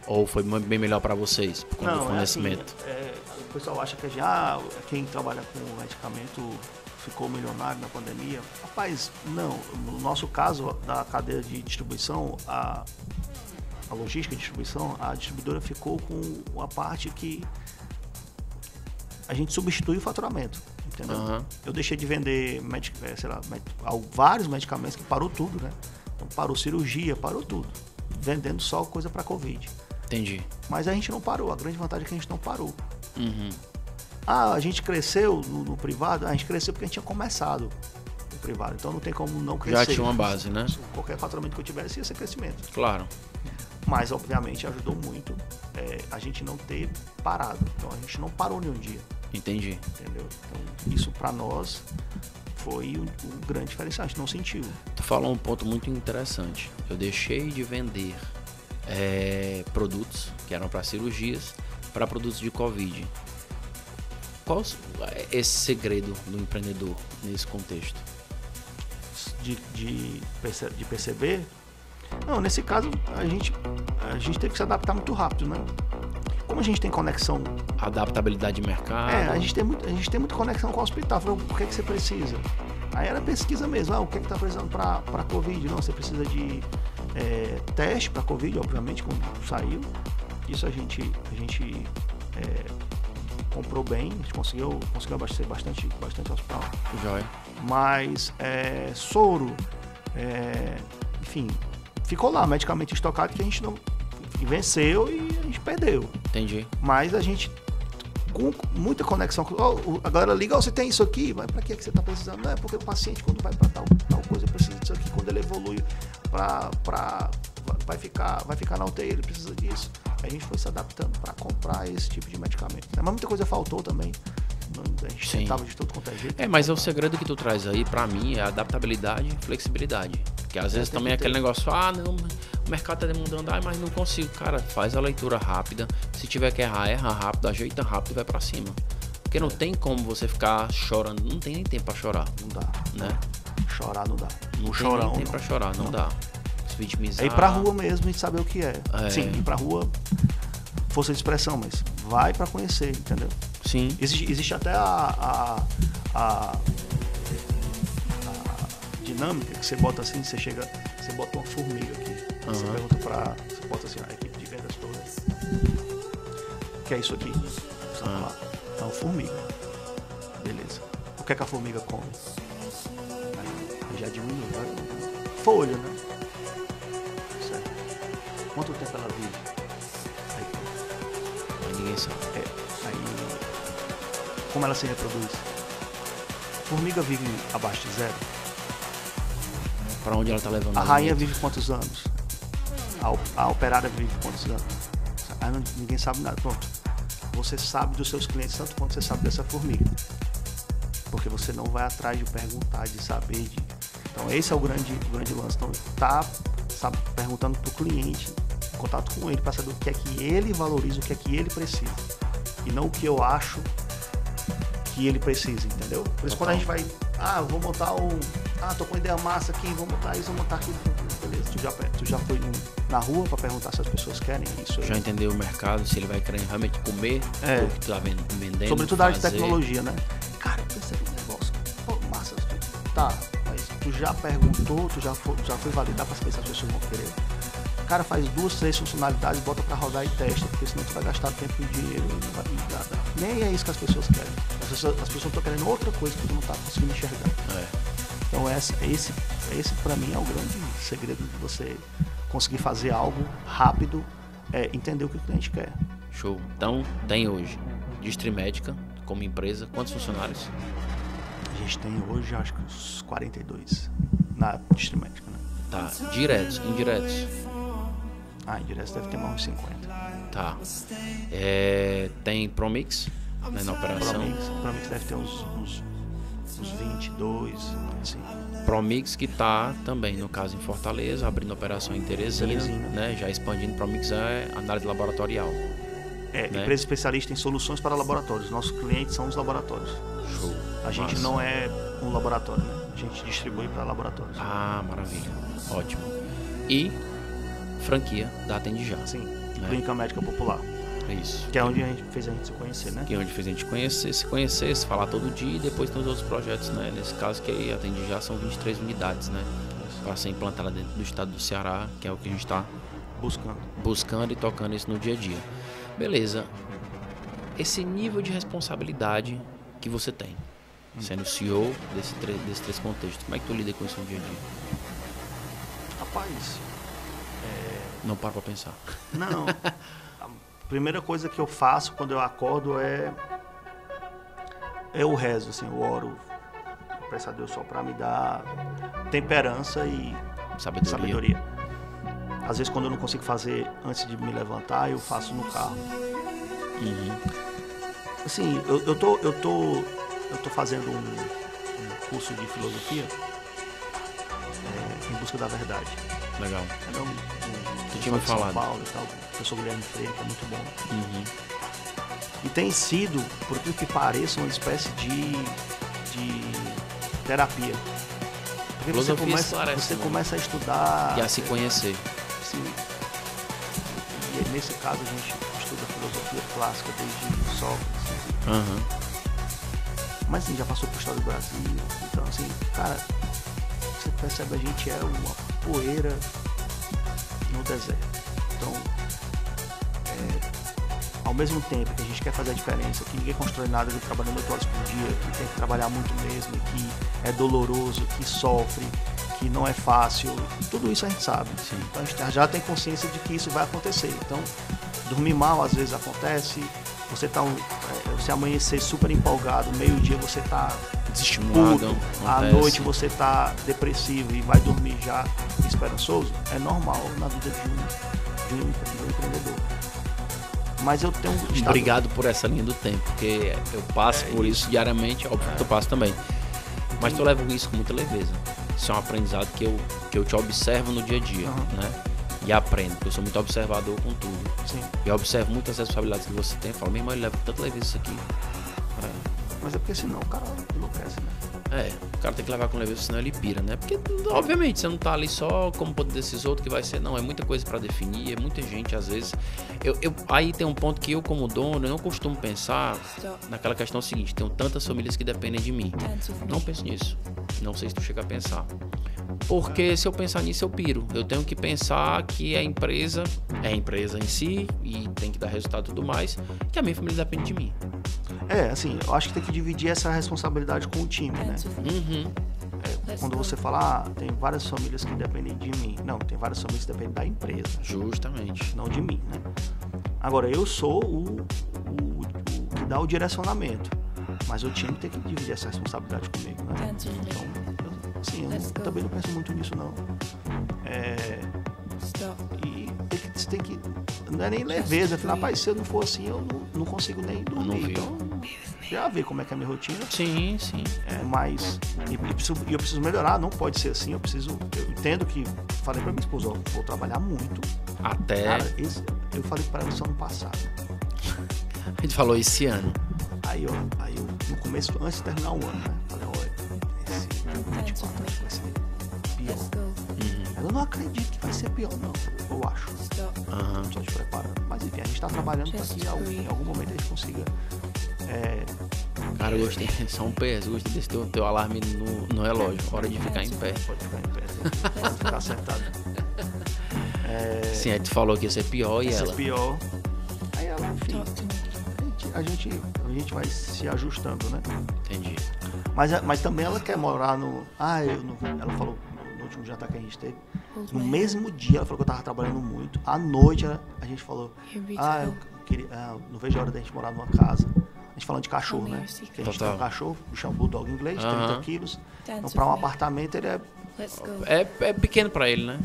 Ou foi bem melhor para vocês, por conta do fornecimento? O pessoal acha que quem trabalha com medicamento ficou milionário na pandemia. Rapaz, não. No nosso caso, da cadeia de distribuição, a logística de distribuição, a distribuidora ficou com uma parte que a gente substitui o faturamento, entendeu? Uhum. Eu deixei de vender vários medicamentos que parou tudo, né? Então parou cirurgia, parou tudo. Vendendo só coisa para Covid. Entendi. Mas a gente não parou. A grande vantagem é que a gente não parou. Uhum. A gente cresceu no privado. A gente cresceu porque a gente tinha começado no privado. Então não tem como não crescer. Já tinha uma base, né? Qualquer faturamento que eu tivesse ia ser crescimento. Claro. Mas, obviamente, ajudou muito a gente não ter parado. Então a gente não parou nenhum dia. Entendi. Entendeu? Então isso para nós foi um grande diferencial. A gente não sentiu. Tu falou um ponto muito interessante. Eu deixei de vender produtos que eram para cirurgias para produtos de Covid. Qual é esse segredo do empreendedor nesse contexto? De perceber? Não, nesse caso a gente teve que se adaptar muito rápido, né? Como a gente tem conexão... Adaptabilidade de mercado. A gente tem muita conexão com o hospital. Falou, o que é que você precisa? Aí era pesquisa mesmo. O que é que tá precisando para Covid? Não, você precisa de teste para Covid, obviamente, quando saiu. Isso a gente comprou bem, a gente conseguiu abastecer bastante hospital. Joia. Mas soro, enfim, ficou lá, medicamento estocado que a gente não venceu e a gente perdeu. Entendi. Mas a gente, com muita conexão, a galera liga, você tem isso aqui, mas pra que você tá precisando? Não, é porque o paciente quando vai pra tal coisa precisa disso aqui, quando ele evolui vai ficar na UTI, ele precisa disso. A gente foi se adaptando para comprar esse tipo de medicamento. Mas muita coisa faltou também. A gente tentava de tudo quanto é jeito. Mas o segredo que tu traz aí, pra mim, é adaptabilidade e flexibilidade. Porque às vezes também é aquele negócio, não, o mercado tá demandando, mas não consigo. Cara, faz a leitura rápida. Se tiver que errar, erra rápido, ajeita rápido e vai pra cima. Porque não tem como você ficar chorando. Não tem nem tempo pra chorar. Não dá. Né? Chorar não dá. Não tem nem tempo pra chorar, não dá. Se vitimizar. É ir pra rua mesmo e saber o que é. Sim, ir pra rua, força de expressão, mas vai pra conhecer, entendeu? Sim. Existe até a dinâmica que você bota assim, você bota uma formiga aqui. Uhum. Você pergunta você bota assim, a equipe de vendas toda. O que é isso aqui? Você vai falar. É uma formiga. Beleza. O que é que a formiga come? Aí já diminui. Folha, né? Certo. Quanto tempo ela vive? Aí ninguém sabe. Como ela se reproduz? Formiga vive abaixo de 0. Para onde ela tá levando? A rainha vive quantos anos? A operária vive quantos anos? Aí ninguém sabe nada. Pronto. Você sabe dos seus clientes tanto quanto você sabe dessa formiga. Porque você não vai atrás de perguntar, de saber. Então esse é o grande lance. Então tá perguntando pro cliente, em contato com ele, para saber o que é que ele valoriza, o que é que ele precisa. E não o que eu acho que ele precisa, entendeu? Por isso quando a gente vai, vou montar tô com uma ideia massa aqui, vou montar isso, vou montar aquilo, beleza, tu já foi na rua para perguntar se as pessoas querem isso aí. Já entendeu o mercado, se ele vai querer realmente comer o que tu tá vendendo, sobretudo a área de tecnologia, né? Cara, eu pensei no negócio, massa, mas tu já perguntou, tu já foi validar para saber se as pessoas vão querer. Cara, faz 2, 3 funcionalidades, bota pra rodar e testa, porque senão tu vai gastar tempo e dinheiro e não vai nada. Nem é isso que as pessoas querem. As pessoas estão querendo outra coisa que tu não tá conseguindo enxergar. Então esse pra mim é o grande segredo de você conseguir fazer algo rápido, entender o que o cliente quer. Show. Então, tem hoje Distrimédica como empresa. Quantos funcionários? A gente tem hoje, acho que uns 42 na Distrimédica, né? Tá. Diretos, indiretos? Indiretos deve ter mais uns 50. Tá. Tem Promix, né, na operação? Promix deve ter uns 22, assim. Promix que tá também, no caso, em Fortaleza, abrindo operação em Teresina, né? Já expandindo. Promix é análise laboratorial. Né? Empresa especialista em soluções para laboratórios. Nossos clientes são os laboratórios. Show. A gente Massa. não é um laboratório, né? A gente distribui para laboratórios. Maravilha. Ótimo. E franquia da Atende Já. Sim. Clínica Médica Popular. É isso. Que é onde a gente fez a gente se conhecer, né? Que é onde fez a gente se conhecer, se falar todo dia, e depois tem os outros projetos, né? Nesse caso que aí Atende Já são 23 unidades, né? Para ser implantada dentro do estado do Ceará, que é o que a gente está buscando e tocando isso no dia a dia. Beleza. Esse nível de responsabilidade que você tem, sendo CEO desses três contextos, como é que tu lida com isso no dia a dia? Rapaz, não para pra pensar. Não. A primeira coisa que eu faço quando eu acordo é o rezo, assim, eu oro, peço a Deus só para me dar temperança e sabedoria. Às vezes quando eu não consigo fazer antes de me levantar, eu faço no carro. Assim, eu tô fazendo um curso de filosofia em busca da verdade. Legal. Tu tinha me falado. São Paulo e tal, o professor Guilherme Freire, que é muito bom. E tem sido, por aquilo que pareça, uma espécie de terapia. Porque você começa a estudar... E a se conhecer. Sim. E nesse caso a gente estuda filosofia clássica desde Sócrates. Mas assim, já passou por história do Brasil. Então assim, cara, você percebe, a gente é uma poeira no deserto. Então, ao mesmo tempo que a gente quer fazer a diferença, que ninguém constrói nada trabalhando 8 horas por dia, que tem que trabalhar muito mesmo, que é doloroso, que sofre, que não é fácil, tudo isso a gente sabe. Sim. Então a gente já tem consciência de que isso vai acontecer. Então, dormir mal às vezes acontece, você amanhecer super empolgado, meio-dia você tá desestimulado, à noite você tá depressivo e vai dormir já esperançoso, é normal na vida de um empreendedor. Mas eu tenho Obrigado por essa linha do tempo, porque eu passo por isso diariamente, óbvio que tu passa também. Mas tu leva isso com muita leveza. Isso é um aprendizado que eu te observo no dia a dia, né? E aprendo, porque eu sou muito observador com tudo. Sim. E eu observo muitas responsabilidades que você tem. Eu falo, meu irmão, ele leva tanta leveza isso aqui. Mas é porque senão o cara enlouquece, né? O cara tem que levar com leveza, senão ele pira, né? Porque, obviamente, você não tá ali só como poder desses outros que vai ser. Não, é muita coisa pra definir, é muita gente, às vezes. Aí tem um ponto que eu, como dono, eu não costumo pensar naquela questão seguinte: tem tantas famílias que dependem de mim. Não penso nisso. Não sei se tu chega a pensar. Porque se eu pensar nisso, eu piro. Eu tenho que pensar que a empresa é a empresa em si e tem que dar resultado e tudo mais, que a minha família depende de mim. Assim, eu acho que tem que dividir essa responsabilidade com o time, né? Quando você fala, tem várias famílias que dependem de mim. Não, tem várias famílias que dependem da empresa. Justamente. Não de mim, né? Agora, eu sou o que dá o direcionamento, mas o time tem que dividir essa responsabilidade comigo, né? Então, eu também não penso muito nisso, não. E tem que não é nem leveza. Rapaz, se eu não for assim, eu não consigo nem dormir. Então, já vê como é que é a minha rotina. Sim. Mas eu preciso melhorar, não pode ser assim. Eu entendo que, falei pra minha esposa, vou trabalhar muito. Até... Cara, eu falei pra ela isso ano passado. A gente falou esse ano. Aí eu no começo, antes de terminar o ano, né? Falei, olha, esse 24 vai ser pior. Eu não acredito que vai ser pior, não. Eu acho. Só te preparando. Mas enfim, a gente tá trabalhando para que em algum momento a gente consiga. Cara, eu gostei. Só um PS, eu gostei desse teu alarme no relógio. Hora de ficar em pé. Pode ficar em pé. Pode ficar sentado. Sim, aí tu falou que ia ser pior e ela. Ia ser pior. Aí ela, enfim. A gente vai se ajustando, né? Entendi. Mas também ela quer morar no. Ela falou. No último jantar que a gente teve. No mesmo dia, ela falou que eu tava trabalhando muito. À noite, a gente falou, eu queria, não vejo a hora da gente morar numa casa. A gente falando de cachorro, né? Que a gente tem um cachorro, bichão bulldog inglês, 30 quilos. Então, para um apartamento, ele é pequeno para ele, né?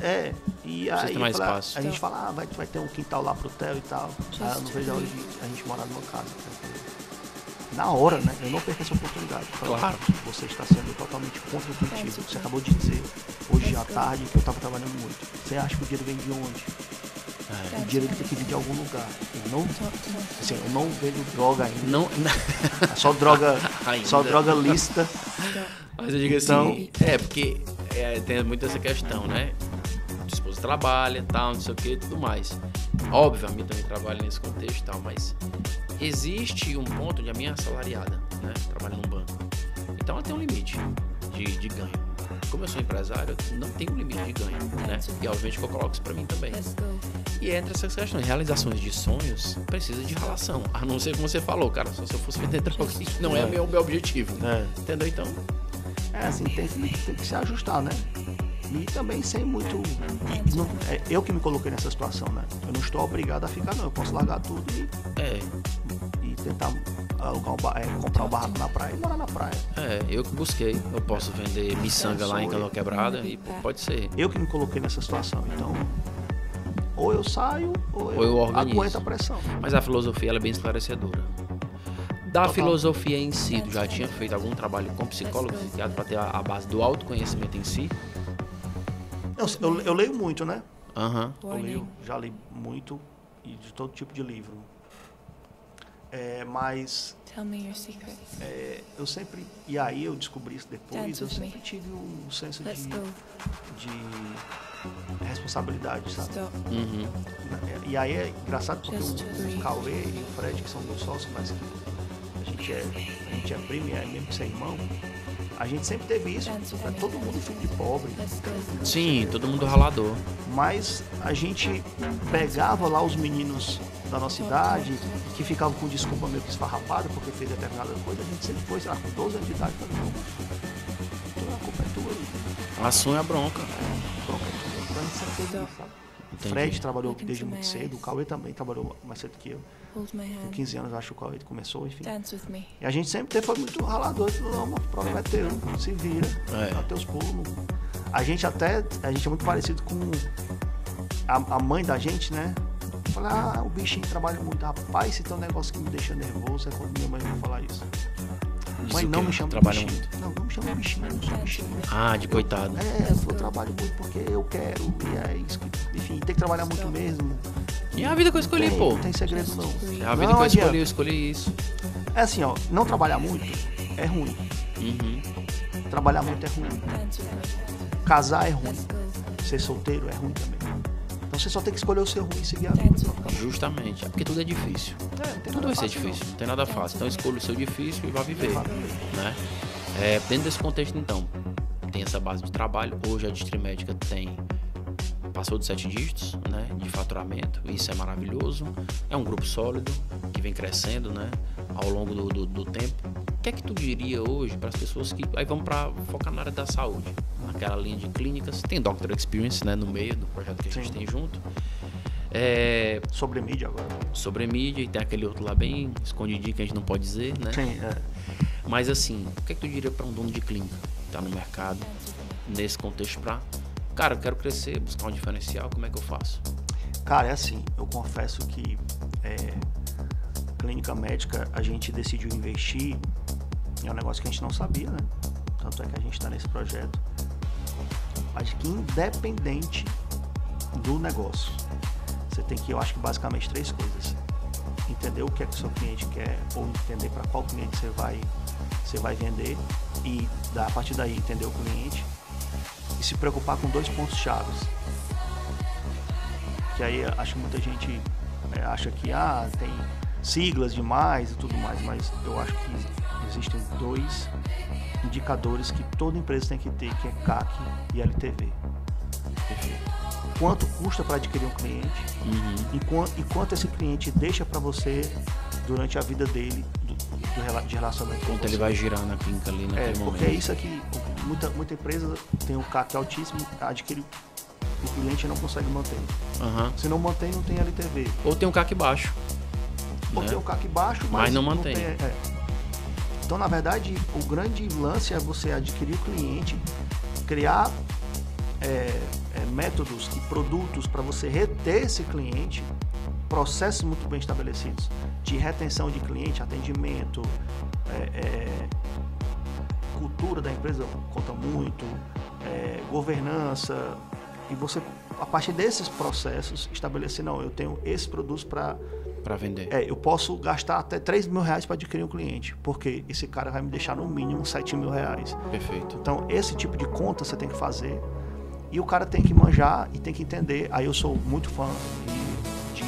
E aí a gente fala, vai ter um quintal lá pro Theo e tal. Eu não vejo a hora de a gente morar numa casa. Na hora, né? Eu não perco essa oportunidade. Claro. Você está sendo totalmente contra-intuitivo. Você acabou de dizer, hoje à tarde, que eu estava trabalhando muito. Você acha que o dinheiro vem de onde? O dinheiro tem que vir de algum lugar. Eu não vendo droga ainda. Não. Só droga lícita. Mas eu digo assim, porque tem muito essa questão, né? A esposa trabalha, tal, não sei o que e tudo mais. Óbvio, a minha também trabalha nesse contexto e tal, mas existe um ponto onde a minha é assalariada, né? Trabalha num banco. Então ela tem um limite de ganho. Como eu sou empresário, eu não tenho um limite de ganho, né? E obviamente que eu coloco isso pra mim também. E entre essas questões, realizações de sonhos, precisa de relação. A não ser como você falou, cara, só se eu fosse vender droga, não é o meu objetivo. Entendeu? Então... assim, tem que se ajustar, né? E também sem muito... eu que me coloquei nessa situação, né? Eu não estou obrigado a ficar, não. Eu posso largar tudo e tentar comprar um barraco na praia e morar na praia. Eu que busquei. Eu posso vender miçanga lá em Canoa Quebrada e pode ser. Eu que me coloquei nessa situação, então... Ou eu saio, ou eu organizo. Aguento a pressão. Mas a filosofia ela é bem esclarecedora. Da filosofia em si, tu já tinha feito algum trabalho com psicólogo para ter a base do autoconhecimento em si? Eu leio muito, né? Já li muito e de todo tipo de livro. Mas eu sempre, e aí eu descobri isso depois, eu sempre tive um senso de responsabilidade, sabe? E aí é engraçado porque o Cauê e o Fred, que são meus sócios, mas que a gente é primo e é mesmo que ser irmão, a gente sempre teve isso, todo mundo filho de pobre. Sim, todo mundo ralador. Mas a gente pegava lá os meninos da nossa idade, que ficavam com desculpa meio que esfarrapada porque fez determinada coisa, a gente sempre foi, sei lá, com 12 anos de idade, então a culpa é tua. A sua é a bronca. Bronca é tua. Então a gente sempre fez isso, sabe? O Fred trabalhou desde muito cedo, o Cauê também trabalhou mais cedo que eu. Com 15 anos, acho que o Cauê começou, enfim. E a gente sempre foi muito ralador. Não, o problema é teu, se vira, dá teus pulos. A gente é muito parecido com a mãe da gente, né? Fala, o bichinho trabalha muito. Rapaz, se tem um negócio que me deixa nervoso, é quando minha mãe vai falar isso. Mãe, não me chama de bichinho. Muito. Não me chama de bichinho, eu sou bichinho. De coitado. Eu trabalho muito porque eu quero, e é isso que, enfim, tem que trabalhar muito mesmo. E a vida que eu escolhi, pô. Não tem segredo, não. A vida que eu escolhi isso. É assim, ó, não trabalhar muito é ruim. Trabalhar muito é ruim. Casar é ruim. Ser solteiro é ruim também. Então você só tem que escolher o ser ruim e seguir a vida. Justamente, porque tudo é difícil. Tudo vai ser difícil, não tem nada fácil. Então escolha o seu difícil e vá viver. Né? Dentro desse contexto, então, tem essa base de trabalho. Hoje a Distrimédica passou de 7 dígitos, né, de faturamento. Isso é maravilhoso. É um grupo sólido que vem crescendo, né, ao longo do tempo. O que é que tu diria hoje para as pessoas que... Aí vamos focar na área da saúde, naquela linha de clínicas. Tem Doctor Experience, né, no meio do projeto que a gente tem junto. Sobre mídia agora. Sobre mídia, e tem aquele outro lá bem escondidinho que a gente não pode dizer, né? Sim, Mas assim, o que é que tu diria para um dono de clínica que tá no mercado, nesse contexto cara, eu quero crescer, buscar um diferencial, como é que eu faço? Cara, é assim, eu confesso que clínica médica, a gente decidiu investir em um negócio que a gente não sabia, né? Tanto é que a gente está nesse projeto. Mas que independente do negócio, você tem que, eu acho que basicamente 3 coisas. Entender o que é que o seu cliente quer, ou entender para qual cliente você vai vender, e a partir daí entender o cliente. E se preocupar com 2 pontos chaves. Que aí acho que muita gente acha que tem siglas demais e tudo mais, mas eu acho que existem 2 indicadores que toda empresa tem que ter, que é CAC e LTV. Quanto custa para adquirir um cliente e quanto esse cliente deixa para você durante a vida dele de relacionamento. Quanto ele vai girar na clínica ali naquele momento. Porque é isso aqui, muita empresa tem um CAC altíssimo, adquire o cliente não consegue manter. Se não mantém, não tem LTV. Ou tem um CAC baixo. Ou tem um CAC baixo, mas não mantém. Então, na verdade, o grande lance é você adquirir o cliente, criar métodos e produtos para você reter esse cliente, processos muito bem estabelecidos de retenção de cliente, atendimento, cultura da empresa conta muito, governança, e você, a partir desses processos, estabelecer, não, eu tenho esses produtos para vender. Eu posso gastar até R$3.000 para adquirir um cliente, porque esse cara vai me deixar no mínimo R$7.000. Perfeito. Então, esse tipo de conta você tem que fazer, e o cara tem que manjar e tem que entender. Aí eu sou muito fã de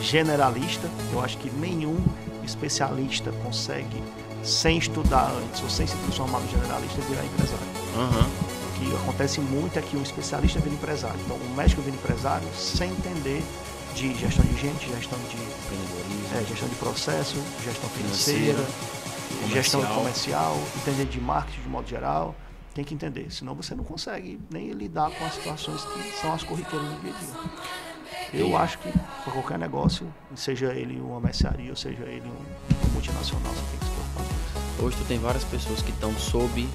generalista. Eu acho que nenhum especialista consegue, sem estudar antes ou sem se transformar no generalista, virar empresário. O que acontece muito é que um especialista vira empresário. Então, o médico vira empresário sem entender de gestão de gente, gestão de gestão de processo, gestão financeira, gestão comercial, entender de marketing de modo geral. Tem que entender, senão você não consegue nem lidar com as situações que são as corriqueiras do dia a dia. Eu acho que para qualquer negócio, seja ele uma mercearia ou seja ele um multinacional, você tem que se preocupar com isso. Hoje tu tem várias pessoas que estão sob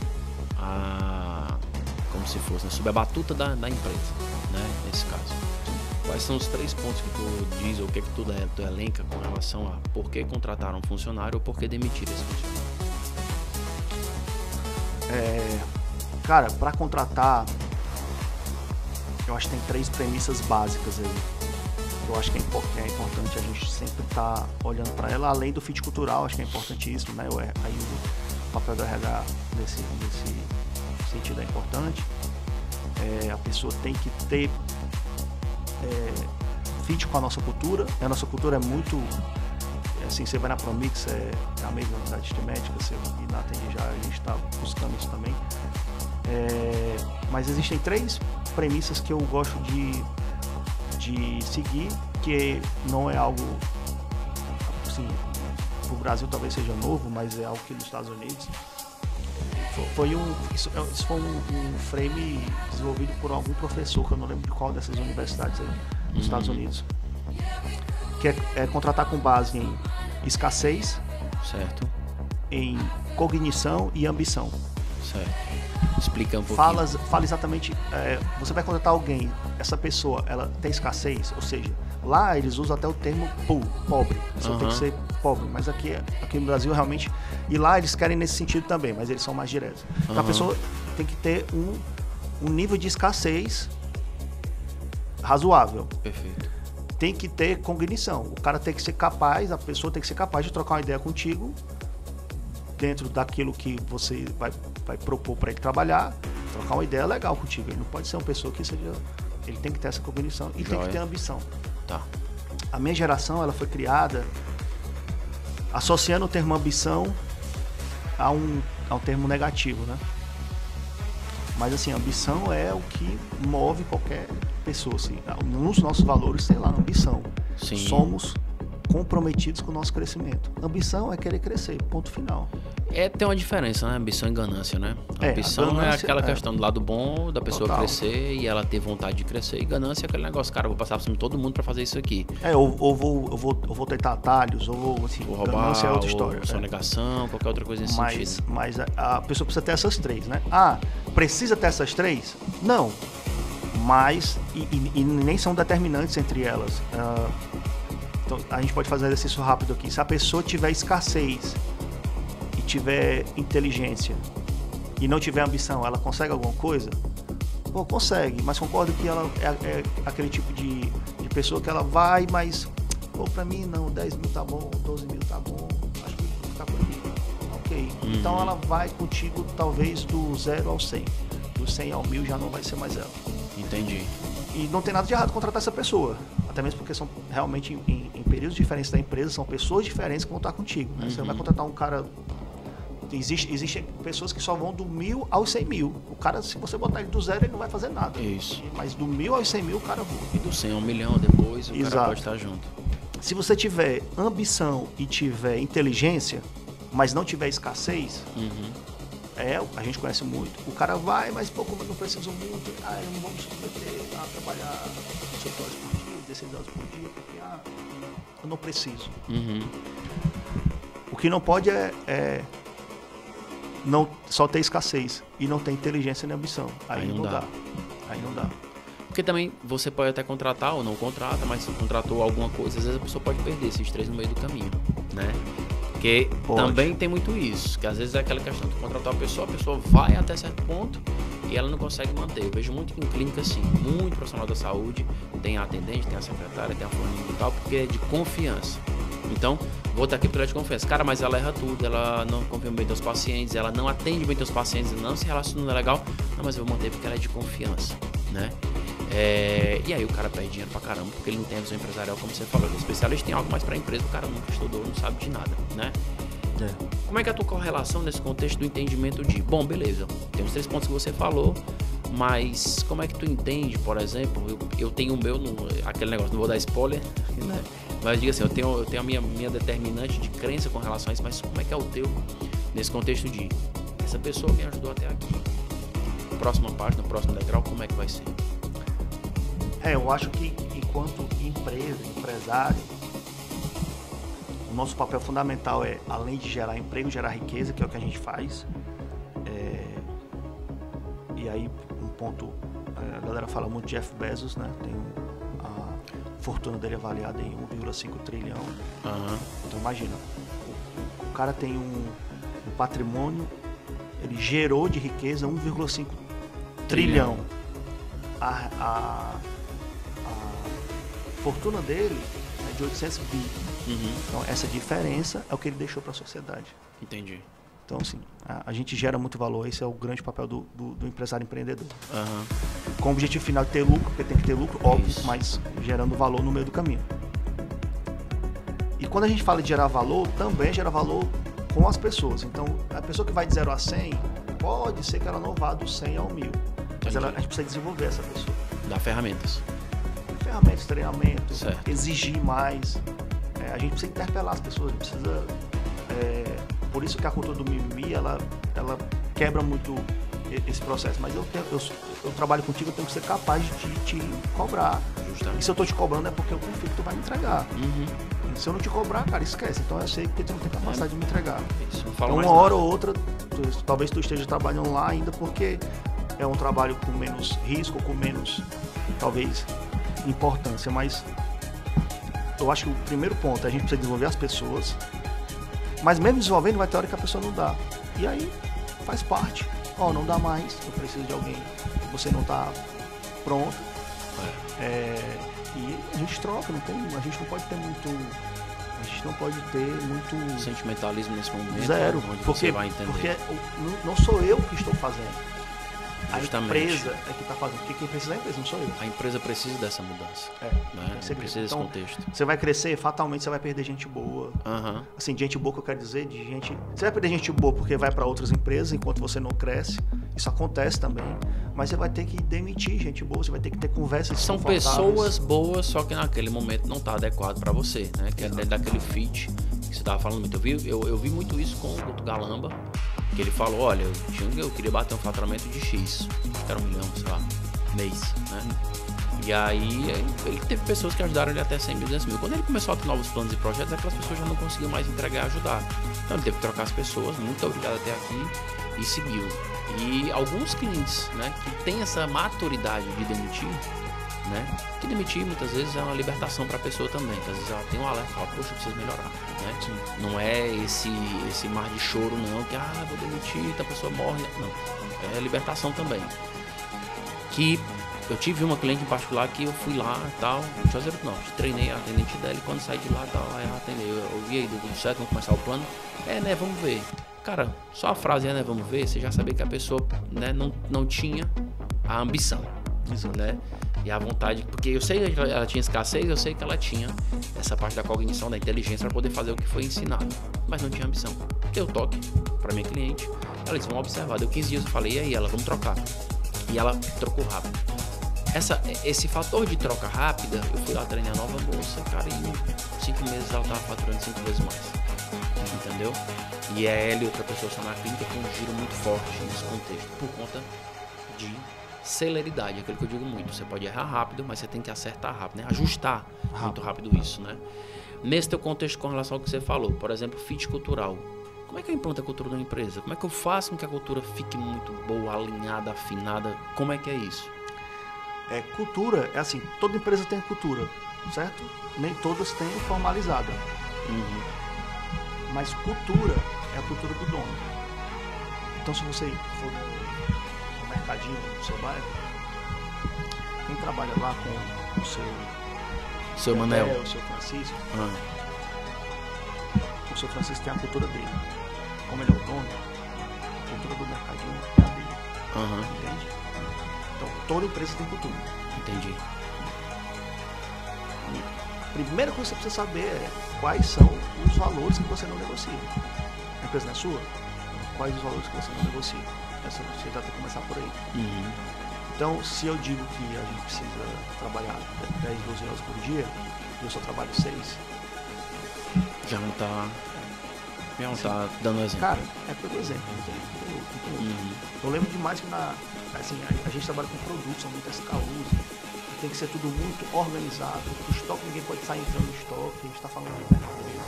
como se fosse, sob a batuta da empresa, né? Nesse caso. Quais são os 3 pontos que tu diz, ou o que tu elenca com relação a por que contratar um funcionário ou por que demitir esse funcionário? Cara, para contratar, eu acho que tem 3 premissas básicas aí. Eu acho que é importante a gente sempre estar olhando para ela, além do fit cultural, acho que é importantíssimo, né? Aí o papel do RH nesse sentido é importante. A pessoa tem que ter fit com a nossa cultura. A nossa cultura é muito, assim, você vai na Promix, a mesma unidade estimética, e na Atendi já a gente está buscando isso também. Mas existem 3 premissas que eu gosto de seguir, que não é algo, assim, para o Brasil talvez seja novo, mas é algo que nos Estados Unidos isso foi um frame desenvolvido por algum professor, que eu não lembro de qual dessas universidades aí nos Estados Unidos, que é contratar com base em escassez, certo, em cognição e ambição. Certo. Explica um pouquinho. Fala exatamente, você vai contratar alguém, essa pessoa, ela tem escassez, ou seja, lá eles usam até o termo pobre, a pessoa tem que ser pobre, mas aqui no Brasil realmente, e lá eles querem nesse sentido também, mas eles são mais diretos. Então a pessoa tem que ter um nível de escassez razoável. Perfeito. Tem que ter cognição, o cara tem que ser capaz, a pessoa tem que ser capaz de trocar uma ideia contigo, dentro daquilo que você vai propor para ele trabalhar, trocar uma ideia legal contigo. Ele não pode ser uma pessoa que seja... Ele tem que ter essa cognição e tem que ter ambição. Tá. A minha geração, ela foi criada associando o termo ambição a um termo negativo, né? Mas, assim, ambição é o que move qualquer pessoa, assim. Nos nossos valores, sei lá, ambição. Sim. Somos comprometidos com o nosso crescimento. Ambição é querer crescer, ponto final. Tem uma diferença, né? Ambição e ganância, né? Ambição é aquela questão do lado bom da pessoa crescer e ela ter vontade de crescer. E ganância é aquele negócio, cara, eu vou passar por cima de todo mundo pra fazer isso aqui. Eu vou tentar atalhos, ou vou, assim, vou roubar, ganância é outra história. Sonegação, qualquer outra coisa nesse sentido. Mas a pessoa precisa ter essas 3, né? Precisa ter essas 3? Não. Mas, e nem são determinantes entre elas. Então, a gente pode fazer um exercício rápido aqui. Se a pessoa tiver escassez e tiver inteligência e não tiver ambição, ela consegue alguma coisa? Bom, consegue, mas concordo que ela é aquele tipo de pessoa que ela vai, mas pra mim não, 10 mil tá bom, 12 mil tá bom, acho que vou ficar por aqui. Ok, então ela vai contigo talvez do 0 ao 100. Do 100 ao 1000 já não vai ser mais ela. Entendi. E não tem nada de errado contratar essa pessoa. Até mesmo porque são realmente em períodos diferentes da empresa, são pessoas diferentes que vão estar contigo. Né? Você não vai contratar um cara... Existem pessoas que só vão do 1000 aos 100 mil. O cara, se você botar ele do 0, ele não vai fazer nada. Isso. Mas do 1000 aos 100 mil, o cara voa. E do 100 a 1 milhão depois, o cara pode estar junto. Se você tiver ambição e tiver inteligência, mas não tiver escassez, A gente conhece muito. O cara vai, mas pô, como eu não preciso muito, eu não vou me submeter a trabalhar 18 horas por dia, 16 horas por dia, porque eu não preciso. Uhum. O que não pode é não, só ter escassez e não ter inteligência nem ambição. Aí não dá. Aí não dá. Porque também você pode até contratar ou não contrata, mas se contratou alguma coisa, às vezes a pessoa pode perder esses 3 no meio do caminho, né? Porque também tem muito isso, que às vezes é aquela questão de contratar a pessoa vai até certo ponto e ela não consegue manter. Eu vejo muito em clínica assim, muito profissional da saúde, tem a atendente, tem a secretária, tem a fulana e tal, porque é de confiança. Então, vou estar aqui pela de confiança. Cara, mas ela erra tudo, ela não confia bem dos pacientes, ela não atende bem dos pacientes, não se relaciona legal. Não, mas eu vou manter porque ela é de confiança, né? E aí o cara perde dinheiro pra caramba, porque ele não tem a visão empresarial, como você falou. O especialista tem algo mais pra empresa, o cara nunca estudou, não sabe de nada, né? Como é que é a tua correlação nesse contexto do entendimento de, bom, beleza, tem os 3 pontos que você falou, mas como é que tu entende, por exemplo, eu tenho o meu, aquele negócio, não vou dar spoiler, né? Mas diga assim, eu tenho a minha determinante de crença com relação a isso, mas como é que é o teu nesse contexto de, essa pessoa me ajudou até aqui, próxima página, próximo degrau, como é que vai ser? Eu acho que enquanto empresário, o nosso papel fundamental é, além de gerar emprego, gerar riqueza, que é o que a gente faz. E aí, um ponto, a galera fala muito de Jeff Bezos, né? Tem a fortuna dele avaliada em 1,5 trilhão. Uhum. Então imagina, o cara tem um patrimônio, ele gerou de riqueza 1,5 trilhão. A fortuna dele é de 800 bi. Uhum. Então essa diferença é o que ele deixou para a sociedade. Entendi. Então assim, a gente gera muito valor, esse é o grande papel do empresário empreendedor. Uhum. Com o objetivo final de ter lucro, porque tem que ter lucro, óbvio, Isso. mas gerando valor no meio do caminho. E quando a gente fala de gerar valor, também gera valor com as pessoas. Então a pessoa que vai de 0 a 100, pode ser que ela não vá do 100 ao 1000. Mas a gente precisa desenvolver essa pessoa. Dar ferramentas. Ferramentas, treinamento, certo. Exigir mais. A gente precisa interpelar as pessoas, precisa... por isso que a cultura do mimimi, ela quebra muito esse processo. Mas eu trabalho contigo, eu tenho que ser capaz de te cobrar. Justamente. E se eu tô te cobrando é porque eu confio que tu vai me entregar. Uhum. Se eu não te cobrar, cara, esquece. Então eu sei que tu não tem capacidade de me entregar. Isso, não falo então, mais uma hora nada. ou outra, talvez tu esteja trabalhando lá ainda porque é um trabalho com menos risco, com menos, talvez, importância. Mas eu acho que o primeiro ponto é a gente precisa desenvolver as pessoas, mas mesmo desenvolvendo vai ter hora que a pessoa não dá. E aí faz parte. Não dá mais, eu preciso de alguém, você não está pronto. E a gente troca, a gente não pode ter muito Sentimentalismo nesse momento. zero, Onde porque você vai entender. Porque não sou eu que estou fazendo. Justamente. A empresa é que está fazendo. Porque quem precisa é a empresa, não sou eu. A empresa precisa dessa mudança. Né? Precisa desse contexto. Você vai crescer, fatalmente você vai perder gente boa. Uhum. Assim, gente boa que eu quero dizer, de gente... Você vai perder gente boa porque vai para outras empresas enquanto você não cresce. Isso acontece também. Mas você vai ter que demitir gente boa, você vai ter que ter conversas São pessoas boas, só que naquele momento não está adequado para você, né? Que é dentro daquele fit que você estava falando muito. Eu vi muito isso com o Guto Galamba, que ele falou, olha, eu queria bater um faturamento de X, que era 1 milhão, sei lá, mês, né? E aí ele teve pessoas que ajudaram ele até 100 mil, 200 mil. Quando ele começou a ter novos planos e projetos, aquelas pessoas já não conseguiam mais entregar e ajudar. Então ele teve que trocar as pessoas, muito obrigado até aqui, e seguiu. E alguns clientes, né, que tem essa maturidade de demitir, né, que demitir muitas vezes é uma libertação para a pessoa também, que às vezes ela tem um alerta e fala, poxa, eu preciso melhorar, né? Não é esse mar de choro não, que vou demitir, então a pessoa morre, não, é libertação também. Que eu tive uma cliente em particular que eu fui lá e tal, Juazeiro do Norte, treinei a atendente dela e quando saí de lá tal, aí ela atendeu, eu vi aí, deu tudo certo, vamos começar o plano, né, vamos ver. Cara, só a frase, né, vamos ver, você já sabia que a pessoa, né, não tinha a ambição, né, e a vontade, porque eu sei que ela tinha escassez, eu sei que ela tinha essa parte da cognição, da inteligência para poder fazer o que foi ensinado, mas não tinha ambição. Deu toque para minha cliente, ela disse, vamos observar, deu 15 dias, eu falei, e aí, ela, vamos trocar, e ela trocou rápido. Esse fator de troca rápida, eu fui lá treinar a nova moça, cara, e em 5 meses ela tava faturando 5 vezes mais. entendeu? E é ela e outra pessoa só na clínica com um giro muito forte nesse contexto, por conta de celeridade, aquilo que eu digo muito. Você pode errar rápido, mas você tem que acertar rápido, né? Ajustar muito rápido isso, né? Nesse teu contexto com relação ao que você falou, por exemplo, fit cultural. Como é que eu implanto a cultura da empresa? Como é que eu faço com que a cultura fique muito boa, alinhada, afinada? Como é que é isso? Cultura, é assim, toda empresa tem cultura, certo? Nem todas têm formalizada. Mas cultura é a cultura do dono. Então, se você for no mercadinho do seu bairro, quem trabalha lá com o seu Manel, o seu Francisco, o seu Francisco tem a cultura dele. Como ele é o dono, a cultura do mercadinho é a dele. Entende? Então, toda empresa tem cultura. Entendi. A primeira coisa que você precisa saber é quais são os valores que você não negocia. A empresa não é sua? Quais os valores que você não negocia? Você já tem que começar por aí. Então, se eu digo que a gente precisa trabalhar 10, 12 horas por dia, e eu só trabalho 6... Já não tá dando exemplo. Cara, é pelo exemplo. Eu lembro demais que a gente trabalha com produtos, são muitas causas. Tem que ser tudo muito organizado. O estoque, ninguém pode sair entrando no estoque. A gente está falando de mercadoria.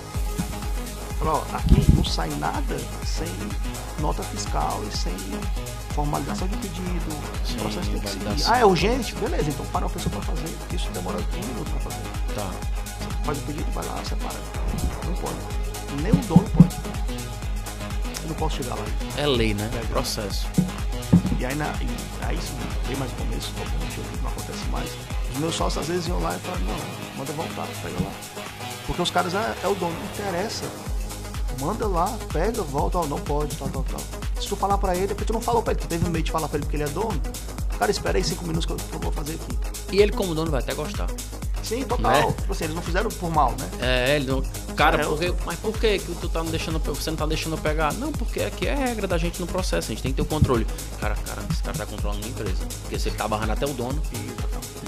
Fala, aqui não sai nada sem nota fiscal e sem formalização de pedido. O processo tem que seguir. É urgente? Beleza, então para uma pessoa para fazer. Porque isso demora 1 minuto para fazer. Tá. Você faz o pedido, vai lá, separa. Não pode. Nem o dono pode. Eu não posso chegar lá. É lei, né? É processo. E aí isso bem mais no começo, obviamente não acontece mais. Os meus sócios às vezes iam lá e falavam, não, manda voltar, pega lá. Porque os caras é o dono, não interessa. Manda lá, pega, volta, não pode, tal. Se tu falar pra ele, é porque tu não falou pra ele, tu teve medo de falar pra ele porque ele é dono. Cara, espera aí 5 minutos que eu vou fazer aqui. E ele como dono vai até gostar. Sim, total. Tipo assim, eles não fizeram por mal, né? Ele não... Cara, mas por que tu tá não deixando, você não tá deixando eu pegar? Não, porque aqui é a regra da gente no processo, a gente tem que ter o controle. Cara, esse cara tá controlando uma empresa. Porque se ele tá barrando até o dono,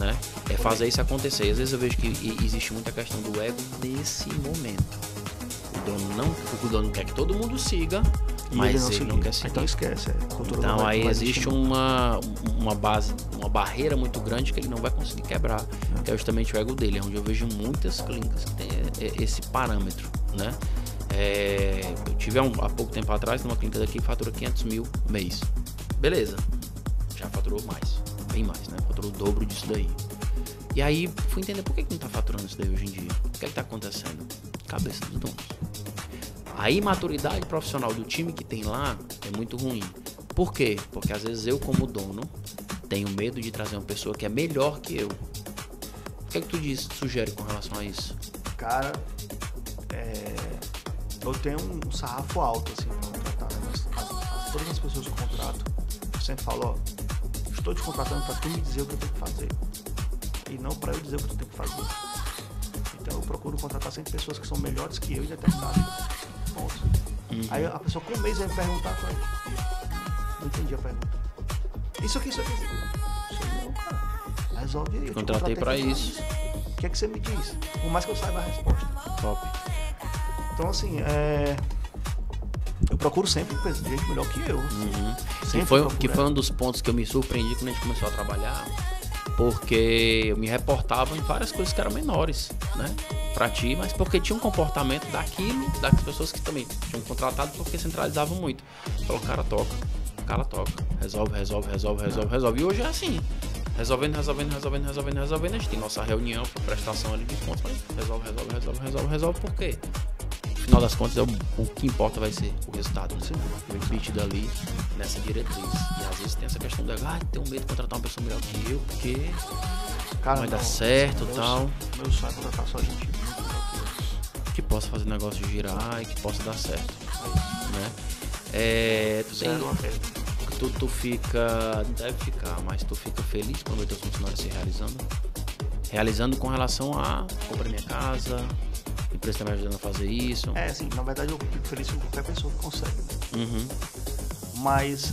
né? É fazer isso acontecer. Às vezes eu vejo que existe muita questão do ego nesse momento. O dono quer que todo mundo siga, mas ele não quer seguir. Então esquece. Então aí existe uma barreira muito grande que ele não vai conseguir quebrar, que é justamente o ego dele, onde eu vejo muitas clínicas que tem esse parâmetro, né? Eu tive há pouco tempo atrás numa clínica daqui que fatura 500 mil mês. Beleza, já faturou mais, bem mais, né? Faturou o dobro disso daí. E aí fui entender por que não tá faturando isso daí hoje em dia. O que é que tá acontecendo? Cabeça dos donos. A imaturidade profissional do time que tem lá é muito ruim. Por quê? Porque às vezes eu, como dono, tenho medo de trazer uma pessoa que é melhor que eu. O que é que tu sugere com relação a isso? Cara, eu tenho um sarrafo alto assim pra contratar, né? Mas todas as pessoas que eu contrato, eu sempre falo, estou te contratando pra tu me dizer o que eu tenho que fazer. E não pra eu dizer o que tu tem que fazer. Então eu procuro contratar sempre pessoas que são melhores que eu em determinados pontos. Aí a pessoa com um mês vai me perguntar pra ele. Não entendi a pergunta. Isso aqui. Isso não, cara. Resolve aí. Contratei pra isso. O que é que você me diz? Por mais que eu saiba a resposta. Top. Então assim, eu procuro sempre gente melhor que eu. Que foi um dos pontos que eu me surpreendi quando a gente começou a trabalhar. Porque eu me reportava em várias coisas que eram menores, né? Pra ti, mas porque tinha um comportamento das pessoas que também tinham contratado porque centralizavam muito. Falou, cara toca, resolve. E hoje é assim, resolvendo. A gente tem nossa reunião por prestação ali de contas, resolve. Por quê? No final das contas, o que importa vai ser o resultado, né? O EBITDA dali nessa diretriz. E às vezes tem essa questão de tenho medo de contratar uma pessoa melhor que eu, porque cara, vai dar certo e tal. Meu sonho é contratar só gente que possa fazer o negócio girar e que possa dar certo. Né? Tu fica, deve ficar, mas tu fica feliz quando vê teus funcionários se realizando com relação a comprar minha casa, a empresa está me ajudando a fazer isso. Sim, na verdade eu fico feliz com qualquer pessoa que consegue. Mas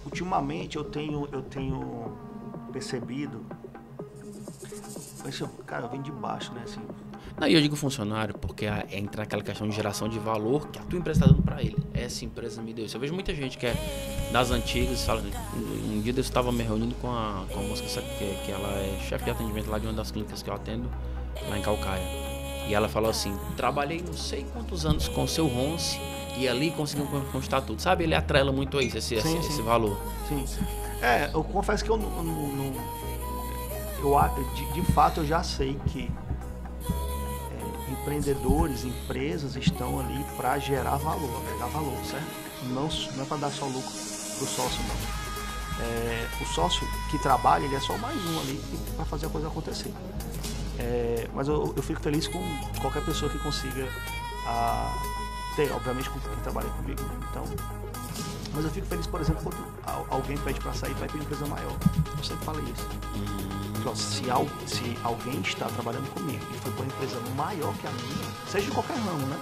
ultimamente eu tenho percebido, cara, eu venho de baixo, né? Assim, Aí eu digo funcionário porque entra naquela questão de geração de valor que a tua empresa está dando para ele. Essa empresa me deu isso. Eu vejo muita gente que é das antigas, fala, um dia eu estava me reunindo com a moça que ela é chefe de atendimento lá de uma das clínicas que eu atendo, lá em Calcaia. E ela falou assim, trabalhei não sei quantos anos com o seu Ronce e ali conseguiu conquistar tudo. Sabe, ele atrela muito a isso, esse valor. Sim. Eu confesso que eu de fato eu já sei que empreendedores, empresas estão ali para gerar valor, agregar valor, certo? Não é para dar só lucro pro sócio, não. O sócio que trabalha, ele é só mais um ali para fazer a coisa acontecer. Mas eu fico feliz com qualquer pessoa que consiga ter, obviamente, com quem trabalha comigo. Então, mas eu fico feliz, por exemplo, quando alguém pede para sair para ir para uma empresa maior. Eu sempre falei isso. Se alguém está trabalhando comigo e foi para uma empresa maior que a minha, seja de qualquer ramo, né?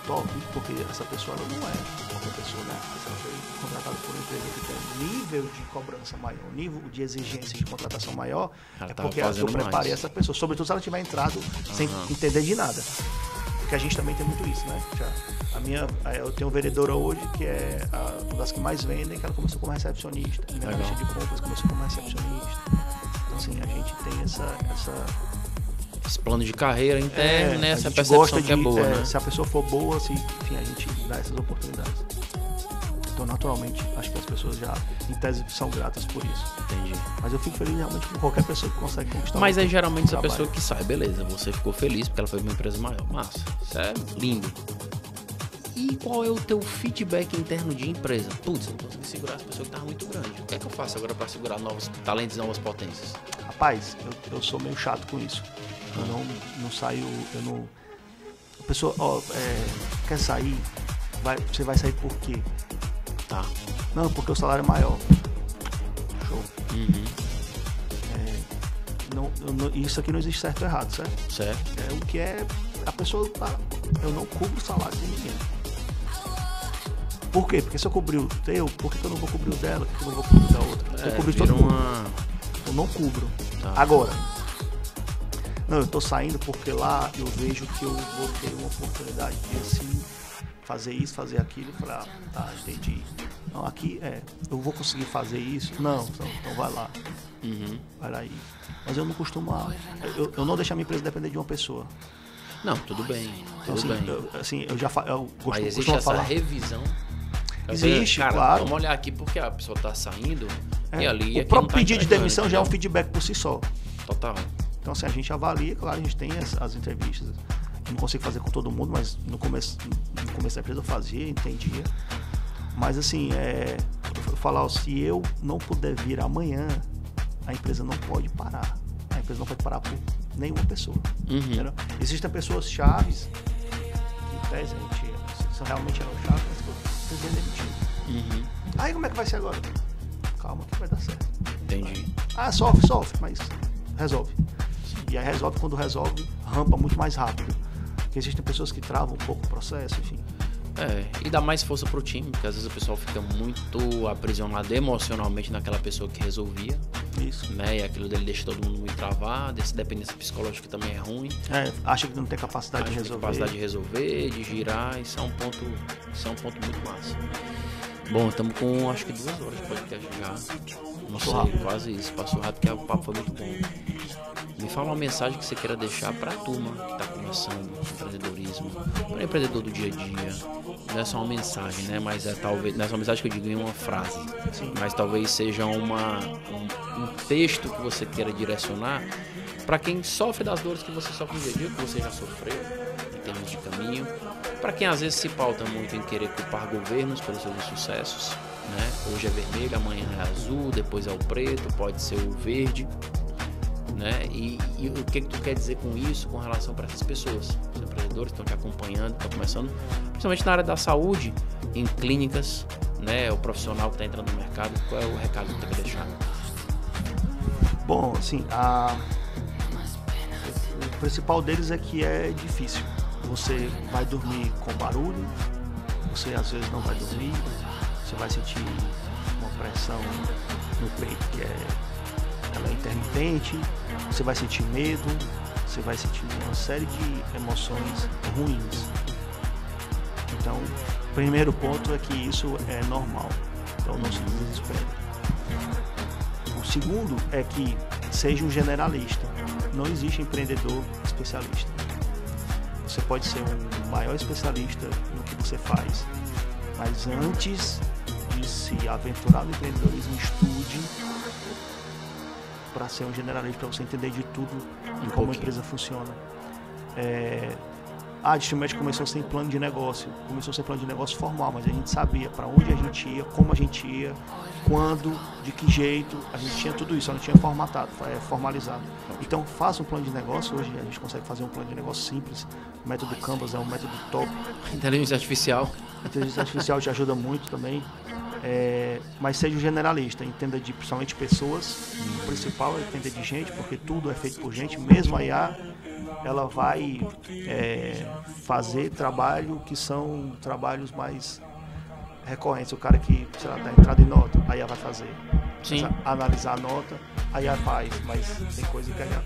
Top, porque essa pessoa ela não é qualquer pessoa, né? Ela foi contratada por uma empresa que tem nível de cobrança maior, nível de exigência de contratação maior, porque eu preparei essa pessoa, sobretudo se ela tiver entrado sem entender de nada. Porque a gente também tem muito isso, né? Eu tenho uma vendedora hoje que é uma das que mais vendem, que ela começou como recepcionista. Minha lista de compras começou como recepcionista. Então, assim, a gente tem esse plano de carreira interno, né? Essa percepção gosta que é boa, né? Se a pessoa for boa, assim, enfim, a gente dá essas oportunidades. Então, naturalmente, acho que as pessoas já, em tese, são gratas por isso. Entendi. Mas eu fico feliz realmente com qualquer pessoa que consegue conquistar. Mas aí, geralmente, essa pessoa que sai, beleza, você ficou feliz porque ela foi uma empresa maior. Massa, isso é lindo. E qual é o teu feedback interno de empresa? Putz, eu não consegui segurar essa pessoa que estava muito grande. O que é que eu faço agora para segurar novos talentos e novas potências? Rapaz, eu sou meio chato com isso. Eu não saio, A pessoa, quer sair, você vai sair por quê? Tá. Não, porque o salário é maior. Show. Isso aqui não existe certo ou errado, certo? Certo. O que é, a pessoa, eu não cubro o salário de ninguém. Por quê? Porque se eu cobrir o teu, por que eu não vou cobrir o dela? Por que eu não vou cobrir o da outra? Eu cobri todo mundo. Eu não cubro. Tá. Agora, eu tô saindo porque lá eu vejo que eu vou ter uma oportunidade de assim, fazer isso, fazer aquilo. Eu falei, tá, entendi. Não, aqui eu vou conseguir fazer isso? Não, então vai lá. Vai lá aí. Mas eu não costumo. Eu não deixo a minha empresa depender de uma pessoa. Não, tudo bem. Então, eu já falo. Mas existe essa revisão? Existe, cara, claro. Vamos olhar aqui porque a pessoa tá saindo e ali. O próprio pedido de demissão já é um feedback por si só. Total. Então, assim, a gente avalia, claro, a gente tem as entrevistas. Eu não consigo fazer com todo mundo, mas no começo da empresa eu fazia, entendia. Mas, assim, eu falar, se eu não puder vir amanhã, a empresa não pode parar. A empresa não pode parar por nenhuma pessoa. Entendeu? Existem pessoas chaves que, tese, se realmente eram chaves, mas que eu preciso demitir. Aí, como é que vai ser agora? Calma que vai dar certo. Entendi. Sofre, mas resolve. E aí quando resolve, rampa muito mais rápido. Porque existem pessoas que travam um pouco o processo, enfim. E dá mais força pro time, porque às vezes o pessoal fica muito aprisionado emocionalmente naquela pessoa que resolvia. Isso. Né? E aquilo dele deixa todo mundo muito travado, essa dependência psicológica também é ruim. Acha que não tem capacidade de resolver. Capacidade de resolver, de girar, isso é um ponto muito massa. Bom, estamos com acho que 2 horas de podcast já. Não sei, quase isso. Passou rápido porque o papo foi muito bom. Me fala uma mensagem que você queira deixar para a turma que está começando empreendedorismo, para o empreendedor do dia a dia. Não é só uma mensagem, né? Mas talvez, não é só uma mensagem que eu digo em uma frase. Sim. Mas talvez seja um texto que você queira direcionar para quem sofre das dores que você sofre no dia a dia, que você já sofreu em termos de caminho. Para quem às vezes se pauta muito em querer culpar governos pelos seus insucessos, né? Hoje é vermelho, amanhã é azul, depois é o preto, pode ser o verde. Né? E o que tu quer dizer com isso com relação para essas pessoas? Os empreendedores estão te acompanhando, estão começando, principalmente na área da saúde, em clínicas, né? O profissional que está entrando no mercado, qual é o recado que tu quer deixar? Bom, assim, o principal deles é que é difícil. Você vai dormir com barulho, você às vezes não vai dormir, você vai sentir uma pressão no peito que ela é intermitente, você vai sentir medo, você vai sentir uma série de emoções ruins. Então, o primeiro ponto é que isso é normal. Então, não se desespere. O segundo é que seja um generalista. Não existe empreendedor especialista. Você pode ser um maior especialista no que você faz, mas antes de se aventurar no empreendedorismo, estude para ser um generalista, para você entender de tudo e como a empresa funciona. A Distribumed começou sem plano de negócio, começou sem plano de negócio formal, mas a gente sabia para onde a gente ia, como a gente ia, quando, de que jeito, a gente tinha tudo isso, só não tinha formatado, formalizado. Então faça um plano de negócio, hoje a gente consegue fazer um plano de negócio simples, o método Canvas é um método top. Inteligência artificial. A inteligência artificial te ajuda muito também, mas seja um generalista, entenda de principalmente pessoas, o principal é entender de gente, porque tudo é feito por gente, mesmo a IA, ela vai fazer trabalho que são trabalhos mais recorrentes. O cara que, sei lá, dá entrada em nota, a IA vai fazer. Sim. Analisar a nota, a IA faz, mas tem coisa que a IA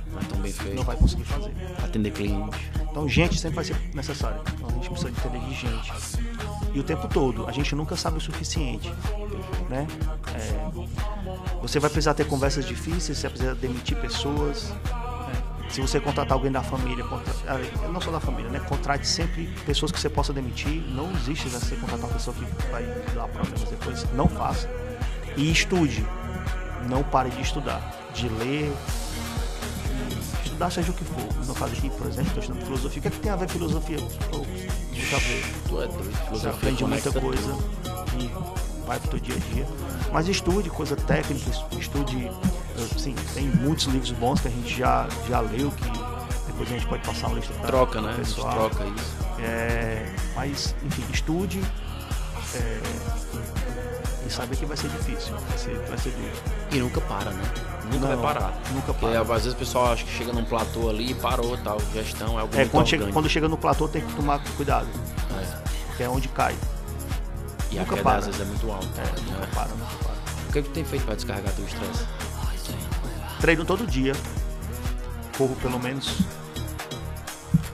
não vai conseguir fazer. Atender cliente. Então, gente sempre vai ser necessário. Então, a gente precisa de entender de gente. E o tempo todo, a gente nunca sabe o suficiente, né? Você vai precisar ter conversas difíceis, você vai precisar demitir pessoas. Se você contratar alguém da família, não só da família, né? Contrate sempre pessoas que você possa demitir. Não existe você contratar uma pessoa que vai dar problemas depois. Não faça. E estude. Não pare de estudar. De ler. Estudar seja o que for. No caso aqui, por exemplo, estou estudando filosofia. O que é que tem a ver filosofia? Deixa eu ver. Tu é doido. Você aprende muita coisa e vai pro teu dia a dia. Mas estude coisa técnica, estude. Sim, tem muitos livros bons que a gente já leu, que depois a gente pode passar uma lista para troca, né? Pessoal. A gente troca isso. Mas, enfim, estude e saiba que vai ser difícil, vai ser duro. E nunca para, né? Nunca vai parar. Nunca para. Porque às vezes o pessoal acha que chega num platô ali e parou, tal. Gestão é algo muito quando chega no platô tem que tomar cuidado, porque é onde cai. E a queda às vezes é muito alta. Nunca para. O que tu tem feito para descarregar teu estresse? Treino todo dia, corro pelo menos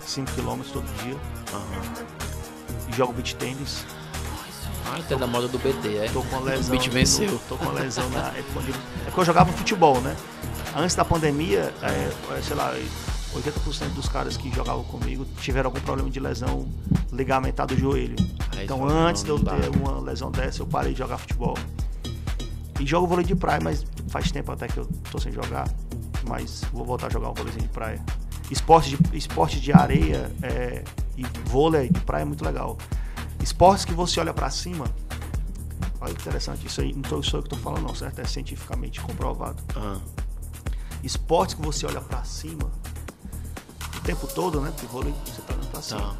5 km todo dia, jogo beach tênis. Tá da moda do BT, Tô com uma lesão. O beach venceu. Tô com uma lesão é porque eu jogava futebol, né? Antes da pandemia, sei lá, 80% dos caras que jogavam comigo tiveram algum problema de lesão ligamentar do joelho. Então antes de eu ter uma lesão dessa, eu parei de jogar futebol. E jogo vôlei de praia, mas faz tempo até que eu tô sem jogar. Mas vou voltar a jogar um vôleizinho de praia. Esporte de areia e vôlei de praia é muito legal. Esportes que você olha pra cima. Olha que interessante, isso aí não sou eu que tô falando não, certo? É cientificamente comprovado. Esportes que você olha pra cima o tempo todo, né? Porque vôlei você tá olhando pra cima.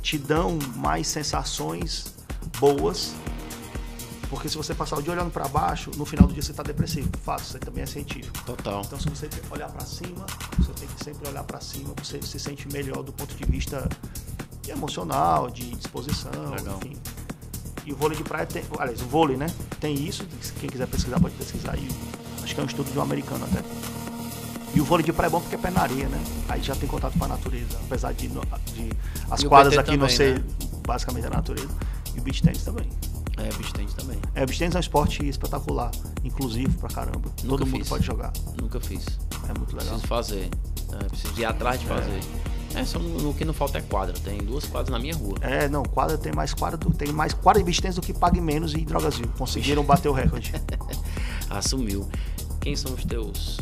Te dão mais sensações boas. Porque se você passar o dia olhando para baixo, no final do dia você está depressivo. Fato, isso aí também é científico. Total. Então, se você olhar para cima, você tem que sempre olhar para cima, você se sente melhor do ponto de vista emocional, de disposição, enfim. E o vôlei de praia tem, aliás, o vôlei, né? Tem isso, quem quiser pesquisar pode pesquisar aí. Acho que é um estudo de um americano até. E o vôlei de praia é bom porque é pé na areia, né? Aí já tem contato com a natureza, apesar de as quadras aqui também, não ser basicamente a natureza. E o beach tennis também. Beach tennis também. Beach tennis é um esporte espetacular, inclusivo pra caramba. Todo mundo pode jogar. Nunca fiz. É muito legal. Preciso fazer. Preciso ir atrás de fazer. O que não falta é quadra. Tem 2 quadras na minha rua. Quadra tem mais quadra de beach tennis do que Pague Menos e Drogasil. Conseguiram bater o recorde. Assumiu. Quem são os teus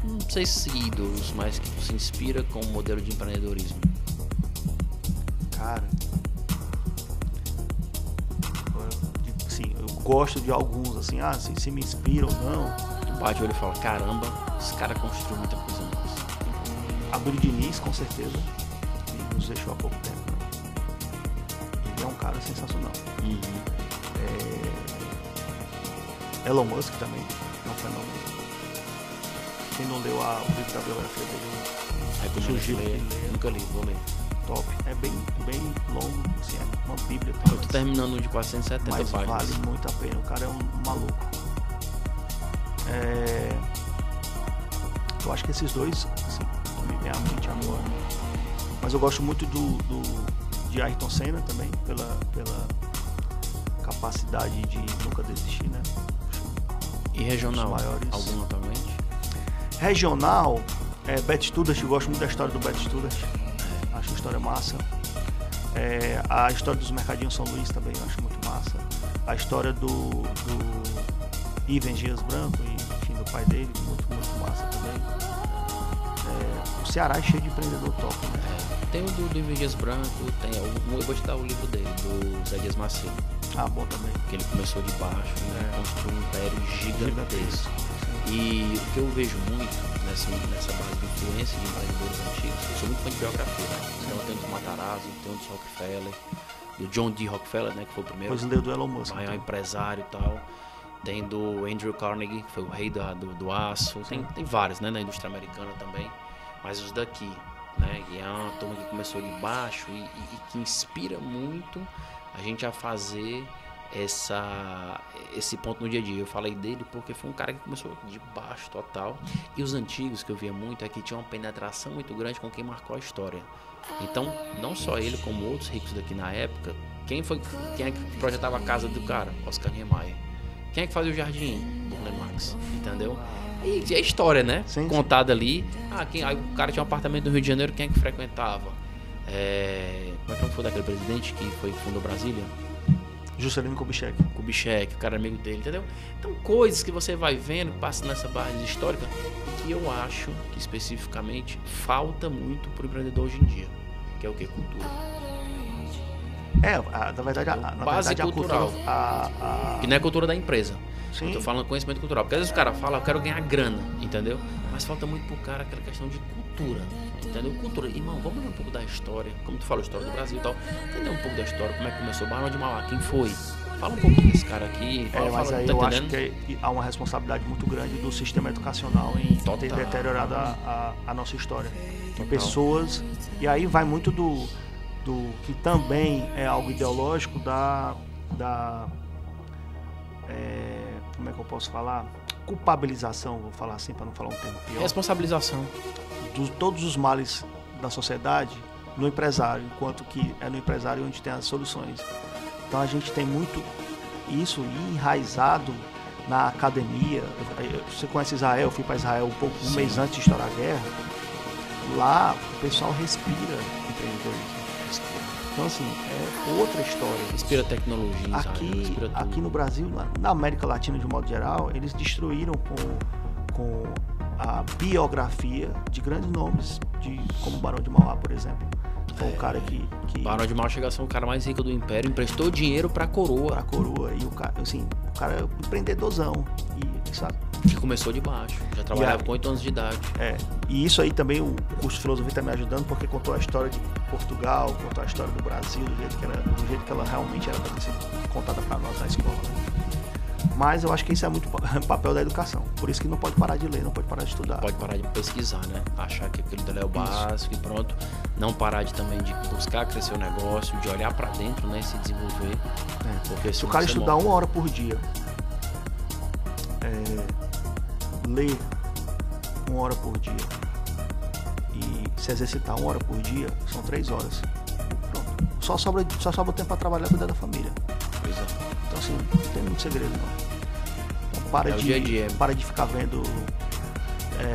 não sei se ídolos, mas que você inspira com o modelo de empreendedorismo? Cara, eu gosto de alguns, assim, se me inspiram ou não. Tu bate o olho e fala, caramba, esse cara construiu muita coisa nisso. Aburi Diniz, com certeza, que nos deixou há pouco tempo. Né? Ele é um cara sensacional. Elon Musk também é um fenômeno. Quem não leu o livro da biografia dele, sugiro. Nunca li, vou ler. Top. É bem longo, assim, é uma bíblia. Eu tô terminando um de 470 páginas. Mas vale muito a pena, o cara é um maluco. Eu acho que esses dois, assim, me vem à mente agora. Mas eu gosto muito de Ayrton Senna também, pela capacidade de nunca desistir, né? E regional? Maiores. Algum atualmente? Regional, Batistutas, eu gosto muito da história do Batistutas. Acho a história massa. A história dos Mercadinhos São Luís também, eu acho muito massa. A história do Ivens Dias Branco, enfim, do pai dele, muito massa também. O Ceará é cheio de empreendedor top, né? Tem o do Ivens Dias Branco, eu vou te dar o livro dele, do Zé Dias Macedo. Bom também. Que ele começou de baixo, né? Construiu um império gigantesco. E o que eu vejo muito nessa base de influência de empreendedores antigos, eu sou muito fã de biografia, né? Então tem o do Matarazzo, tem o do Rockefeller, do John D. Rockefeller, né? Que foi o primeiro. Depois leu do Elon Musk. Maior empresário e tal. Tem do Andrew Carnegie, que foi o rei do aço. Tem vários, né? Na indústria americana também. Mas os daqui, né? E é uma turma que começou de baixo e que inspira muito a gente a fazer esse ponto no dia a dia. Eu falei dele porque foi um cara que começou de baixo total. E os antigos que eu via muito é que tinham uma penetração muito grande com quem marcou a história. Então, não só ele, como outros ricos daqui na época, quem é que projetava a casa do cara? Oscar Niemeyer. Quem é que fazia o jardim? Burle Marx, entendeu? E a história, né? Sim, contada ali. Aí o cara tinha um apartamento no Rio de Janeiro, quem é que frequentava? Como é que foi daquele presidente que fundou Brasília? Juscelino Kubitschek. O cara é amigo dele, entendeu? Então, coisas que você vai vendo, passa nessa base histórica, que eu acho que especificamente falta muito pro empreendedor hoje em dia, que é o que? Cultura. Na verdade, base cultural. Que não é cultura da empresa. Sim. Eu tô falando conhecimento cultural. Porque às vezes o cara fala, eu quero ganhar grana, entendeu? Mas falta muito pro cara aquela questão de cultura, entendeu? Cultura. Irmão, vamos ler um pouco da história, como tu falou, a história do Brasil e tal. Entender um pouco da história, como é que começou o Barão de Mauá, quem foi? Fala um pouquinho desse cara aqui. Mas aí eu acho que há uma responsabilidade muito grande do sistema educacional em ter deteriorado a nossa história. Pessoas, e aí vai muito do que também é algo ideológico como é que eu posso falar? Culpabilização, vou falar assim para não falar um termo pior. Responsabilização. De todos os males da sociedade no empresário, enquanto que é no empresário onde tem as soluções. Então a gente tem muito isso enraizado na academia. Você conhece Israel? Eu fui para Israel um mês antes de estourar a guerra. Lá o pessoal respira empreendedorismo. Então, assim, é outra história. Inspira tecnologia. Aqui no Brasil, na América Latina de um modo geral, eles destruíram com a biografia de grandes nomes, como o Barão de Mauá, por exemplo. Foi um cara que... Barão de Mauá chegou a ser o cara mais rico do império, emprestou dinheiro pra coroa. E o cara é empreendedorzão. Sabe? Que começou de baixo, já trabalhava com 8 anos de idade. E isso aí também o curso de filosofia está me ajudando, porque contou a história de Portugal, contou a história do Brasil, do jeito que ela realmente era para ser contada para nós na escola. Mas eu acho que isso é muito papel da educação. Por isso que não pode parar de ler, não pode parar de estudar. Não pode parar de pesquisar, né? Achar que aquilo dali é o básico e pronto. Não parar também de buscar crescer o negócio, de olhar para dentro, né? E se desenvolver. Porque se o cara estudar 1 hora por dia, ler 1 hora por dia e se exercitar 1 hora por dia, são 3 horas. Pronto. Só sobra tempo para trabalhar e cuidar da família. Pois é. Então, assim, não tem muito segredo, não. Então, dia a dia. Para de ficar vendo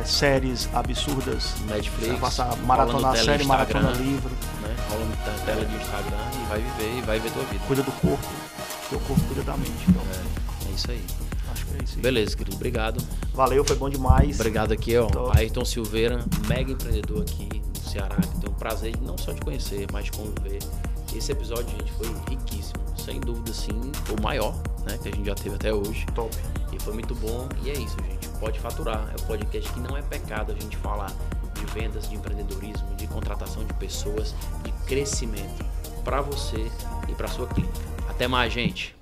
séries absurdas. Netflix. Passar maratona série, maratona livro. Né? Rolando na tela de Instagram e vai viver, e vai ver tua vida. Cuida do corpo, porque o corpo cuida da mente. Então. É isso aí. Acho que é isso aí. Beleza, querido. Obrigado. Valeu, foi bom demais. Obrigado aqui, Ayrton Silveira, mega empreendedor aqui no Ceará, que tem um prazer de não só de conhecer, mas de conviver. Esse episódio, gente, foi riquíssimo. Sem dúvida, sim, o maior, né, que a gente já teve até hoje. Top. E foi muito bom. E é isso, gente. Pode faturar. É um podcast que não é pecado a gente falar de vendas, de empreendedorismo, de contratação de pessoas, de crescimento para você e para sua clínica. Até mais, gente.